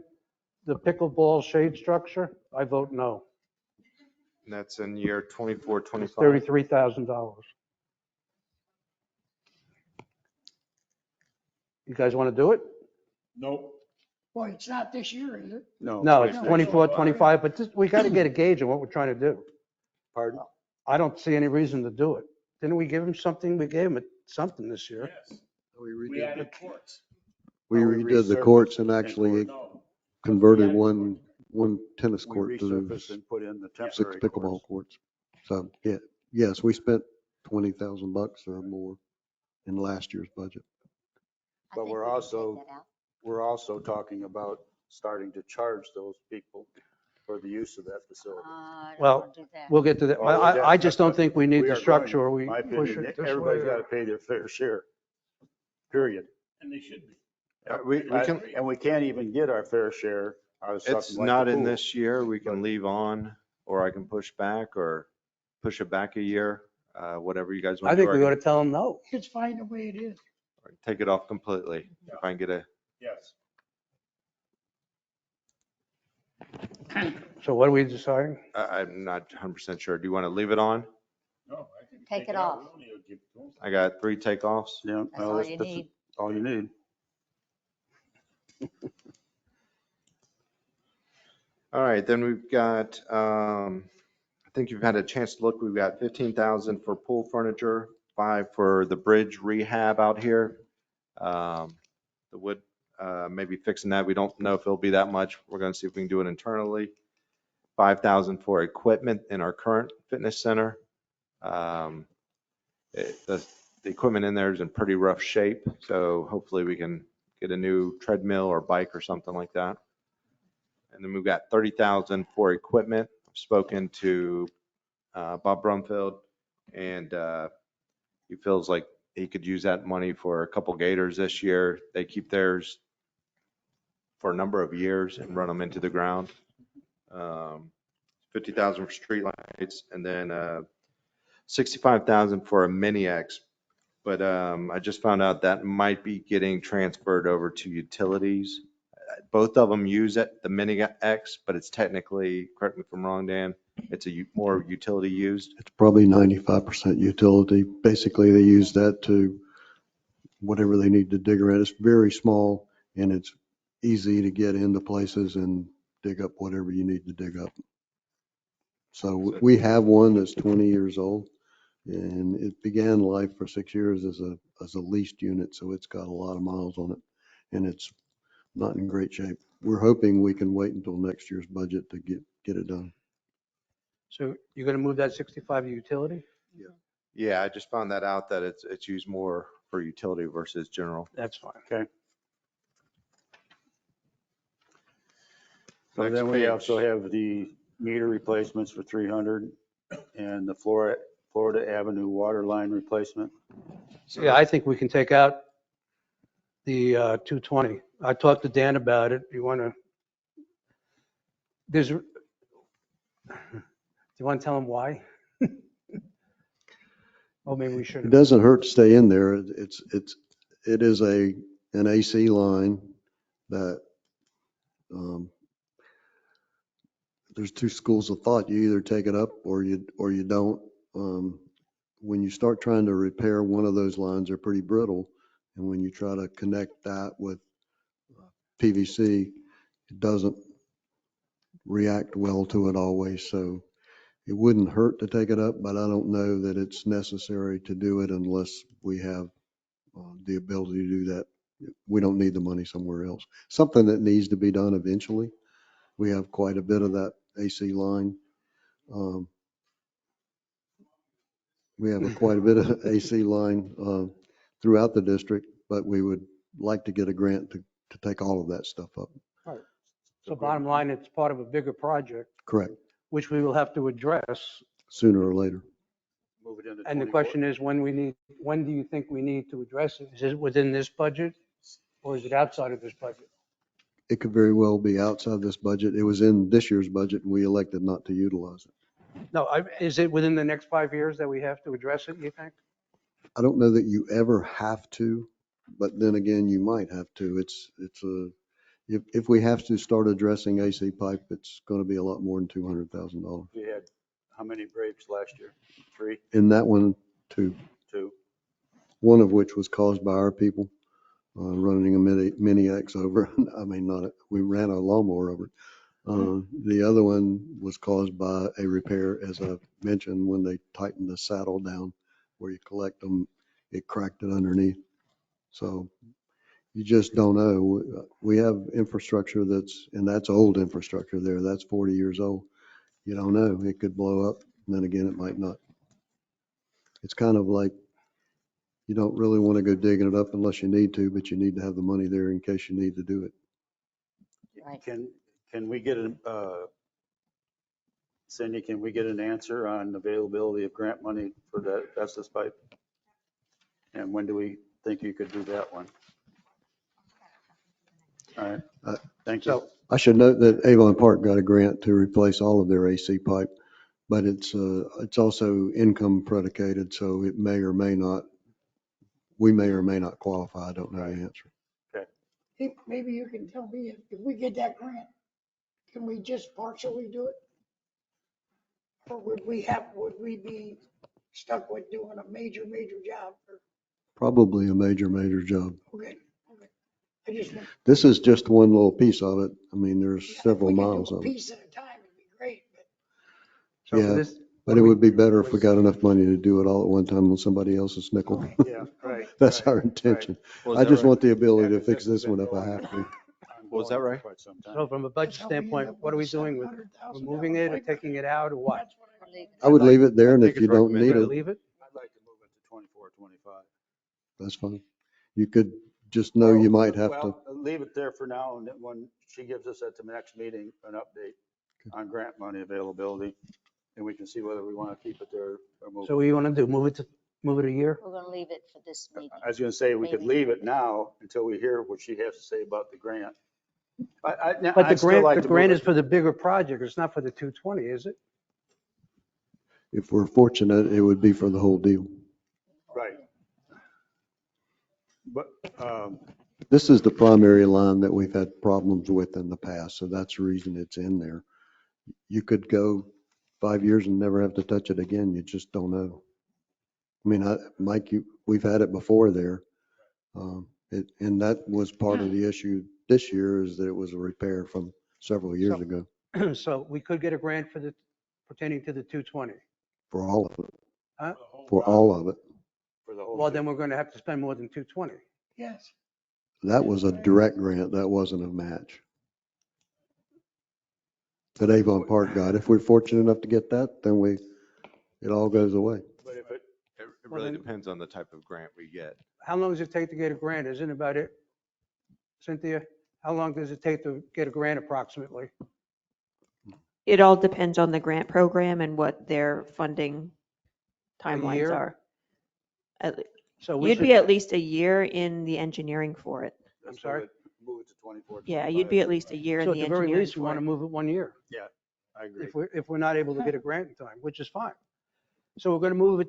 the pickleball shade structure, I vote no. That's in year 24, 25. $33,000. You guys want to do it? Nope. Well, it's not this year, is it? No, it's No. 24, 25, but we got to get a gauge on what we're trying to do. Pardon? I don't see any reason to do it. Didn't we give him something? We gave him something this year. Yes. we We redid, added courts. we Or we redid the resurfaced courts and and actually No. converted We added one tennis We court to resurfaced and put in the 6 temporary pickleball courts. courts. So, yeah, yes, we spent $20,000 or more in last year's budget. I But think we're we can also- take that out. We're also talking about starting to charge those people for the use of that facility. I don't Well, wanna do that. We'll get to that. Oh, I just don't think we need We the are structure or going- we my push opinion, it this everybody's way. got to pay their fair share. Period. And they should be. We can, And we can't even get our fair share out of it's something like not the in pool. this year. We can but- leave on, or I can push back or push it back a year, whatever you guys want I to do. think we ought to tell them no. It's fine the way it is. Or take it off completely. If I can get a, Yes. So what are we deciding? I'm not 100% sure. Do you want to leave it on? No, I think. Take it off. We don't need to give it to them. I got 3 takeoffs. Yeah. That's well, all you need. All you need. All right, then we've got, I think you've had a chance to look, we've got 15,000 for pool furniture, 5 for the bridge rehab out here. The wood, maybe fixing that, we don't know if it'll be that much. We're gonna see if we can do it internally. 5,000 for equipment in our current fitness center. The equipment in there is in pretty rough shape, so hopefully we can get a new treadmill or bike or something like that. And then we've got 30,000 for equipment. I've spoken to Bob Brumfield, and he feels like he could use that money for a couple gators this year. They keep theirs for a number of years and run them into the ground. 50,000 for streetlights, and then 65,000 for a mini X. But I just found out that might be getting transferred over to utilities. Both of them use it, the Mini X, but it's technically, correct me if I'm wrong, Dan, it's a more utility used. It's probably 95% utility. Basically, they use that to whatever they need to dig around. It's very small and it's easy to get into places and dig up whatever you need to dig up. So we have one that's 20 years old and it began life for 6 years as a leased unit. So it's got a lot of miles on it and it's not in great shape. We're hoping we can wait until next year's budget to get it done. So you're going to move that 65 to utility? Yeah, I just found that out that it's used more for utility versus general. That's fine. Okay. So Next then we page. also have the meter replacements for 300 and the Florida Avenue water line replacement. So yeah, I think we can take out the 220. I talked to Dan about it. You want to, do you want to tell him why? Oh, maybe we It shouldn't. doesn't hurt to stay in there. It is an AC line that, there's two schools of thought. You either take it up or you don't. When you start trying to repair one of those lines, they're pretty brittle. And when you try to connect that with PVC, it doesn't react well to it always. So it wouldn't hurt to take it up, but I don't know that it's necessary to do it unless we have the ability to do that. We don't need the money somewhere else. Something that needs to be done eventually. We have quite a bit of that AC line. We have quite a bit of AC line throughout the district, but we would like to get a grant to take all of that stuff up. Right. So bottom line, it's part of a bigger project, Correct. which we will have to address. Sooner or later. Move it into And the 24. question is, when do you think we need to address it? Is it within this budget or is it outside of this budget? It could very well be outside this budget. It was in this year's budget and we elected not to utilize it. No, is it within the next 5 years that we have to address it, you think? I don't know that you ever have to, but then again, you might have to. If we have to start addressing AC pipe, it's going to be a lot more than $200,000. We had how many breaks last year? 3, In that one, 2, 2. one of which was caused by our people running a mini X over. I mean, we ran a lawnmower over it. The other one was caused by a repair, as I mentioned, when they tightened the saddle down where you collect them, it cracked it underneath. So you just don't know. We have infrastructure and that's old infrastructure there. That's 40 years old. You don't know. It could blow up, and then again, it might not. It's kind of like you don't really want to go digging it up unless you need to, but you need to have the money there in case you need to do it. Right. Can we get Cindy, can we get an answer on availability of grant money for that asbestos pipe? And when do we think you could do that one? All right, thank you. I should note that Avon Park got a grant to replace all of their AC pipe, but it's also income predicated, so we may or may not qualify. I don't know the answer. Maybe you can tell me if we get that grant, can we just partially do it? Or would we be stuck with doing a major job? Probably a major job. Okay. I just want. This is just one little piece of it. I mean, there's Yeah, several if we could miles do a of it. piece at a time, it'd be great, but. So for Yeah, this- but it would be better if we got enough money to do it all at one time on somebody else's nickel. Yeah, right. That's right, our intention. Was I that just right? want the ability Yeah, to fix this has been one if I going have to. on Was that right? for quite some time. So from a budget That's how we end standpoint, up what are we with doing with $700,000 removing it or pipe. taking it out or what? That's what I- I would leave it there, and I if think you it's don't need We're gonna it, leave it? I'd like to move it to 24, 25. that's fine. You could just know you might have to. Well, leave it there for now, and then when she gives us at the next meeting an update on grant money availability, and we can see whether we want to keep it there or move So it. what do you want to do? Move it a year? We're going to leave it for this meeting. I was going to say, we could Maybe. leave it now until we hear what she has to say about the grant. But the I'd still like grant, to the grant move is for the bigger project. It's not for the 220, is it? If we're fortunate, it would be for the whole deal. Right. But, This is the primary line that we've had problems with in the past, so that's the reason it's in there. You could go 5 years and never have to touch it again. You just don't know. I mean, Mike, we've had it before there. And that was part of the issue this year, is that it was a repair from several years So- ago So we could get a grant for the, pertaining to the 220. for all of it, Huh? for all of it. for the whole. Well, then we're going to have to spend more than 220. Yes. That was a direct grant. That wasn't a match. That Avon Park got. If we're fortunate enough to get that, then it all goes away. But if it, It Well, really then- depends on the type of grant we get. How long does it take to get a grant? Isn't about it? Cynthia, how long does it take to get a grant approximately? It all depends on the grant program and what their funding timelines year? are. So we You'd should, be at least a year in the engineering for it. I'm sorry? move it to 24. Yeah, you'd be at least a year in So at the the very engineering least, we for want to it. move it 1 year I agree. if we're not able to get a grant in time, which is fine. So we're going to move it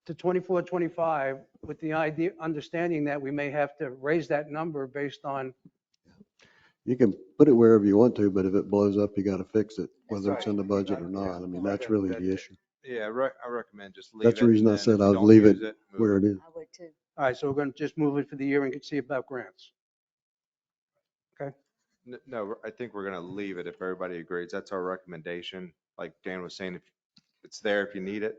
to 24, 25 with the idea, understanding that we may have to raise that number based on, You can put it wherever you want to, but if it blows up, you got to fix it, whether That's it's in the right. budget or not. I mean, that's really the issue. Yeah, I recommend just leave it. That's the reason I and said if you I'd don't leave use it move where it is. I would too. all right, so we're going to just move it for the year and see about grants. Okay? No, I think we're going to leave it if everybody agrees. That's our recommendation. Like Dan was saying, if it's there, if you need it.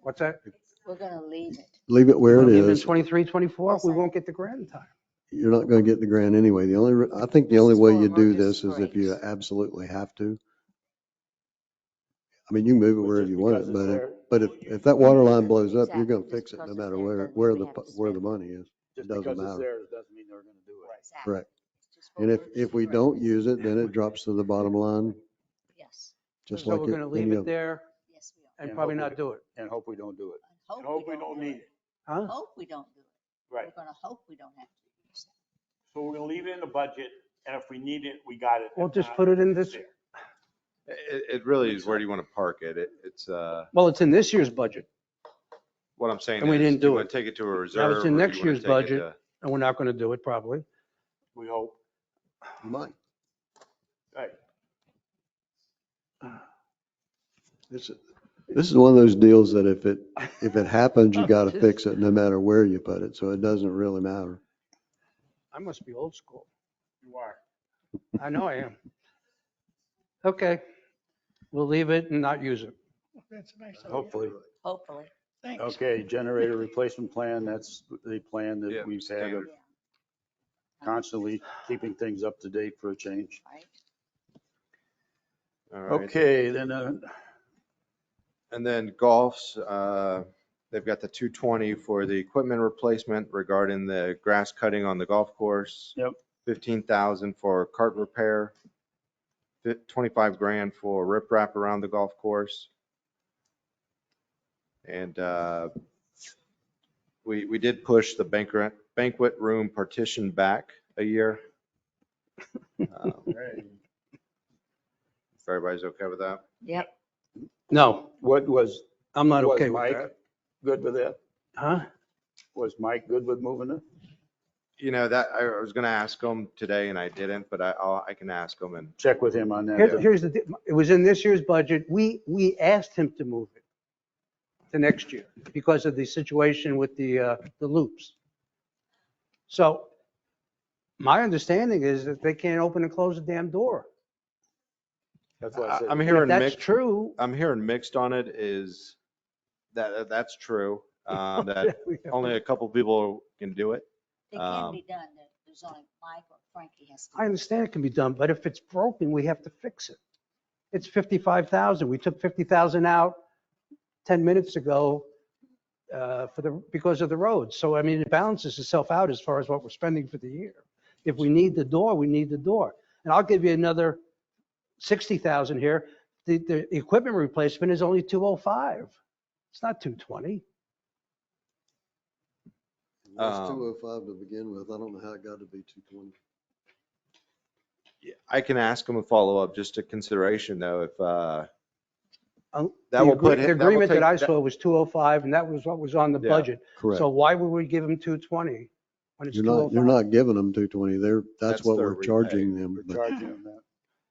What's that? We're gonna leave it. Leave it where it Leave it in is. 23, 24? Yes, We I- won't get the grant in time. You're not going to get the grant anyway. I think the This only is way for you do emergency this is if you breaks. absolutely have to. I mean, you can move it But wherever just you want because it, it's but there- if that water line blows up, you're Exactly, going to just fix it because no it's matter there where, doesn't mean we have to where the spend it. money is. It Just doesn't because it's matter. there doesn't mean they're gonna do it. Exactly. Correct. It's just for And if emergency we breaks. don't use it, then it drops to the bottom line, Yes, just So like we're going to leave any it other. there yes, we are. and And probably hope not we- do it. And hope we don't do it. And Hope we don't do need it. it. Huh? Hope we don't do it. Right. We're gonna hope we don't have to use it. So we're gonna leave it in the budget, and if we need it, we got it. Well, If just not, put it in it's this, there. It really is where do you want to park it? It's, well, it's in this year's budget what I'm saying And we is, didn't do you do want it. to take it to a Now, reserve? it's in or do next you wanna year's take it budget. to- and we're not going to do it probably. We hope. You might. Right. This is one of those deals that if it happens, you got to fix it no matter where you put it. So it doesn't really matter. I must be old school. You are. I know I am. Okay. We'll leave it and not use it. That's nice. of you. Hopefully. Hopefully. Thanks. Okay, generator replacement plan, that's the plan Yeah, that we've had standard. of Yeah. constantly keeping things up to date for a change. Right. All right. Okay, then, And then golfs, they've got the 220 for the equipment replacement regarding the grass cutting on the golf course. Yep. 15,000 for cart repair. 25 grand for riprap around the golf course. And we did push the banquet room partition back a year. If everybody's okay with that. Yep. No, what was, I'm not was okay with Mike that. good with that? Huh? Was Mike good with moving it? You know, that I was going to ask him today and I didn't, but I can ask him and Check with him on that. Here's the, it was in this year's budget. We asked him to move it to next year because of the situation with the loops. So my understanding is that they can't open and close the damn door. That's what I said. I'm And hearing if that's mixed. true. I'm hearing mixed on it is that's true. That only a couple people can do it. It can be done. There's only Mike or Frankie has to. I understand it can be done, but if it's broken, we have to fix it. It's 55,000. We took 50,000 out 10 minutes ago because of the roads. So, I mean, it balances itself out as far as what we're spending for the year. If we need the door, we need the door. And I'll give you another 60,000 here. The equipment replacement is only 205. It's not 220. It was 205 to begin with. I don't know how it got to be 220. Yeah, I can ask him a follow up, just a consideration though. If that The will put the agreement that I saw was 205, and that was what was on the Yeah, budget. Correct. So why would we give them 220 when it's You're 205? not giving them 220. That's That's what their we're charging them. We're charging them that.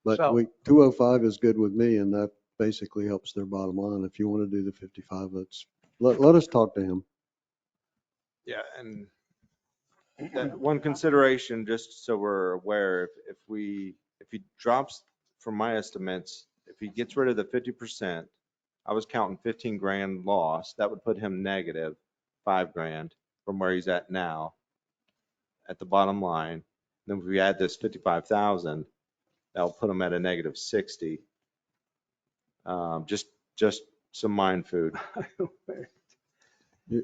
But So- 205 is good with me, and that basically helps their bottom line. If you want to do the 55, let us talk to him. Yeah, and that one consideration, just so we're aware, if he drops, from my estimates, if he gets rid of the 50%, I was counting 15 grand loss, that would put him negative 5 grand from where he's at now at the bottom line. Then if we add this 55,000, that'll put him at a negative 60. Just some mind food.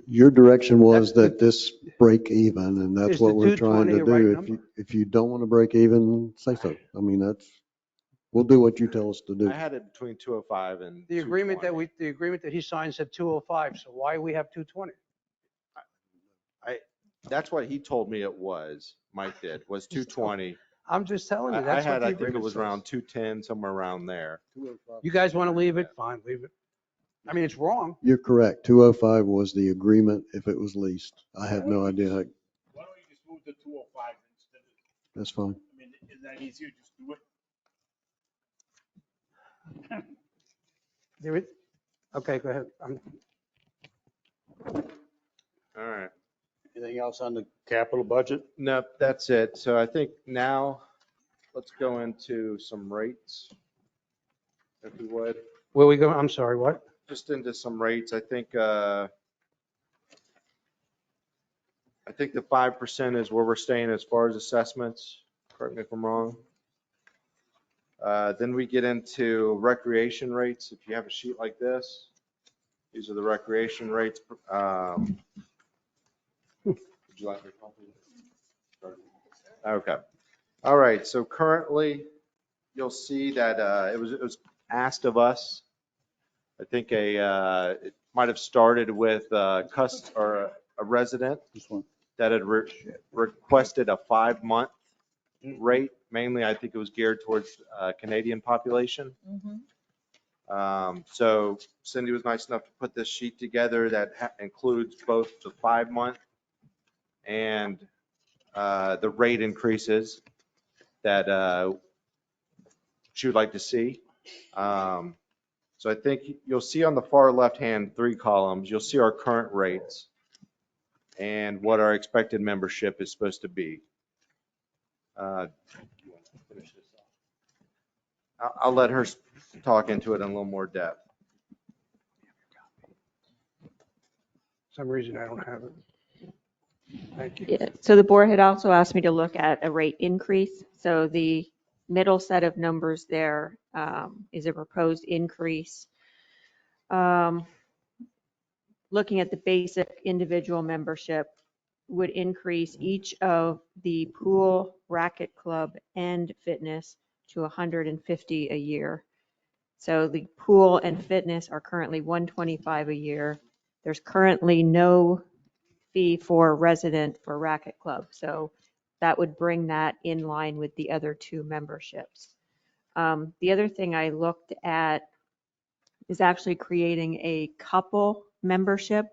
Your direction was that this break even, and that's Is what the we're trying 220 to a right do. number? If you don't want to break even, say so. I mean, we'll do what you tell us to do. I had it between 205 and The agreement 220. the agreement that he signed said 205, so why we have 220? That's what he told me it was, Mike did, was 220. I'm just telling you, I that's what had, the I think it agreement was says. around 210, somewhere around there. You guys want to leave it? Fine, leave it. I mean, it's wrong. You're correct. 205 was the agreement if it was leased. I have no idea. Why don't you just move to 205 instead of, That's fine. I mean, isn't that easier? Just do it. There it, okay, go ahead. All right. Anything else on the capital budget? Nope, that's it. So I think now let's go into some rates, if we would. Where we go, I'm sorry, what? Just into some rates. I think the 5% is where we're staying as far as assessments. Correct me if I'm wrong. Then we get into recreation rates. If you have a sheet like this, these are the recreation rates. Would you like your copy? Okay. All right. So currently, you'll see that it was asked of us. I think it might have started with a resident that had requested a 5-month rate. Mainly, I think it was geared towards Canadian population. So Cindy was nice enough to put this sheet together that includes both the 5-month and the rate increases that she would like to see. So I think you'll see on the far left-hand 3 columns, you'll see our current rates and what our expected membership is supposed to be. I'll let her talk into it in a little more depth. For some reason I don't have it. Thank you. Yeah, so the board had also asked me to look at a rate increase. So the middle set of numbers there is a proposed increase. Looking at the basic individual membership would increase each of the pool, racket club, and fitness to $150 a year. So the pool and fitness are currently $125 a year. There's currently no fee for resident for racket club. So that would bring that in line with the other 2 memberships. The other thing I looked at is actually creating a couple membership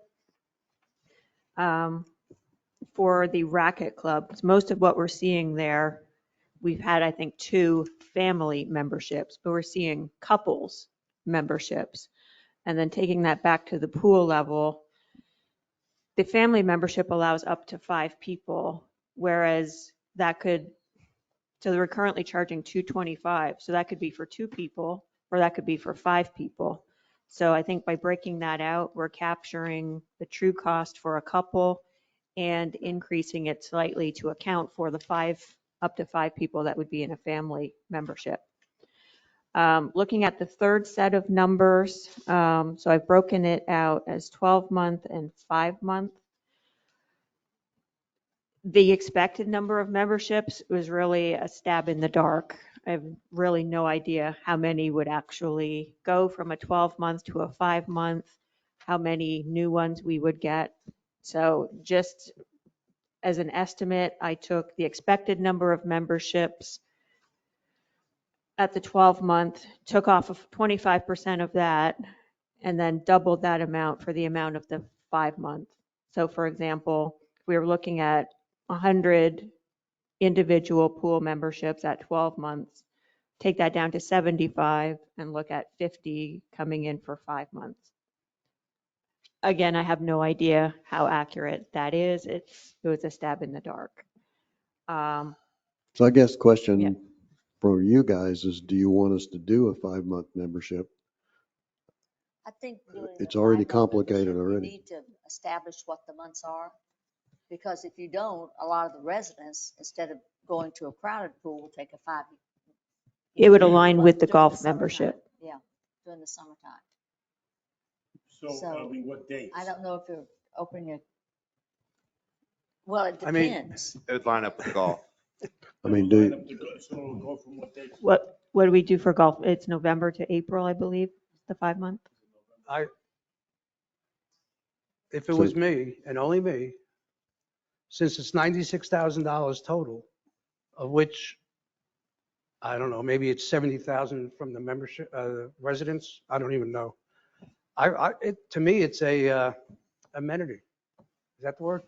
for the racket club. Most of what we're seeing there, we've had, I think, 2 family memberships, but we're seeing couples memberships. And then taking that back to the pool level, the family membership allows up to 5 people, whereas that could, so we're currently charging $225. So that could be for 2 people, or that could be for 5 people. So I think by breaking that out, we're capturing the true cost for a couple and increasing it slightly to account for the up to 5 people that would be in a family membership. Looking at the third set of numbers, so I've broken it out as 12-month and 5-month. The expected number of memberships was really a stab in the dark. I have really no idea how many would actually go from a 12-month to a 5-month, how many new ones we would get. So just as an estimate, I took the expected number of memberships at the 12-month, took off of 25% of that, and then doubled that amount for the amount of the 5-month. So for example, we were looking at 100 individual pool memberships at 12 months, take that down to 75 and look at 50 coming in for 5 months. Again, I have no idea how accurate that is. It was a stab in the dark. So I guess question Yeah. for you guys is, do you want us to do a 5-month membership? I think doing the It's already 5-month complicated membership, already. You need to establish what the months are. Because if you don't, a lot of the residents, instead of going to a crowded pool, will take a 5. It would align with the during golf summertime. membership. Yeah, during the summertime. So, I mean, what dates? I don't know if you're opening it. Well, it I mean- depends. It would line up with golf. I mean, So it'll go from what dates? What do we do for golf? It's November to April, I believe, the 5-month. If it was me and only me, since it's $96,000 total, of which, I don't know, maybe it's 70,000 from the membership, residents, I don't even know. To me, it's a amenity. Is that the word?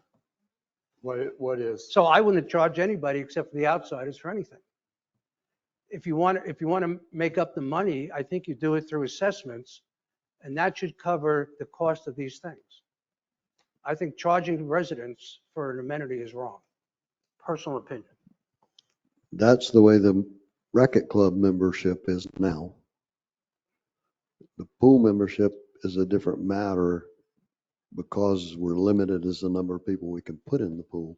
What is? So I wouldn't charge anybody except for the outsiders for anything. If you want to make up the money, I think you do it through assessments, and that should cover the cost of these things. I think charging residents for an amenity is wrong. Personal opinion. that's the way the racket club membership is now. The pool membership is a different matter because we're limited as the number of people we can put in the pool.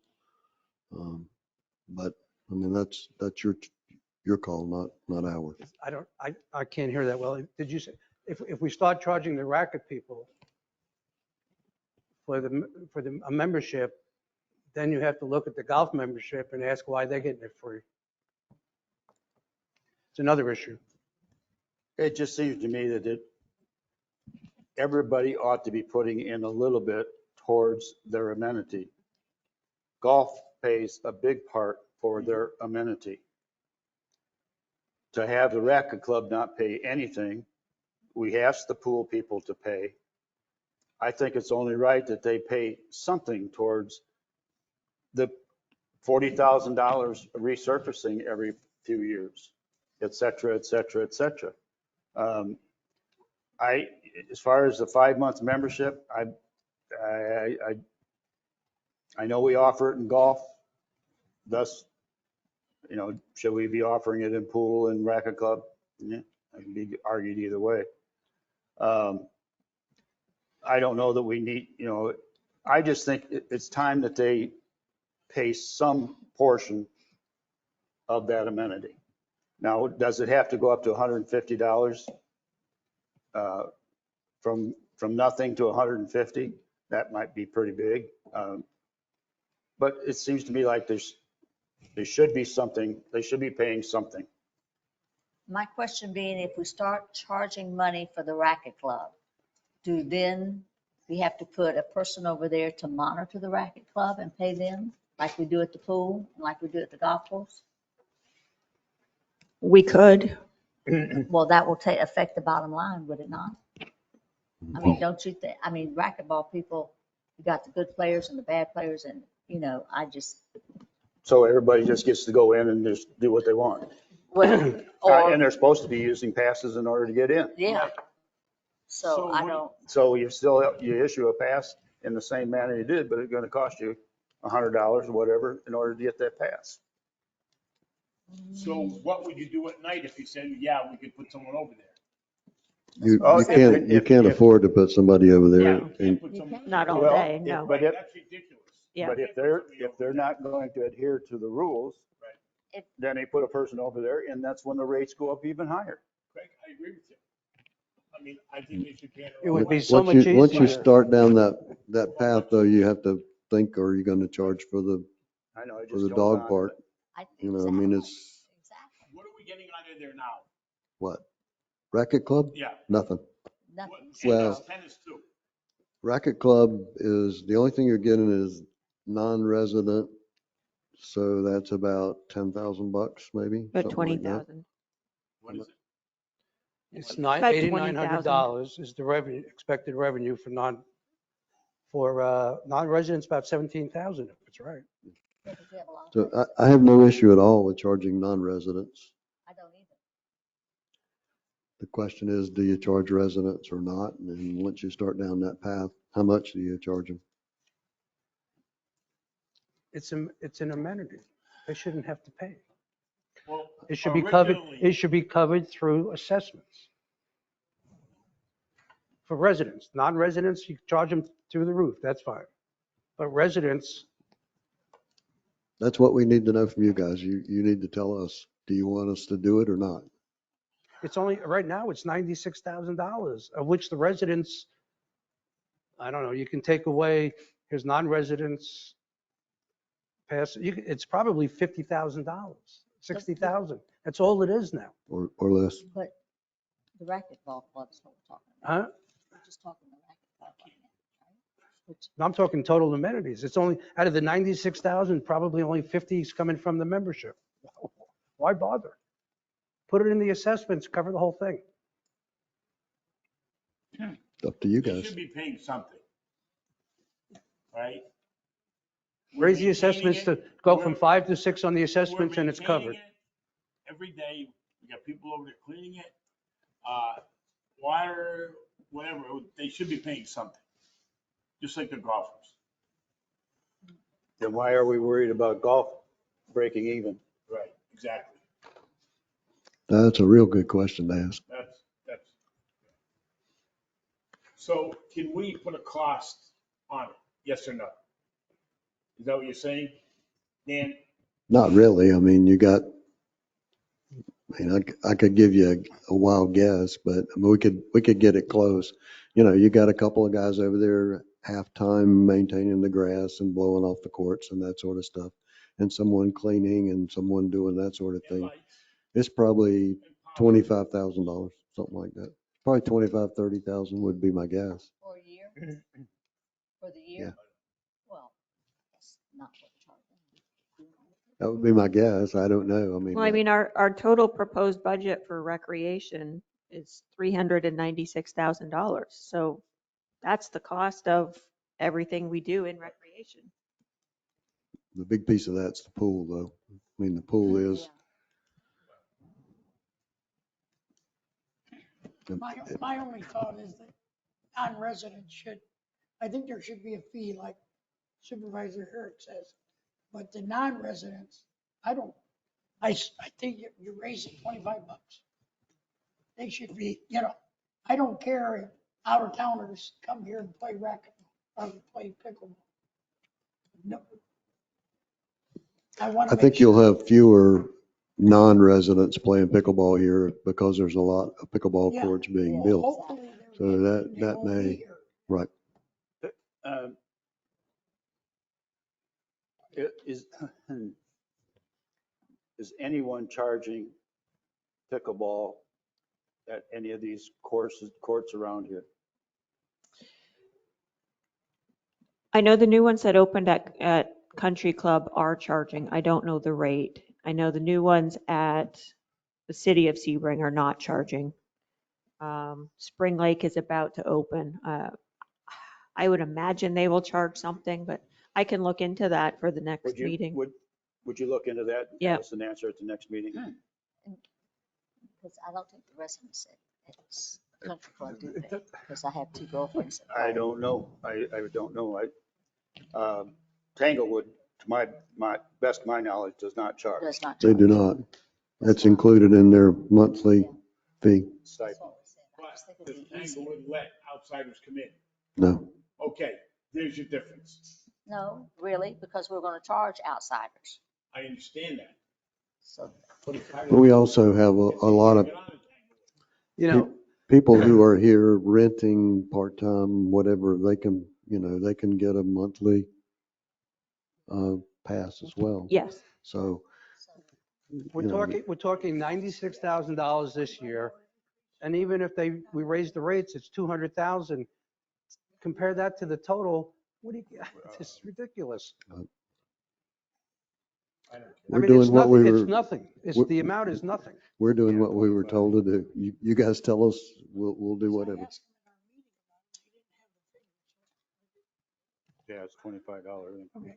But I mean, that's your call, not ours. I can't hear that well. Did you say, if we start charging the racket people for a membership, then you have to look at the golf membership and ask why they're getting it free. It's another issue. It just seems to me that everybody ought to be putting in a little bit towards their amenity. Golf pays a big part for their amenity. To have the racket club not pay anything, we asked the pool people to pay. I think it's only right that they pay something towards the $40,000 resurfacing every few years, et cetera, et cetera, et cetera. As far as the 5-month membership, I know we offer it in golf. Thus, should we be offering it in pool and racket club? Yeah, it can be argued either way. I don't know that we need, I just think it's time that they pay some portion of that amenity. Now, does it have to go up to $150 from nothing to 150? That might be pretty big. But it seems to me like there should be something, they should be paying something. My question being, if we start charging money for the racket club, do then we have to put a person over there to monitor the racket club and pay them like we do at the pool, and like we do at the golf course? We could. Well, that will affect the bottom line, would it not? I mean, don't you think, racquetball people, you got the good players and the bad players, and, So everybody just gets to go in and just do what they want. well, And they're supposed to be using passes in order to get in. yeah. So I don't, So you issue a pass in the same manner you did, but it's going to cost you $100 or whatever in order to get that pass. So what would you do at night if you said, yeah, we could put someone over there? You can't afford to put somebody over there. And Not all Well, day, no. But That's ridiculous. Yeah. But if they're not going to adhere to the rules, then they put a person over there, and that's when the rates go up even higher. Craig, I agree with you. I mean, I think they should pay. It would be so much once you easier. start down that path, though, you have to think, are you going to charge for the I know, it for just the goes dog on. park? I mean, it's exactly, What are we getting out of there now? what? Racket club? Yeah. Nothing. nothing. Well- Tennis too. Racket club is, the only thing you're getting is non-resident. So that's about $10,000 maybe. About something like that. 20,000. What is it? It's About $8,900 is the revenue, expected revenue for non-residents, about 17,000, if it's right. Yeah, 'cause we have a lot of So places. I have no issue at all with charging non-residents. I don't either. The question is, do you charge residents or not? And once you start down that path, how much do you charge them? It's an amenity. They shouldn't have to pay. Well, It should be covered, originally- it should be covered through assessments. For residents, non-residents, you charge them through the roof, that's fine. But residents, That's what we need to know from you guys. You need to tell us, do you want us to do it or not? it's only, right now, it's $96,000, of which the residents, I don't know, you can take away his non-residents pass, it's probably $50,000, $60,000. That's all it is now. Or less? But the racquetball club is what we're talking about. Huh? We're just talking the racquetball right now, right? Which, I'm talking total amenities. It's only, out of the 96,000, probably only 50 is coming from the membership. Why bother? Put it in the assessments, cover the whole thing. Up to you They guys. should be paying something. Right? Raise the assessments to go from 5 to 6 on the assessments and it's We're maintaining covered. it Every day, we got people over there cleaning it, water, whatever, they should be paying something. Just like the golfers. Then why are we worried about golf breaking even? Right, exactly. That's a real good question to ask. That's. So can we put a cost on it? Yes or no? Is that what you're saying? Dan? Not really. I mean, I could give you a wild guess, but I mean, we could get it close. You know, you got a couple of guys over there half-time maintaining the grass and blowing off the courts and that sort of stuff. And someone cleaning and someone doing that sort of And thing. lights It's probably and power? $25,000, something like that. Probably 25, 30,000 would be my guess. For a year? For the year? Well, that's not what we're charging. That would be my guess. I don't know. I mean, Well, I mean, our total proposed budget for recreation is $396,000. So that's the cost of everything we do in recreation. the big piece of that's the pool, though. I mean, the pool is, My only thought is that non-residents should, I think there should be a fee like Supervisor Herrick says. But the non-residents, I think you're raising 25 bucks. They should be, I don't care if out-of-towners come here and play racquetball or play pickleball. No. I want I to make think you'll sure. have fewer non-residents playing pickleball here because there's a lot of pickleball Yeah. courts being Well, built. hopefully So they that won't be may, here. right. Is anyone charging pickleball at any of these courts around here? I know the new ones that opened at Country Club are charging. I don't know the rate. I know the new ones at the city of Sebring are not charging. Spring Lake is about to open. I would imagine they will charge something, but I can look into that for the next meeting. Would you look into that? And Yeah. give us an answer at the next meeting? Because I don't think the residents at Country Club do that, because I have two girlfriends. that I play. don't know. I don't know. Tanglewood, to my best of my knowledge, does not charge. Does not They do charge. not. That's included in their monthly fee. Stipend. I just think But it'd does be easier. Tanglewood let outsiders come in? No. Okay, there's your difference. No, really, because we're going to charge outsiders. I understand that. So But it's hard But to- we also have a lot of Get on it, Tanglewood. You know, people who are here renting part-time, whatever, they can get a monthly pass as well. Yes. So, we're you know, talking $96,000 this year. And even if we raise the rates, it's 200,000. Compare that to the total, it's ridiculous. I we're mean, it's doing what we nothing, it's were, nothing. The amount is nothing. we're doing what we were told to do. You guys tell us, we'll do whatever. Yeah, it's $25. Okay.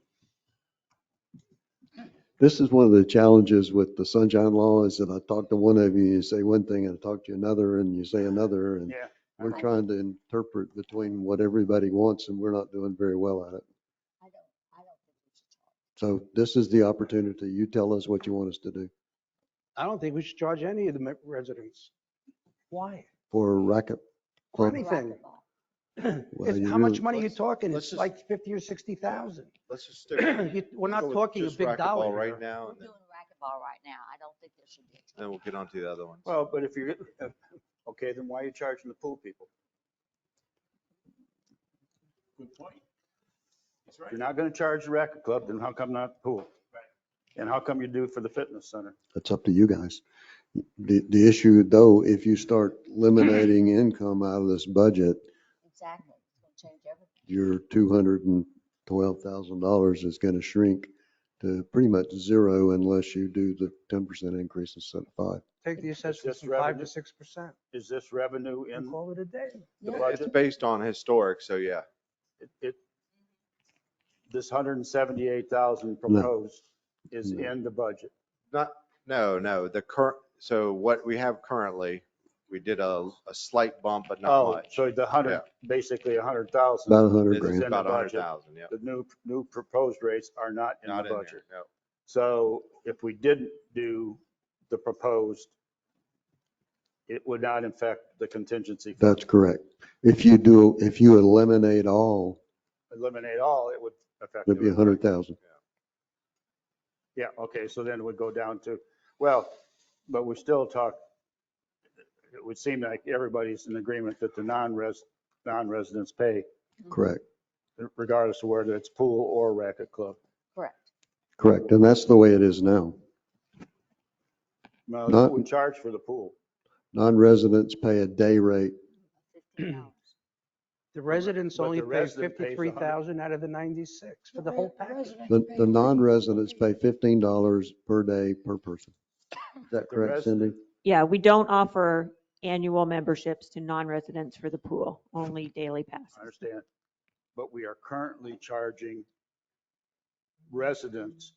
This is one of the challenges with the sunshine law is that I talk to one of you, you say one thing, and I talk to another, and you say another, and Yeah. we're trying to interpret between what everybody wants, and we're not doing very well at it. I don't think we should charge. So this is the opportunity. You tell us what you want us to do I don't think we should charge any of the residents. Why? for a racket For club. anything. Racquetball. Well, you How much really- money are you talking? let's It's just- like 50 or 60,000. Let's just stick. We're not go with talking a just big racquetball dollar right here. now, We're and doing racquetball right now. I don't think there should be a charge. then we'll get on to the other ones. Well, but if you're, okay, then why are you charging the pool people? Good point. That's If right. you're not going to charge the racket club, then how come not the pool? Right. And how come you do for the fitness center? That's up to you guys. The issue though, if you start eliminating income out of this budget, Exactly. It's going to change everything. your $212,000 is going to shrink to pretty much zero unless you do the 10% increase instead of 5. Take the assessments just from 5 revenue? to 6%. Is this revenue in And call it a day. the Yeah. It's budget? based on historic, so yeah. This 178,000 proposed is No. in the budget. No, so what we have currently, we did a slight bump, but not Oh, much. so the 100, basically 100,000. About 100 This is in grand. the about budget. 100,000, yeah. The new proposed rates are not in the Not in budget. there, no. So if we didn't do the proposed It would not affect the contingency. fund. That's correct. If you eliminate all, Eliminate all, it would affect. it'd be 100,000. Yeah, okay, so then it would go down to, well, but we still talk, it would seem like everybody's in agreement that the non-residents pay, Correct. regardless of whether it's pool or racket club. Correct. Correct. And that's the way it is now. No, Not- who would charge for the pool? Non-residents pay a day rate. $15. The residents But only the pay resident pays 53,000 out of the 96 for the whole package. The non-residents pay $15 per day per person. Is that The correct, Cindy? resident- Yeah, we don't offer annual memberships to non-residents for the pool, only daily passes. I understand, but we are currently charging residents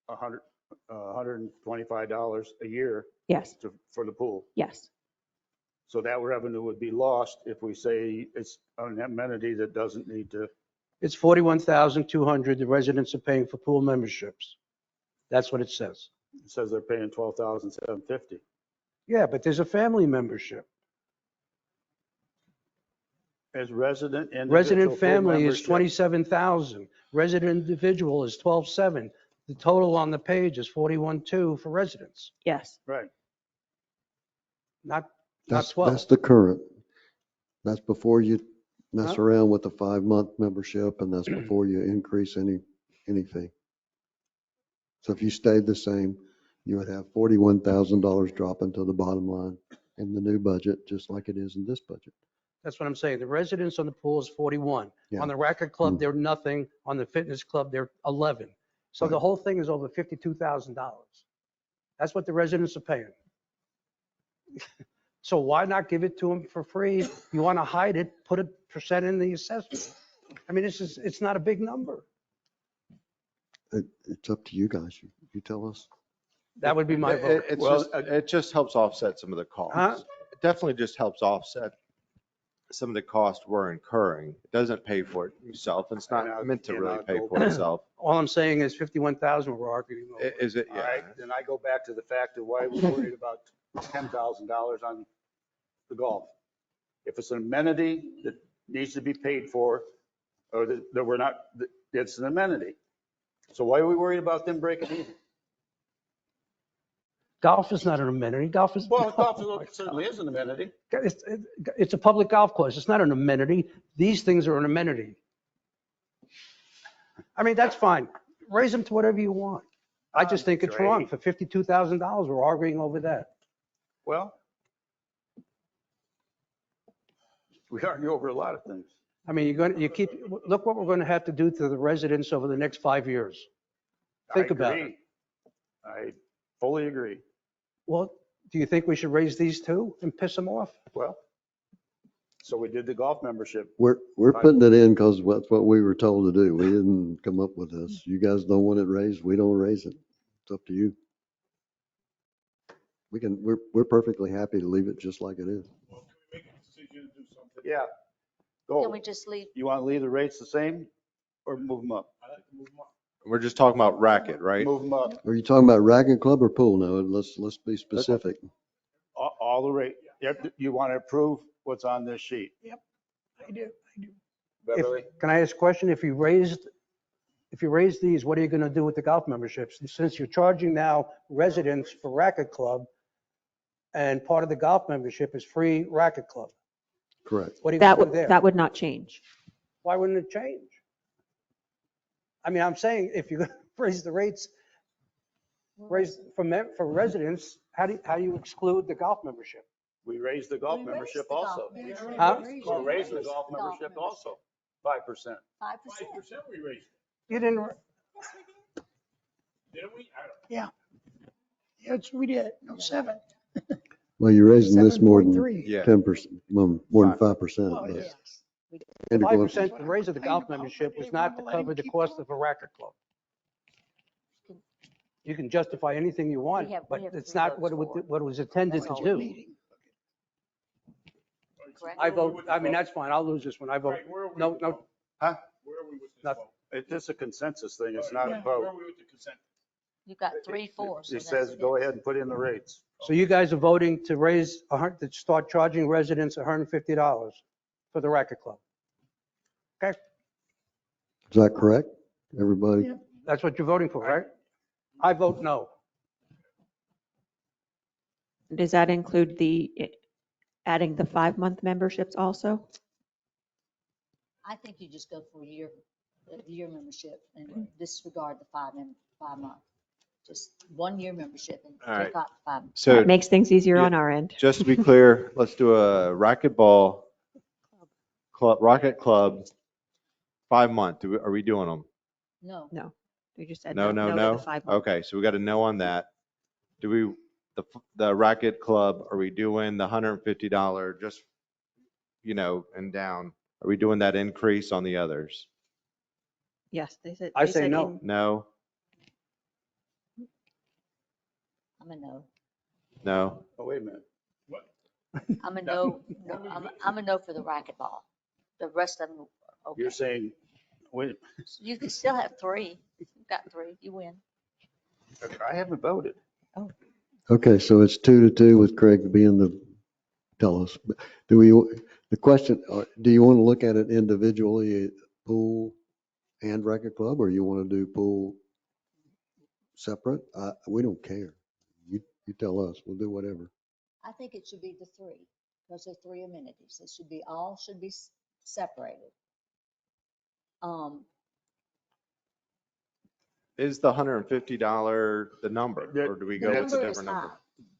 $125 a year Yes, for the pool. yes. So that revenue would be lost if we say it's an amenity that doesn't need to. It's 41,200 the residents are paying for pool memberships. That's what it says. It says they're paying $12,750. Yeah, but there's a family membership. As resident individual. Resident pool family is membership. 27,000. Resident individual is 12,700. The total on the page is 41,200 for residents, Yes. Right. not That's 12. the current. That's before you mess Huh? around with the 5-month membership, and that's before you increase any fee. So if you stayed the same, you would have $41,000 drop into the bottom line in the new budget, just like it is in this budget. That's what I'm saying. The residents on the pool is 41. Yeah. On the racket club, Mm. they're nothing. On the fitness club, they're 11. So the Right. whole thing is over $52,000. That's what the residents are paying. So why not give it to them for free? You want to hide it, put a percent in the assessment. I mean, it's not a big number. It's up to you guys. You tell us. That would be my vote. It just helps offset some of the Huh? costs. It definitely just helps offset some of the costs we're incurring. It doesn't pay for it yourself. It's not meant to really pay for itself. All I'm saying is 51,000 we're arguing over. Is it? All right, then I go back to the fact of why we're worried about $10,000 on the golf. If it's an amenity that needs to be paid for, or that we're not, it's an amenity. So why are we worried about them breaking even? Golf is not an amenity. Golf is. Well, golf certainly is an amenity. It's a public golf course. It's not an amenity. These things are an amenity. I mean, that's fine. Raise them to whatever you want. I just think it's wrong. For $52,000, we're arguing over that. Well, we argue over a lot of things. I mean, look what we're going to have to do to the residents over the next 5 years. Think about it. I fully agree. Well, do you think we should raise these too and piss them off? Well, so we did the golf membership. We're putting it in because that's what we were told to do. We didn't come up with this. You guys don't want it raised, we don't raise it. It's up to you. We're perfectly happy to leave it just like it is. Yeah. Can Go. we just leave? You want to leave the rates the same or move them up? We're just talking about racket, right? Move them up. Are you talking about racket club or pool now? Let's be specific. All the rate. You want to approve what's on this sheet? I do. Beverly? Can I ask a question? If you raise these, what are you going to do with the golf memberships? Since you're charging now residents for racket club and part of the golf membership is free racket club. Correct. What are you going That to do would, there? that would not change. Why wouldn't it change? I mean, I'm saying if you're going to raise the rates, raise for residents, how do you exclude the golf membership? We raised the golf membership also. Huh? We're raising the golf membership also, 5%. 5%. We raised it. You didn't, Didn't we? I don't. Yeah. Yes, we did. No, 7. Well, you're raising this more than 7.3. Yeah. 10%, more than 5%. Oh, but- yes. And to go up- 5%, the raise of the golf membership was not to cover the cost of a racket club. You can justify anything you want, We have but three it's not votes what it was intended to do. Correct? I vote, I mean, that's fine. I'll lose this one. I vote, Right, where are we no, with no, the vote? Huh? Where are we with this Nothing. vote? It's just a consensus thing. It's not a Where are vote. we with the consent? You got 3, 4. so It that's says, it. go ahead and put in the rates. So you guys are voting to raise, to start charging residents $150 for the racket club. Is that correct? Everybody? Yeah. That's what you're voting for, right? I vote no. Does that include adding the 5-month memberships also? I think you just go for a year membership and disregard the 5 month. Just 1 year membership and All right. take out 5. So That makes things easier yeah, on our end. just to be clear, let's do a racquetball club, racket club, 5-month. Are we doing them? No, No, we just said No, no, no to no. the 5-month. Okay, so we got a no on that. Do we, the racket club, are we doing the $150 just, and down? Are we doing that increase on the others? Yes, they said. I they say said no. in- No, I'm a no. no. Oh, wait a minute. I'm a no. I'm a no for the racquetball. The rest of them, okay. You're saying, wait, You can still have 3. You've got 3. You win. I haven't voted. Okay, so it's 2-2 with Craig being the, tell us. The question, do you want to look at it individually, pool and racket club, or you want to do pool separate? We don't care. You tell us, we'll do whatever. I think it should be the 3 because they're 3 amenities. It should be separated. Is the $150 the number, or do we The go with a number is different number? high.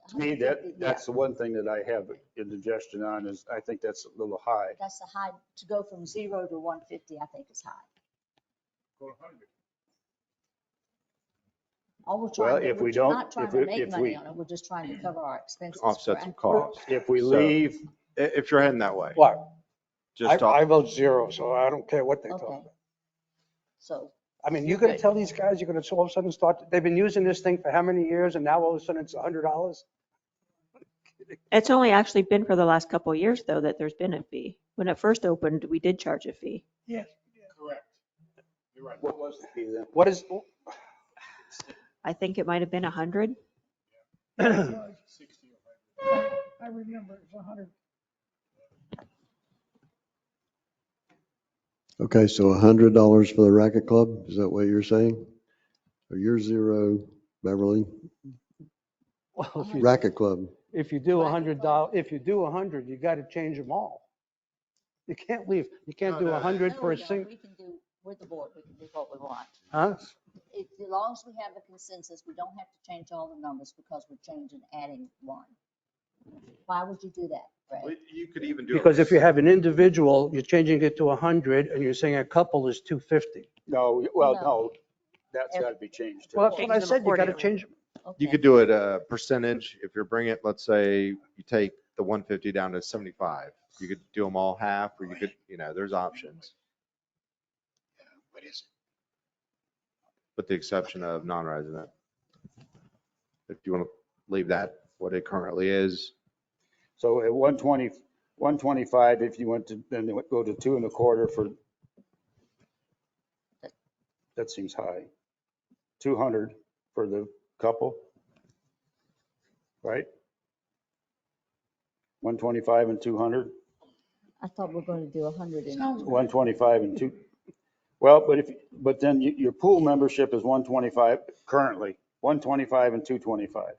To me, 150, that's the one thing that I have indigestion on is I think that's a little high. That's the high, to go from 0 to 150, I think is high. All we're Well, trying to, if we we're don't, not trying to make money on it, we're just trying to cover our expenses. Offset some correct? costs. If we So- leave, If you're heading that way. What? Just I vote 0, so I don't care what they talk Okay. about. So, I mean, you're going to tell these guys, you're going to all of a sudden they've been using this thing for how many years and now all of a sudden it's $100? It's only actually been for the last couple of years, though, that there's been a fee. When it first opened, we did charge a fee. Yes. Correct. You're right. what was the fee then? What is, I think it might have been 100. I remember it was 100. Okay, so $100 for the racket club, is that what you're saying? Or you're 0, Beverly? well, Racket club. if you do $100, if you do 100, you got to change them all. You can't leave, you can't do 100 no, for we a don't. single, We can do, with the board, we can do what we want. huh? As long as we have a consensus, we don't have to change all the numbers because we're adding 1. Why would you do that, Greg? You could even do. Because if you have an individual, you're changing it to 100 and you're saying a couple is 250. No, well, No. no, that's got to be changed too. Well, that's what I Change them said, you got to accordingly. change them. You Okay. could do it a percentage. If you're bringing it, let's say you take the 150 down to 75. You could do them all half, or you could, there's options. What is With the exception of non-resident. If you want to leave that what it currently is. So at 125, if you went to, then it would go to 2 1/4 for, that seems high. 200 for the couple, right? 125 and 200, I thought we were going to do 100 and. Sounds 125 and 2. Well, but then your pool membership is 125 currently, 125 and 225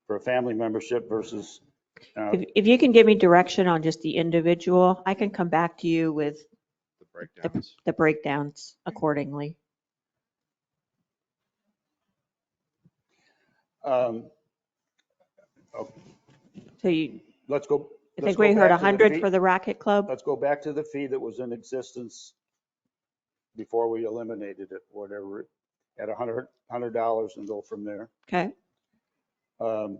for a family membership versus, If you can give me direction on just the individual, I can come back to you with The breakdowns. the breakdowns accordingly. So let's go. I let's think go we heard back to the 100 fee. for the racket club. Let's go back to the fee that was in existence before we eliminated it, whatever, at $100 and go from there. Okay. Um,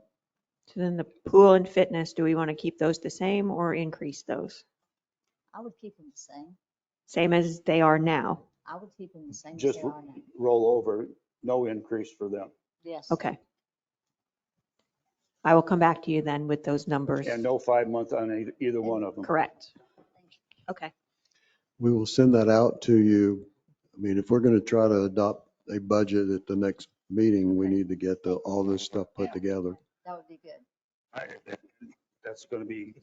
So then the pool and fitness, do we want to keep those the same or increase those? I would keep them the same. Same as they are now? I would keep them the same as Just they are now. roll over, no increase for them. Yes. Okay. I will come back to you then with those numbers. And no 5-month on either one of them. Correct. Okay. We will send that out to you. I mean, if we're going to try to adopt a budget at the next meeting, we need to get all this stuff put together. That would be good. That's going to be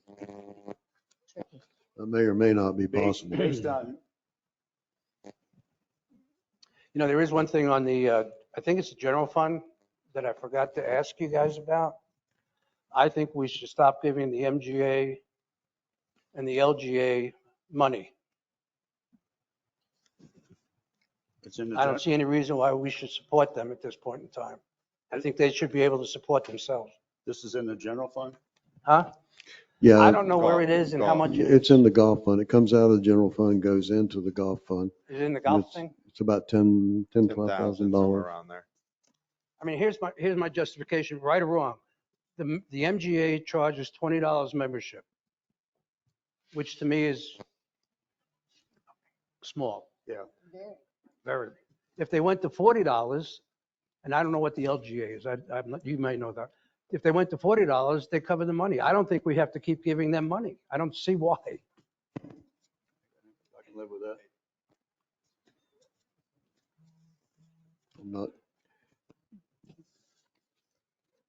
That may or may not be based possible. based on, You know, there is one thing on the, I think it's the general fund that I forgot to ask you guys about. I think we should stop giving the MGA and the LGA money. it's in the. I don't see any reason why we should support them at this point in time. I think they should be able to support themselves. This is in the general fund? Huh? Yeah. I don't know where it is and how much it is. It's in the golf fund. It comes out of the general fund, goes into the golf fund. Is it in the golf It's- thing? It's about $12,000 somewhere around there. I mean, here's my justification, right or wrong. The MGA charges $20 membership, which to me is small, Yeah. very. If they went to $40, and I don't know what the LGA is, you may know that. If they went to $40, they cover the money. I don't think we have to keep giving them money. I don't see why. I can live with that. I'm not,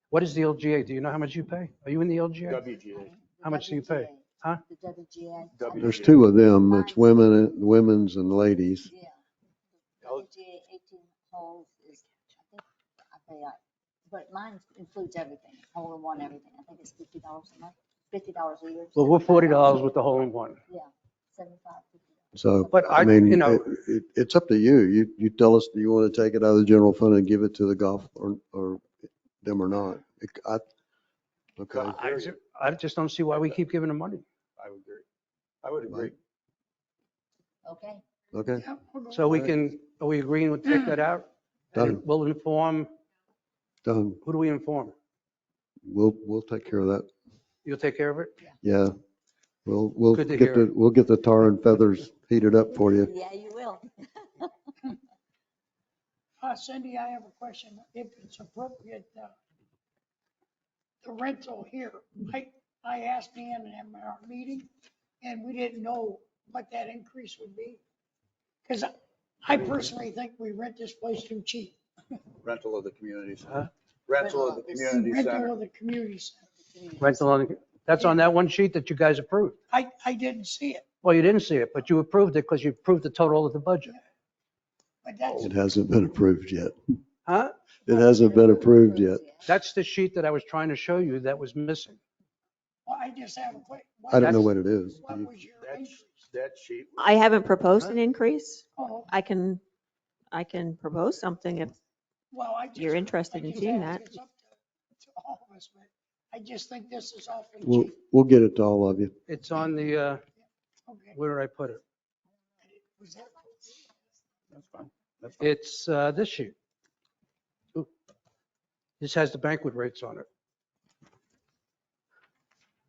What is the LGA? Do you know how much you pay? Are you in the LGA? WGA. How much do you pay? Huh? The WGA. there's two of them. It's women's and ladies. Yeah. The WGA 18 holes is, I think, I pay, but mine includes everything, hole in one, everything. I think it's $50 a month, $50 a year. Well, we're $40 with the hole in one. Yeah, 75, $50. So, But I mean, you know, it's up to you. You tell us, do you want to take it out of the general fund and give it to the golf or them or not? Okay. I just don't see why we keep giving them money. I would agree. I would agree. Okay. Okay. Yeah, we'll go So we with can, are we agreeing to take that out? And Done. we'll inform, Done. who do we inform? We'll take care of that. You'll take care of it? Yeah. We'll Good to get hear. we'll get the tar and feathers heated up for you. Yeah, you will. Cindy, I have a question. If it's appropriate, the rental here, I asked Dan in our meeting, and we didn't know what that increase would be. Because I personally think we rent this place too cheap. Rental of the community center. Huh? Rental of the community Rental center. of the community center. Rental on, that's on that one sheet that you guys approved. I didn't see it, Well, you didn't see it, but you approved it because you approved the total of the budget. but that's, It hasn't been approved yet. Huh? It hasn't been approved yet. That's the sheet that I was trying to show you that was missing. well, I just have a question. I don't know what it is. What was your increase? That sheet. I haven't proposed an increase. Oh, I can propose something if well, I just. you're interested I in just seeing asked, that. it's up to all of us, but I just think this is awfully cheap. We'll get it to all of you. It's on the, Okay. where did I put it? Was that- That's fine. That's fine. It's this sheet. Ooh. This has the banquet rates on it.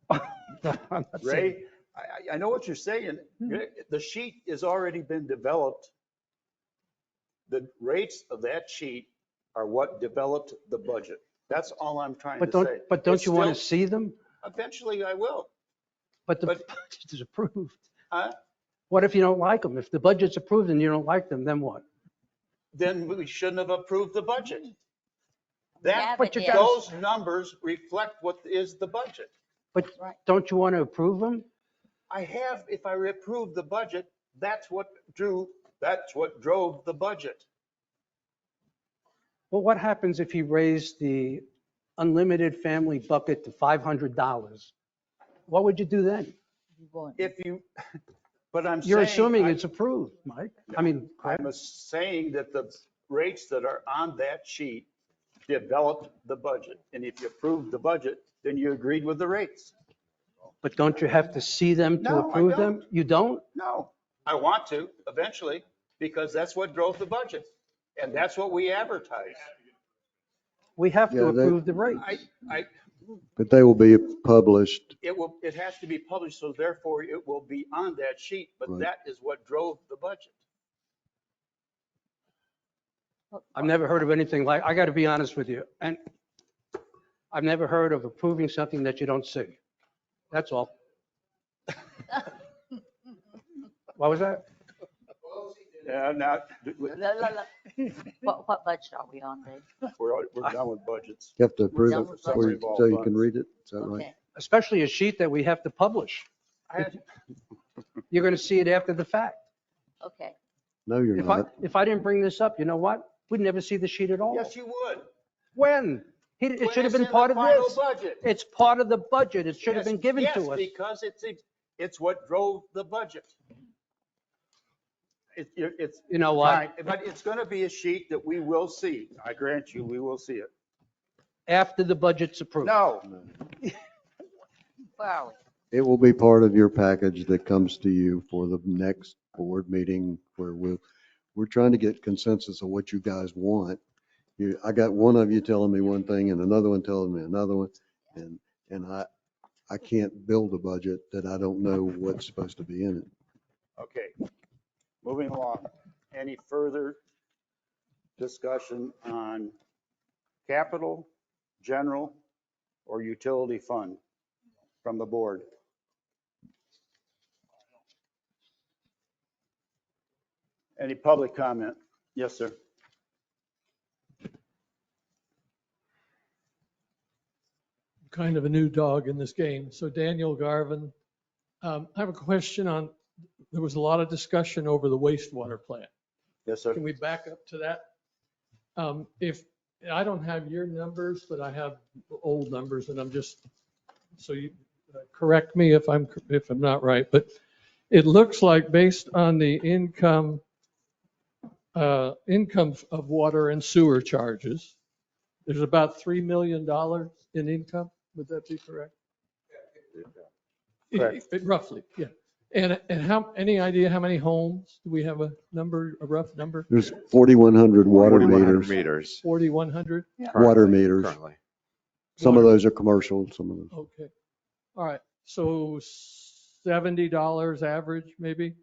I'm not saying- Ray, I know what you're saying. The sheet has already been developed. The rates of that sheet are what developed the budget. That's all I'm trying to say. But don't It's you want to still- see them? Eventually I will. But the But- budget is approved. Huh? What if you don't like them? If the budget's approved and you don't like them, then what? Then we shouldn't have approved the budget. But you Those numbers reflect what is the budget. But Right. don't you want to approve them? I have, if I approve the budget, that's what drove the budget. Well, what happens if you raise the unlimited family bucket to $500? What would you do then? If you, but I'm saying. You're assuming it's approved, Mike. I mean, I'm saying that the rates that are on that sheet developed the budget. And if you approved the budget, then you agreed with the rates. but don't you have to see them to No, I approve don't. them? You don't? No, I want to eventually, because that's what drove the budget. And that's what we advertise. We have to Yeah, they- approve the rates. But they will be published. It has to be published, so therefore it will be on that sheet, but Right. that is what drove the budget. I've never heard of anything like, I got to be honest with you. And I've never heard of approving something that you don't see. That's all. What was that? Now, What budget are we on, Dave? we're done with budgets. You have to We're approve done it with before budget. so you can read it. Is that right? Okay. Especially a sheet that we have to publish. You're going to see it after the fact. Okay. No, you're not. If I didn't bring this up, you know what? We'd never see the sheet at all. Yes, you would. When? It When should have it's been in part the of final this. budget. It's part of the budget. It should have Yes, been given yes, to us. because it's what drove the budget. It's. You know what? fine, But it's going to be a sheet that we will see. I grant you, we will see it. After the budget's approved. No, Where are we? It will be part of your package that comes to you for the next board meeting where we're trying to get consensus of what you guys want. I got one of you telling me one thing and another one telling me another one. And I can't build a budget that I don't know what's supposed to be in it. Okay, moving along. Any further discussion on capital, general, or utility fund from the board? Any public comment? Yes, sir. Kind of a new dog in this game. So Daniel Garvin, I have a question on, there was a lot of discussion over the wastewater plant. Yes, sir. Can we back up to that? If, I don't have your numbers, but I have old numbers and I'm just, so you correct me if I'm not right, but it looks like based on the income of water and sewer charges, there's about $3 million in income. Would that be correct? Correct. Roughly, yeah. And any idea how many homes? Do we have a number, a rough number? There's 4,100 water 4,100 meters, meters. 4,100? water meters. Currently. Some of those are commercial, some of those. Okay. All right. So $70 average, maybe?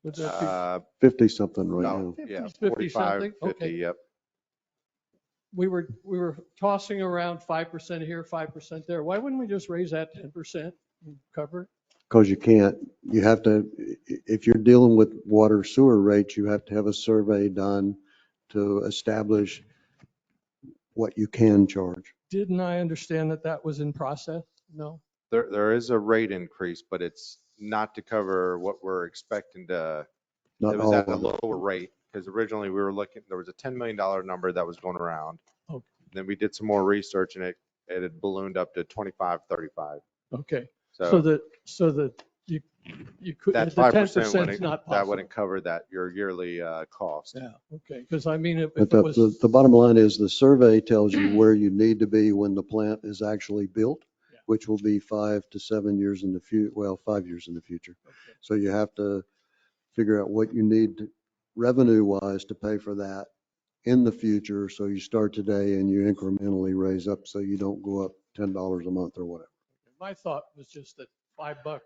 Would that be? 50 something right now. No, yeah, 50 45, something? 50, Okay. yep. We were tossing around 5% here, 5% there. Why wouldn't we just raise that 10% and cover it? Because you can't, you have to, if you're dealing with water sewer rates, you have to have a survey done to establish what you can charge. Didn't I understand that that was in process? No? There is a rate increase, but it's not to cover what we're expecting to, Not it was all at a of it. lower rate. Because originally we were looking, there was a $10 million number that was going around. Okay. Then we did some more research and it had ballooned up to 25, 35. Okay. So So that you could, the that 10% 5% is wouldn't, not that possible. wouldn't cover that, your yearly cost. Yeah, okay. Because I mean, if But it was. the bottom line is the survey tells you where you need to be when the plant is actually built, Yeah. which will be 5 to 7 years in the future, well, 5 years in the future. Okay. So you have to figure out what you need revenue wise to pay for that in the future. So you start today and you incrementally raise up so you don't go up $10 a month or whatever. My thought was just that $5.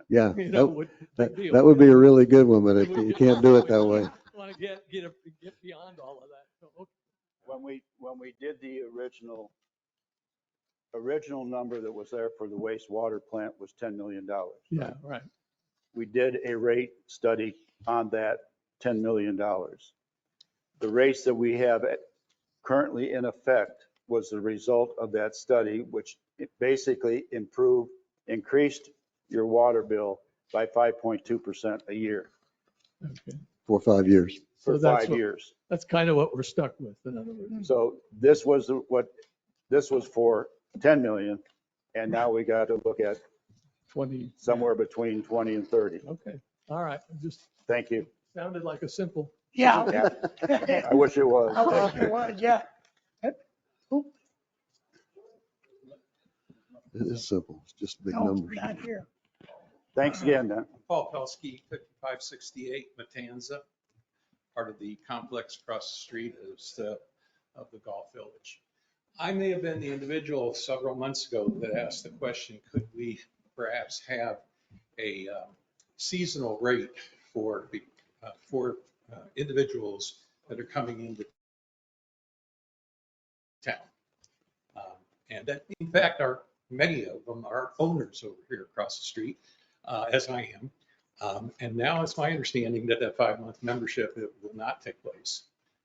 Yeah, You know, that big deal. that would be a really good one, but you can't do it that way. Want to get beyond all of that. So, okay. When we did the original number that was there for the wastewater plant was $10 million. Yeah, right. We did a rate study on that $10 million. The rates that we have currently in effect was the result of that study, which it basically increased your water bill by 5.2% a year Okay. For 5 years. for So that's 5 years. That's kind of what we're stuck with, in other words. So this was this was for 10 million, and now we got to look at 20. somewhere between 20 and 30. Okay. All right. Just Thank you. sounded like a simple. Yeah. I wish it was. I wish it was, yeah. Oop, It is simple. It's just big no, numbers. not here. Thanks again, Dan. Paul Pelsky, 5568 Matanza, part of the complex across the street of the Golf Village. I may have been the individual several months ago that asked the question, could we perhaps have a seasonal rate for individuals that are coming into town? And that, in fact, many of them are owners over here across the street, as I am. And now it's my understanding that that 5-month membership will not take place.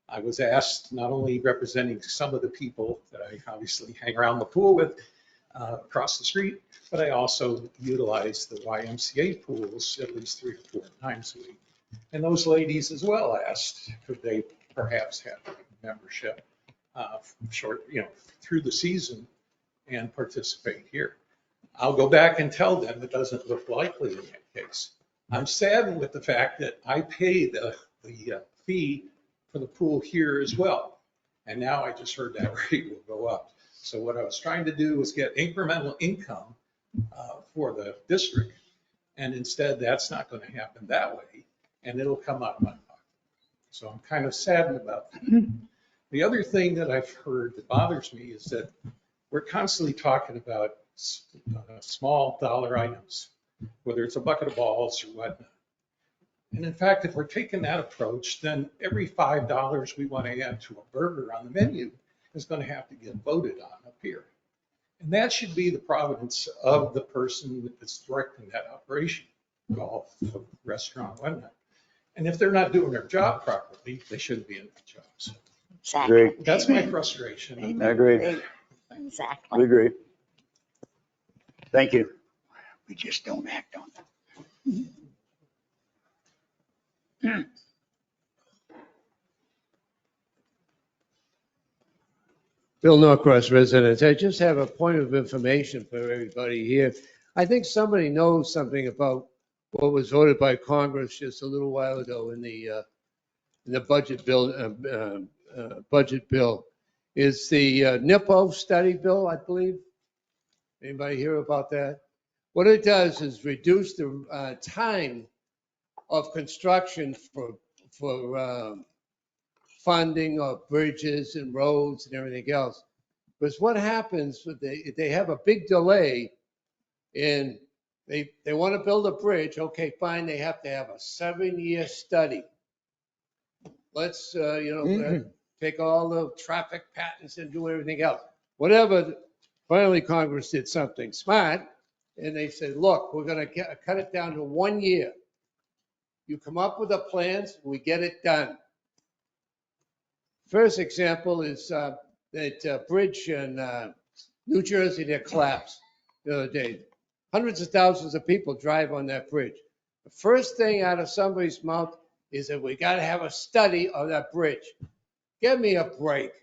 I was asked, not only representing some of the people that I obviously hang around the pool with across the street, but I also utilize the YMCA pools at least 3 or 4 times a week. And those ladies as well asked, could they perhaps have a membership through the season and participate here. I'll go back and tell them it doesn't look likely in that case. I'm saddened with the fact that I pay the fee for the pool here as well. And now I just heard that rate will go up. So what I was trying to do was get incremental income for the district. And instead, that's not going to happen that way. And it'll come out of my pocket. So I'm kind of saddened about that. The other thing that I've heard that bothers me is that we're constantly talking about small dollar items, whether it's a bucket of balls or whatnot. And in fact, if we're taking that approach, then every $5 we want to add to a burger on the menu is going to have to get voted on up here. And that should be the providence of the person that's directing that operation, golf, restaurant, whatnot. And if they're not doing their job properly, they shouldn't be in their jobs. Exactly. That's my frustration. I agree. Exactly. We agree. Thank you. We just don't act on it. Bill Norcross, residents. I just have a point of information for everybody here. I think somebody knows something about what was voted by Congress just a little while ago in the budget bill. Budget bill is the NIPO study bill, I believe. Anybody hear about that? What it does is reduce the time of construction for funding of bridges and roads and everything else. Because what happens, they have a big delay in, they want to build a bridge, okay, fine, they have to have a 7-year study. Let's, take all the traffic patterns and do everything else. Whatever, finally Congress did something smart, and they said, look, we're going to cut it down to 1 year. You come up with the plans, we get it done. First example is that bridge in New Jersey that collapsed the other day. Hundreds of thousands of people drive on that bridge. The first thing out of somebody's mouth is that we got to have a study of that bridge. Give me a break.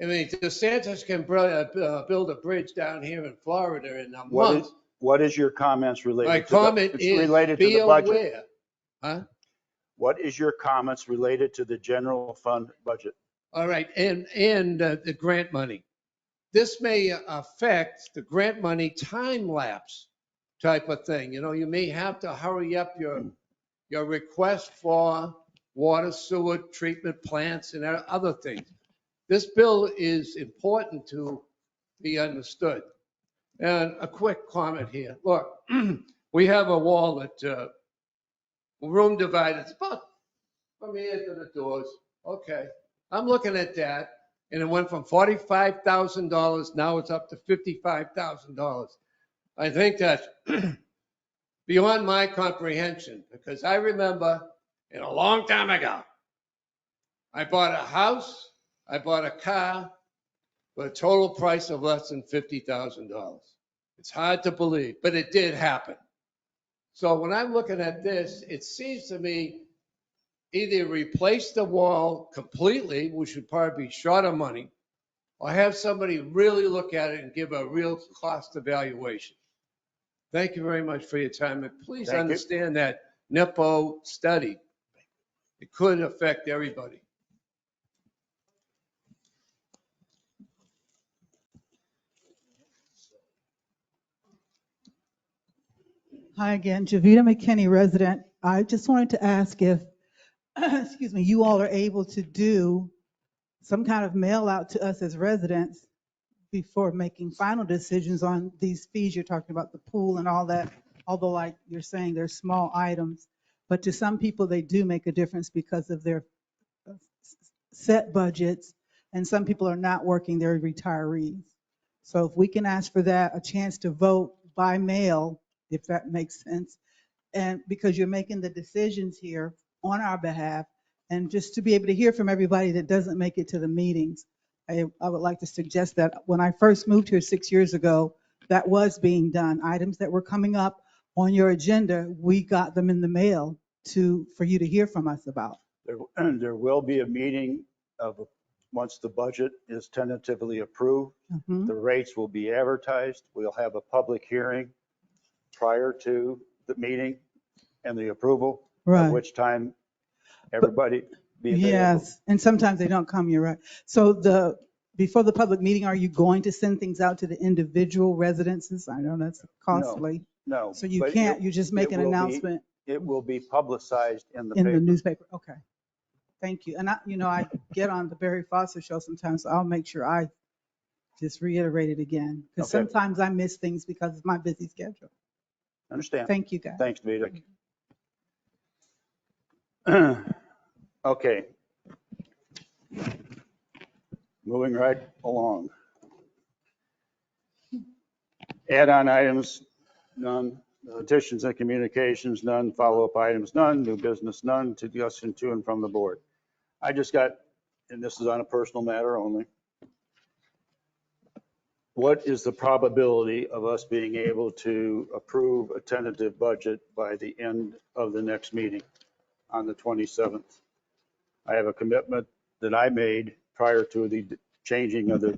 I mean, DeSantis can build a bridge down here in Florida in a month. What is your comments related My to comment it's is related to be the budget? aware. Huh? What is your comments related to the general fund budget? All right, and the grant money. This may affect the grant money time lapse type of thing. You know, you may have to hurry up your request for water, sewer treatment plants and other things. This bill is important to be understood. And a quick comment here. Look, we have a wall that room divided. It's about from here to the doors. Okay. I'm looking at that, and it went from $45,000, now it's up to $55,000. I think that's beyond my comprehension, because I remember in a long time ago, I bought a house, I bought a car for a total price of less than $50,000. It's hard to believe, but it did happen. So when I'm looking at this, it seems to me either replace the wall completely, which would probably be short of money, or have somebody really look at it and give a real cost evaluation. Thank you very much for your time. And please understand that NIPO study, it could affect everybody. Hi again, Javita McKinney, resident. I just wanted to ask if, excuse me, you all are able to do some kind of mail out to us as residents before making final decisions on these fees. You're talking about the pool and all that, although like you're saying, they're small items, but to some people, they do make a difference because of their set budgets, and some people are not working, they're retirees. So if we can ask for that, a chance to vote by mail, if that makes sense, and because you're making the decisions here on our behalf, and just to be able to hear from everybody that doesn't make it to the meetings. I would like to suggest that when I first moved here 6 years ago, that was being done. Items that were coming up on your agenda, we got them in the mail for you to hear from us about. There will be a meeting once the budget is tentatively approved. Mhm. The rates will be advertised. We'll have a public hearing prior to the meeting and the approval, at Right. which time everybody be available. Yes, and sometimes they don't come, you're right. So before the public meeting, are you going to send things out to the individual residences? I know that's costly. No. So you but can't, you just make it an will be- announcement It will be publicized in the in the paper. newspaper. Okay. Thank you. And I get on the Barry Foster show sometimes, so I'll make sure I just reiterate it again. Because Okay. sometimes I miss things because of my busy schedule. Understand? Thank you, guys. Thanks, Vita. Okay. Moving right along. Add-on items, none. Petitions and communications, none. Follow-up items, none. New business, none. Suggestion to and from the board. I just got, and this is on a personal matter only. What is the probability of us being able to approve a tentative budget by the end of the next meeting on the 27th? I have a commitment that I made prior to the changing of the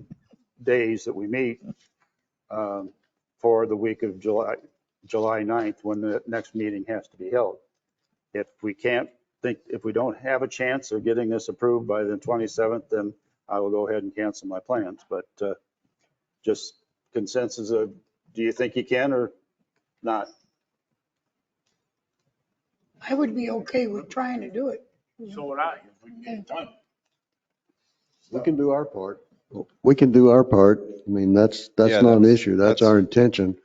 days that we meet for the week of July 9th, when the next meeting has to be held. If we don't have a chance of getting this approved by the 27th, then I will go ahead and cancel my plans. But just consensus of, do you think you can or not? I would be okay with trying to do it. So would I, if we can get it done. We can do our part. We can do our part. I mean, that's Yeah, not an that's- issue. That's that's- our intention.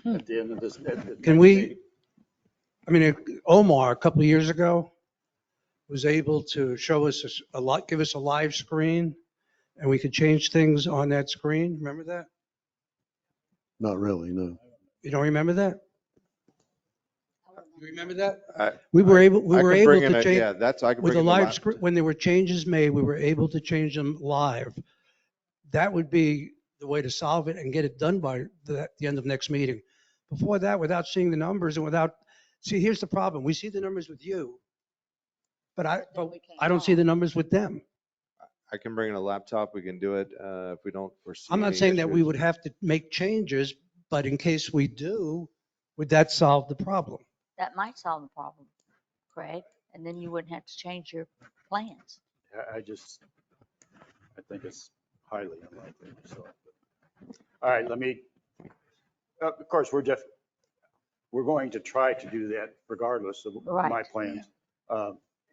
At the end of this. Can we, Omar, a couple of years ago, was able to show us give us a live screen, and we could change things on that screen. Remember that? Not really, no. You don't remember that? You remember that? I We were able can to bring in a- change. Yeah, that's, I can With bring a in the live lap- screen, when there were changes made, we were able to change them live. That would be the way to solve it and get it done by the end of next meeting. Before that, without seeing the numbers and see, here's the problem. We see the numbers with you, but I don't see the numbers with them. I can bring in a laptop. We can do it if we don't foresee. I'm not any saying that we issues. would have to make changes, but in case we do, would that solve the problem? That might solve the problem, Craig, and then you wouldn't have to change your plans. I think it's highly unlikely. So, all right, of course, we're going to try to do that regardless of my Right. plans.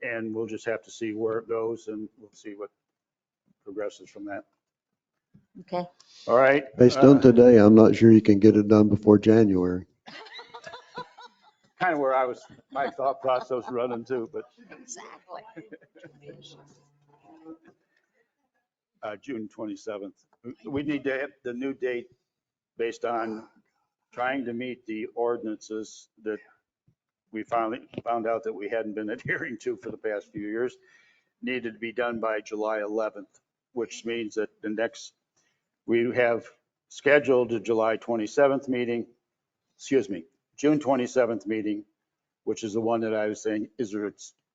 And we'll just have to see where it goes, and we'll see what progresses from that. Okay. All right. Based on today, I'm not sure you can get it done before January. Kind of where my thought process was running too, but Exactly. June 27th. We need to have the new date based on trying to meet the ordinances that we finally found out that we hadn't been adhering to for the past few years. Needed to be done by July 11th, which means that we have scheduled a July 27th meeting, June 27th meeting, which is the one that I was saying,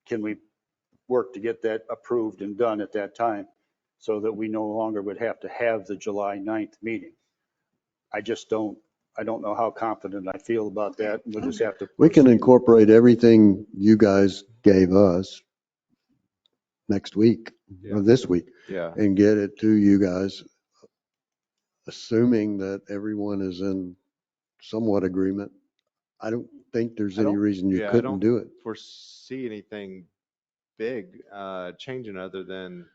can we work to get that approved and done at that time so that we no longer would have to have the July 9th meeting? I don't know how confident I feel about that. We'll just have to. We can incorporate everything you guys gave us next week or this week Yeah. and get it to you guys, assuming that everyone is in somewhat agreement. I don't think there's any reason you I couldn't don't do it. foresee anything big changing other than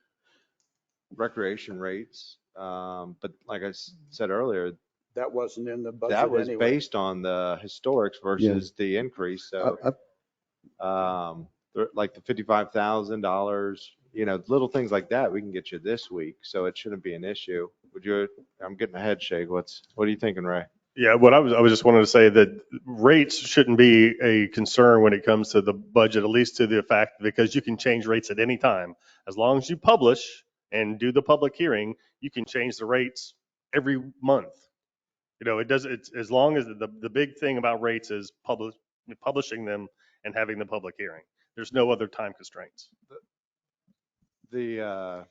recreation rates. But like I said earlier, That wasn't in the budget that was anyway. based on the historics versus the increase. So like the $55,000, little things like that, we can get you this week. So it shouldn't be an issue. I'm getting a head shake. What are you thinking, Ray? Yeah, I was just wanting to say that rates shouldn't be a concern when it comes to the budget, at least to the fact, because you can change rates at any time. As long as you publish and do the public hearing, you can change the rates every month. It's as long as the big thing about rates is publishing them and having the public hearing. There's no other time constraints. What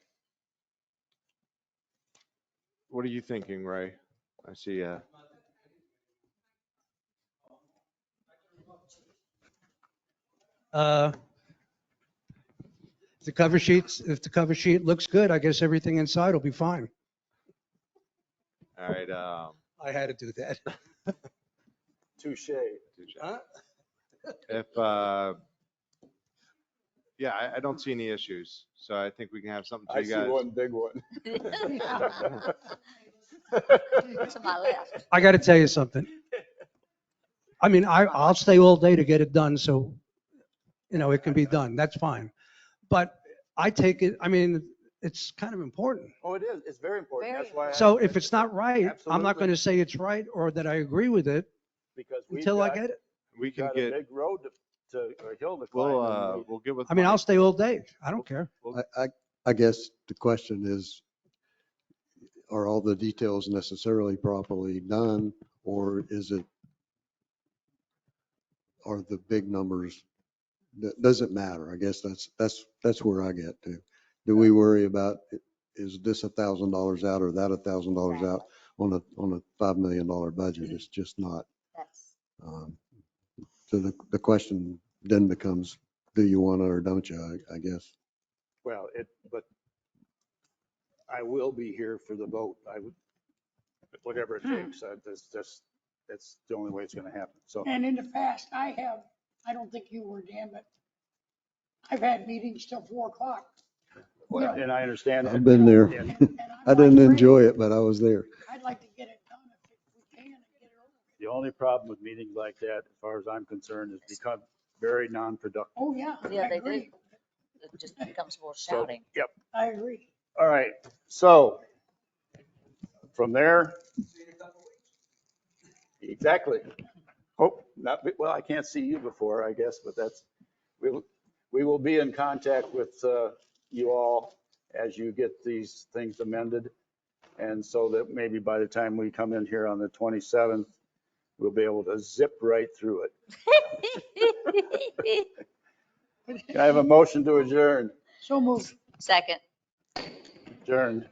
are you thinking, Ray? I see. If the cover sheet looks good, I guess everything inside will be fine. All right. I had to do that. Touche. Huh? If, yeah, I don't see any issues. So I think we can have something to I you see guys. one big one. To my left. I got to tell you something. I mean, I'll stay all day to get it done, so, it can be done. That's fine. But I take it, it's kind of important. Oh, it is. It's very important. Very That's why. So if it's not right, I'm not Absolutely. going to say it's right or that I agree with it Because we've until I got- get it. We can got a get, big road to a hill to climb. and we'll get with. I'll stay all day. I don't care. I guess the question is, are all the details necessarily properly done, or are the big numbers, does it matter? I guess that's where I get to. Do we worry about, is this $1,000 out or that $1,000 out on a $5 million budget? It's just not. That's, So the question then becomes, do you want it or don't you, I guess? Well, but I will be here for the vote. Whatever it takes. That's the only way it's going to happen. So. And in the past, I don't think you were, Dan, but I've had meetings till 4:00. Well, and I understand. I've been there. And I didn't enjoy it, but I was there. I'd like to get it done if we can and get it over. the only problem with meetings like that, as far as I'm concerned, is become very non-productive. Oh, yeah, Yeah, I they do. agree. it just becomes more So, shouting. yep. I agree. All right. So from there. Exactly. Hope not. Well, I can't see you before, I guess, but we will be in contact with you all as you get these things amended. And so that maybe by the time we come in here on the 27th, we'll be able to zip right through it. Can I have a motion to adjourn? So moved. Second. Adjourned.